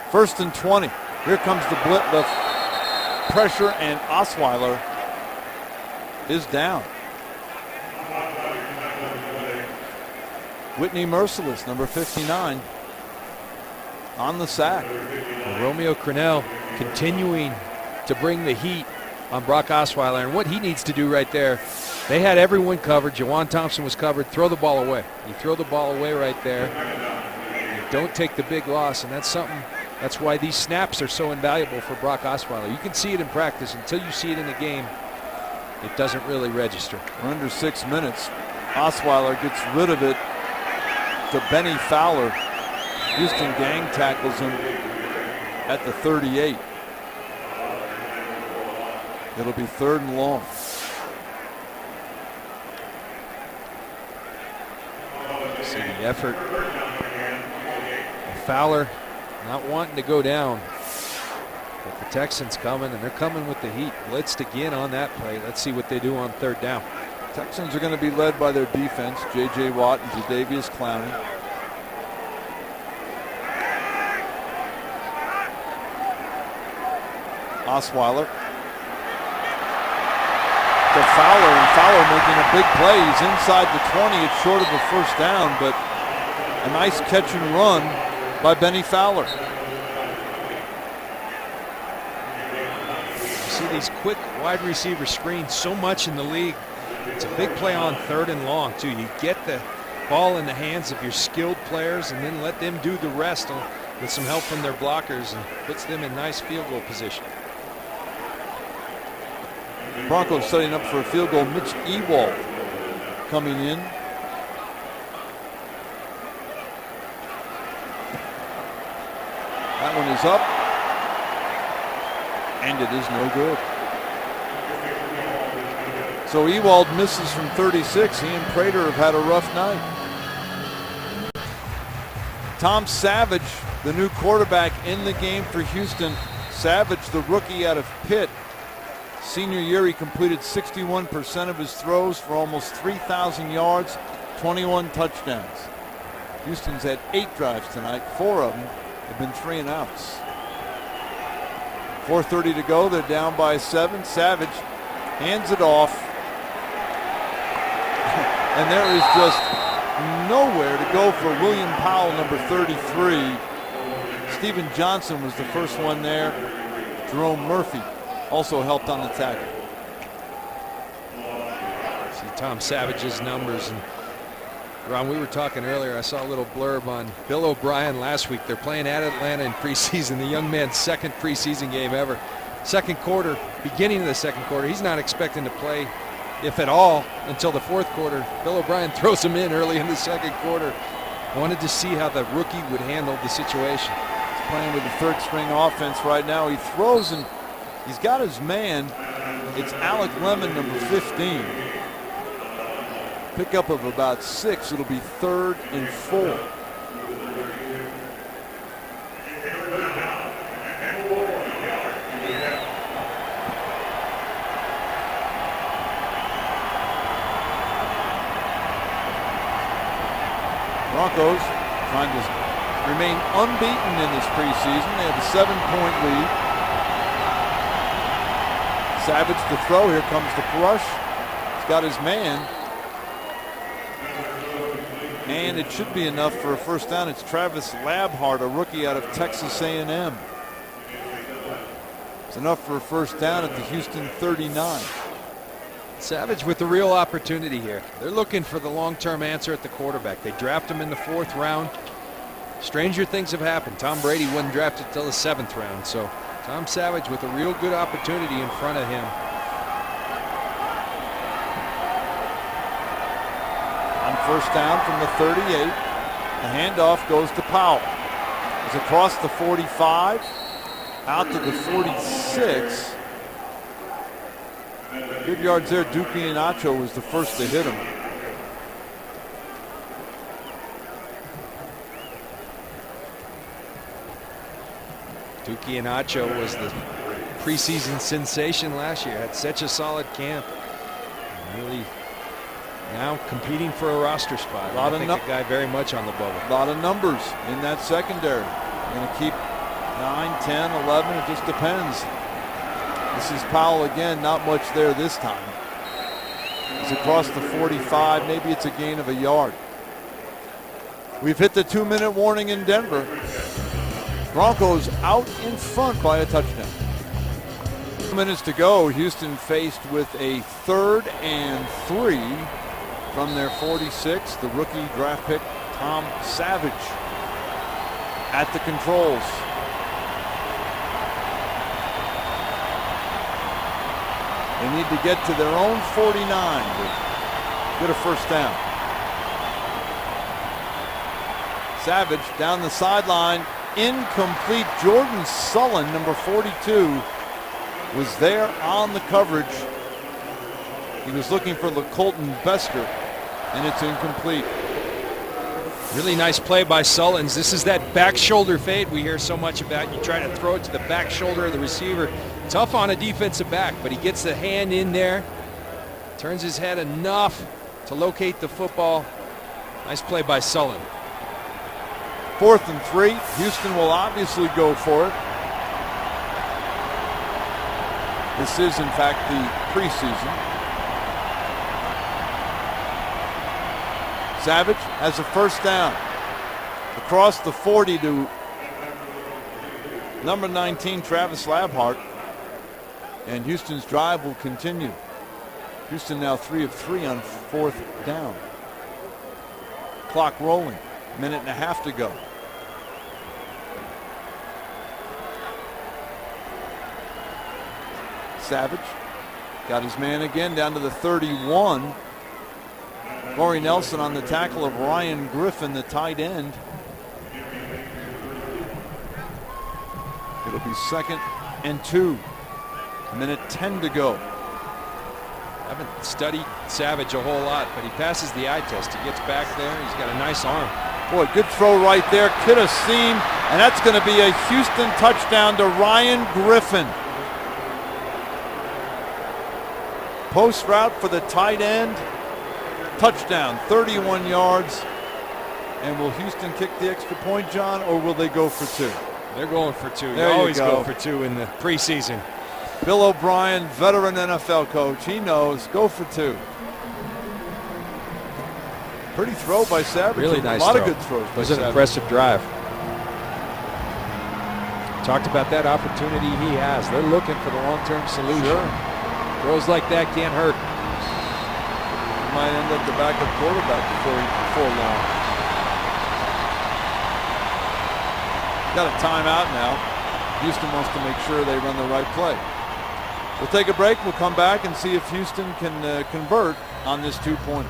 1st and 20. Here comes the pressure, and Osweiler is down. Whitney Merciless, number 59, on the sack. And Romeo Crennel continuing to bring the heat on Brock Osweiler. And what he needs to do right there, they had everyone covered. Juwan Thompson was covered. Throw the ball away. You throw the ball away right there. You don't take the big loss, and that's something. That's why these snaps are so invaluable for Brock Osweiler. You can see it in practice. Until you see it in the game, it doesn't really register. We're under 6 minutes. Osweiler gets rid of it to Benny Fowler. Houston gang tackles him at the 38. It'll be 3rd and long. See the effort. Fowler not wanting to go down. But the Texans coming, and they're coming with the heat. Blitzed again on that play. Let's see what they do on 3rd down. Texans are going to be led by their defense, J.J. Watt and Jadeveon Clowney. Osweiler to Fowler, and Fowler making a big play. He's inside the 20. It's short of a 1st down, but a nice catch and run by Benny Fowler. You see these quick wide receiver screens so much in the league. It's a big play on 3rd and long, too. You get the ball in the hands of your skilled players and then let them do the rest with some help from their blockers, and puts them in nice field goal position. Broncos setting up for a field goal. Mitch Ewald coming in. That one is up, and it is no good. So Ewald misses from 36. He and Prater have had a rough night. Tom Savage, the new quarterback in the game for Houston. Savage, the rookie out of Pitt. Senior year, he completed 61% of his throws for almost 3,000 yards, 21 touchdowns. Houston's had 8 drives tonight. 4 of them have been 3 and outs. 4:30 to go. They're down by 7. Savage hands it off. And there is just nowhere to go for William Powell, number 33. Stephen Johnson was the first one there. Jerome Murphy also helped on the tackle. See Tom Savage's numbers. And Ron, we were talking earlier. I saw a little blurb on Bill O'Brien last week. They're playing at Atlanta in preseason. The young man's second preseason game ever. Second quarter, beginning of the second quarter, he's not expecting to play, if at all, until the fourth quarter. Bill O'Brien throws him in early in the second quarter. Wanted to see how the rookie would handle the situation. He's playing with the third string offense right now. He throws and he's got his man. It's Alec Lemon, number 15. Pickup of about 6. It'll be 3rd and 4. Broncos trying to remain unbeaten in this preseason. They have a 7-point lead. Savage to throw. Here comes the rush. He's got his man. And it should be enough for a first down. It's Travis Labhart, a rookie out of Texas A&M. It's enough for a first down at the Houston 39. Savage with the real opportunity here. They're looking for the long-term answer at the quarterback. They draft him in the 4th round. Stranger things have happened. Tom Brady wasn't drafted until the 7th round. So Tom Savage with a real good opportunity in front of him. On first down from the 38, the handoff goes to Powell. It's across the 45, out to the 46. Good yards there. Duke Iheanacho was the first to hit him. Duke Iheanacho was the preseason sensation last year. Had such a solid camp. Really now competing for a roster spot. I think the guy very much on the bubble. A lot of numbers in that secondary. Going to keep 9, 10, 11. It just depends. This is Powell again. Not much there this time. It's across the 45. Maybe it's a gain of a yard. We've hit the 2-minute warning in Denver. Broncos out in front by a touchdown. 2 minutes to go. Houston faced with a 3rd and 3 from their 46. The rookie draft pick, Tom Savage, at the controls. They need to get to their own 49 to get a first down. Savage down the sideline. Incomplete. Jordan Sullen, number 42, was there on the coverage. He was looking for Colton Besker, and it's incomplete. Really nice play by Sullins. This is that back shoulder fade we hear so much about. You try to throw it to the back shoulder of the receiver. Tough on a defensive back, but he gets the hand in there, turns his head enough to locate the football. Nice play by Sullen. 4th and 3. Houston will obviously go for it. This is, in fact, the preseason. Savage has a first down. Across the 40 to number 19, Travis Labhart. And Houston's drive will continue. Houston now 3 of 3 on 4th down. Clock rolling. 1.5 minutes to go. Savage got his man again down to the 31. Corey Nelson on the tackle of Ryan Griffin, the tight end. It'll be 2nd and 2. 1:10 minutes to go. Haven't studied Savage a whole lot, but he passes the eye test. He gets back there. He's got a nice arm. Boy, good throw right there. Hit a seam, and that's going to be a Houston touchdown to Ryan Griffin. Post route for the tight end. Touchdown, 31 yards. And will Houston kick the extra point, John, or will they go for 2? They're going for 2. There you you always go. go for 2 in the preseason. Bill O'Brien, veteran NFL coach, he knows. Go for 2. Pretty throw by Savage. Really nice A lot throw. of good throws. It was an impressive drive. Talked about that opportunity he has. They're looking for the long-term solution. Sure. Throws like that can't hurt. He might end up the backup quarterback before long. Got a timeout now. Houston wants to make sure they run the right play. We'll take a break. We'll come back and see if Houston can convert on this 2-pointer.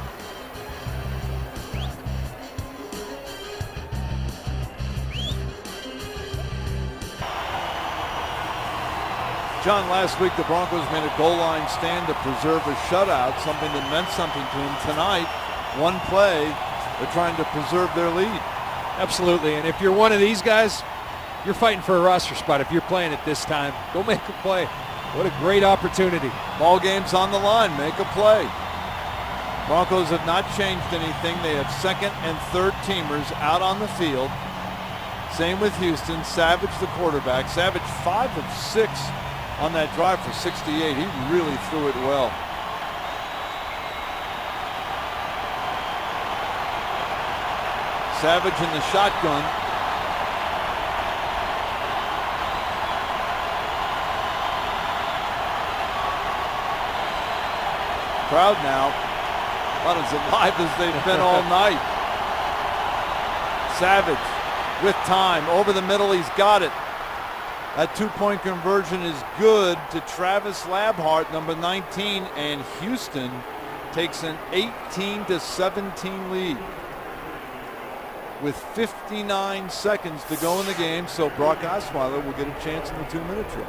John, last week the Broncos made a goal line stand to preserve a shutout, something that meant something to them. Tonight, one play, they're trying to preserve their lead. Absolutely, and if you're one of these guys, you're fighting for a roster spot. If you're playing at this time, go make a play. What a great opportunity. Ball game's on the line. Make a play. Broncos have not changed anything. They have second and third teamers out on the field. Same with Houston. Savage, the quarterback. Savage 5 of 6 on that drive for 68. He really threw it well. Savage in the shotgun. Crowd now about as alive as they've been all night. Savage with time over the middle. He's got it. That 2-point conversion is good to Travis Labhart, number 19, and Houston takes an 18-17 lead with 59 seconds to go in the game, so Brock Osweiler will get a chance in the 2-minute drill.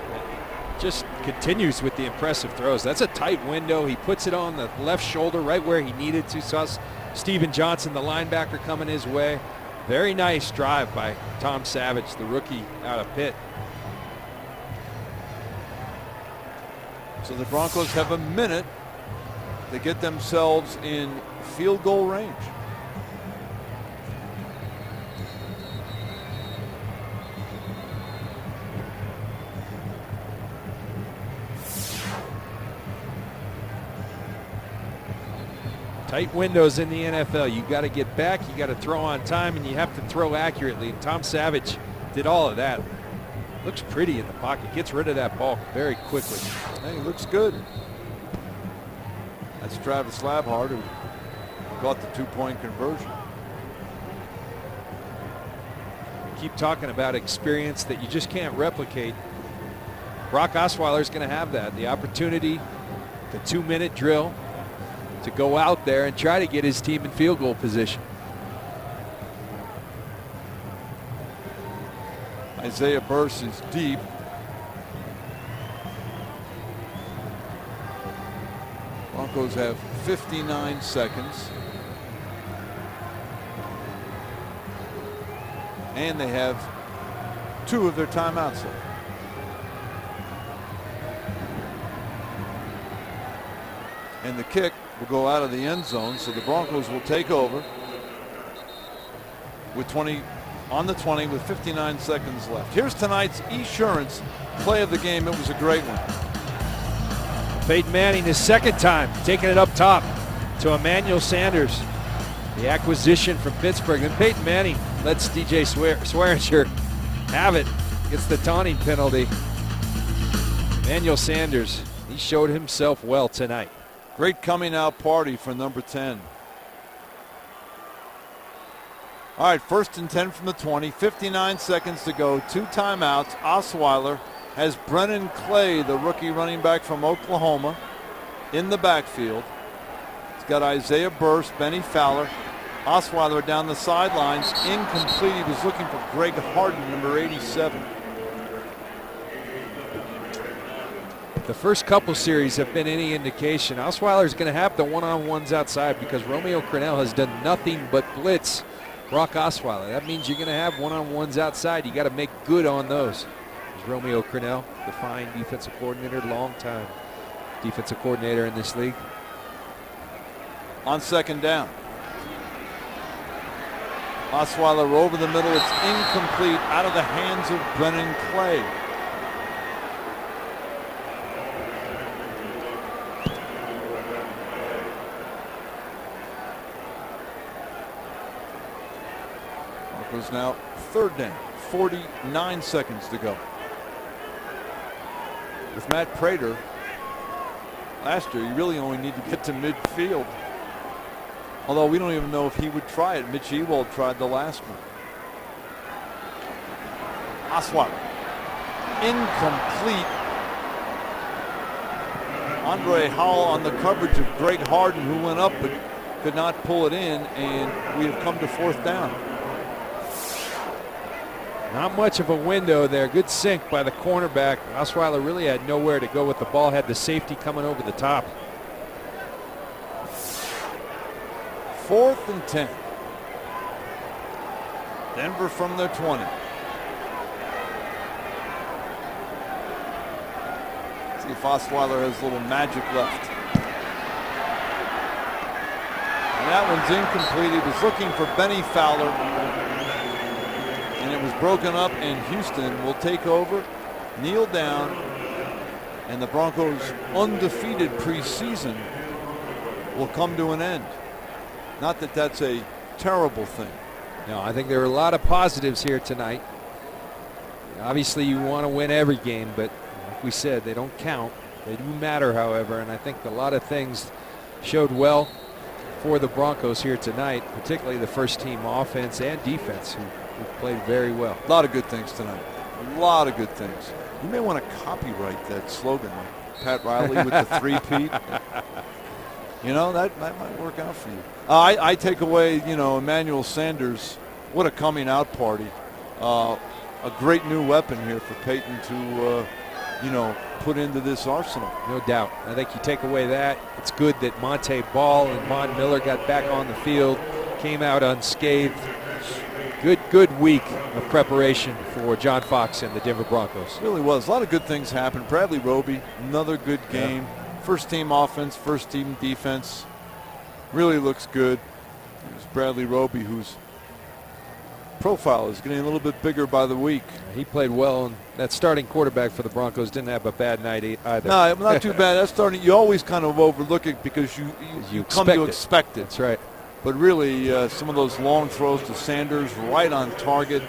Just continues with the impressive throws. That's a tight window. He puts it on the left shoulder right where he needed to. Saw Steven Johnson, the linebacker, coming his way. Very nice drive by Tom Savage, the rookie out of Pitt. So the Broncos have a minute to get themselves in field goal range. Tight windows in the NFL. You got to get back, you got to throw on time, and you have to throw accurately. And Tom Savage did all of that. Looks pretty in the pocket. Gets rid of that ball very quickly. Hey, he looks good. That's Travis Labhart who got the 2-point conversion. We keep talking about experience that you just can't replicate. Brock Osweiler is going to have that. The opportunity, the 2-minute drill, to go out there and try to get his team in field goal position. Isaiah Burse is deep. Broncos have 59 seconds. And they have 2 of their timeouts left. And the kick will go out of the end zone, so the Broncos will take over with 20 on the 20 with 59 seconds left. Here's tonight's Esurance play of the game. It was a great one. Peyton Manning, his second time, taking it up top to Emmanuel Sanders. The acquisition from Pittsburgh. And Peyton Manning lets DJ Swearinger have it. Gets the taunting penalty. Emmanuel Sanders, he showed himself well tonight. Great coming out party for number 10. All right, 1st and 10 from the 20, 59 seconds to go, 2 timeouts. Osweiler has Brennan Clay, the rookie running back from Oklahoma, in the backfield. He's got Isaiah Burse, Benny Fowler. Osweiler down the sidelines, incomplete. He was looking for Greg Harden, number 87. The first couple series have been any indication. Osweiler is going to have the one-on-ones outside because Romeo Crennel has done nothing but blitz Brock Osweiler. That means you're going to have one-on-ones outside. You got to make good on those. There's Romeo Crennel, the fine defensive coordinator, long time defensive coordinator in this league. On second down. Osweiler over the middle. It's incomplete, out of the hands of Brennan Clay. Broncos now third down, 49 seconds to go. With Matt Prater, last year you really only need to get to midfield. Although we don't even know if he would try it. Mitch Ewald tried the last one. Osweiler. Incomplete. Andre Howell on the coverage of Greg Harden, who went up but could not pull it in, and we have come to fourth down. Not much of a window there. Good sink by the cornerback. Osweiler really had nowhere to go with the ball. Had the safety coming over the top. 4th and 10. Denver from their 20. See if Osweiler has a little magic left. And that one's incomplete. He was looking for Benny Fowler. And it was broken up, and Houston will take over, kneel down, and the Broncos' undefeated preseason will come to an end. Not that that's a terrible thing. No, I think there are a lot of positives here tonight. Obviously, you want to win every game, but like we said, they don't count. They do matter, however, and I think a lot of things showed well for the Broncos here tonight, particularly the first team offense and defense, who played very well. A lot of good things tonight. A lot of good things. You may want to copyright that slogan, like Pat Riley with the 3-peat. You know, that might work out for you. I take away, you know, Emmanuel Sanders. What a coming out party. A great new weapon here for Peyton to, you know, put into this arsenal. No doubt. I think you take away that. It's good that Monte Ball and Von Miller got back on the field, came out unscathed. Good week of preparation for John Fox and the Denver Broncos. It really was. A lot of good things happened. Bradley Roby, another good game. Yeah. First team offense, first team defense. Really looks good. There's Bradley Roby, whose profile is getting a little bit bigger by the week. He played well, and that starting quarterback for the Broncos didn't have a bad night either. No, not too bad. That starting, you always kind of overlook it because you come to expect it. That's right. But really, some of those long throws to Sanders, right on target.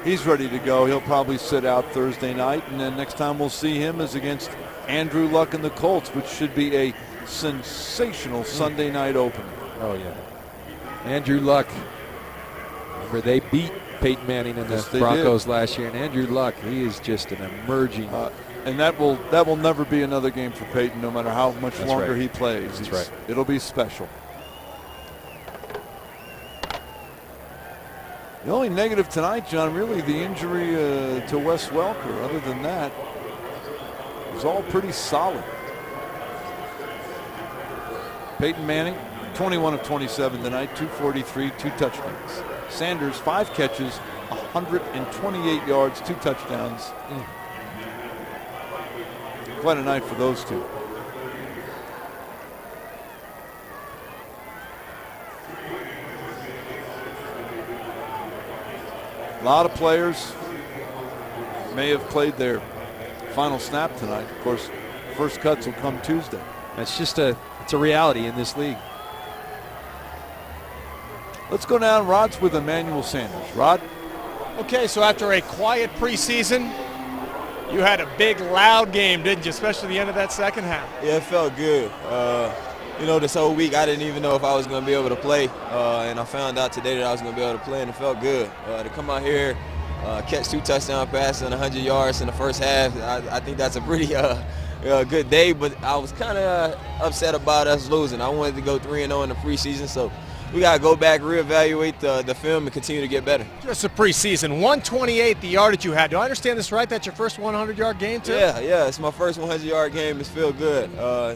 He's ready to go. He'll probably sit out Thursday night, and then next time we'll see him is against Andrew Luck and the Colts, which should be a sensational Sunday night opener. Oh, yeah. Andrew Luck, remember they beat Peyton Manning and the Broncos last year, and Andrew Luck, he is just an emerging. And that will never be another game for Peyton, no matter how much longer he plays. That's right. It'll be special. The only negative tonight, John, really the injury to Wes Welker. Other than that, it was all pretty solid. Peyton Manning, 21 of 27 tonight, 243, 2 touchdowns. Sanders, 5 catches, 128 yards, 2 touchdowns. Quite a night for those two. A lot of players may have played their final snap tonight. Of course, first cuts will come Tuesday. That's just it's a reality in this league. Let's go down. Rod's with Emmanuel Sanders. Rod? Okay, so after a quiet preseason, you had a big, loud game, didn't you, especially the end of that second half? Yeah, it felt good. You know, this whole week I didn't even know if I was going to be able to play, and I found out today that I was going to be able to play, and it felt good. To come out here, catch 2 touchdown passes and 100 yards in the first half, I think that's a pretty good day, but I was kind of upset about us losing. I wanted to go 3-0 in the preseason, so we got to go back, reevaluate the film, and continue to get better. Just a preseason, 128 the yardage you had. Do I understand this right? That's your first 100-yard game, too? Yeah, it's my first 100-yard game. It's feel good.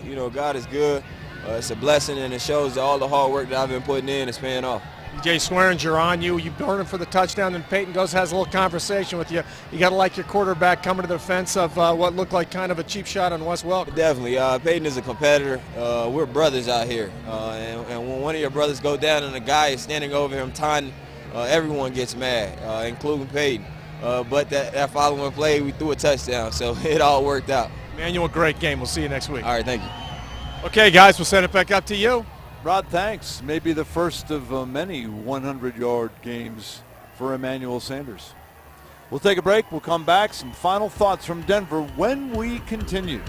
You know, God is good. It's a blessing, and it shows that all the hard work that I've been putting in is paying off. Jay Swearinger on you. You burn him for the touchdown, and Peyton goes has a little conversation with you. You got to like your quarterback coming to the defense of what looked like kind of a cheap shot on Wes Welker. Definitely. Peyton is a competitor. We're brothers out here. And when one of your brothers go down and a guy is standing over him taunting, everyone gets mad, including Peyton. But that following play, we threw a touchdown, so it all worked out. Emmanuel, great game. We'll see you next week. All right, thank you. Okay, guys, we'll send it back up to you. Rod, thanks. Maybe the first of many 100-yard games for Emmanuel Sanders. We'll take a break. We'll come back. Some final thoughts from Denver when we continue.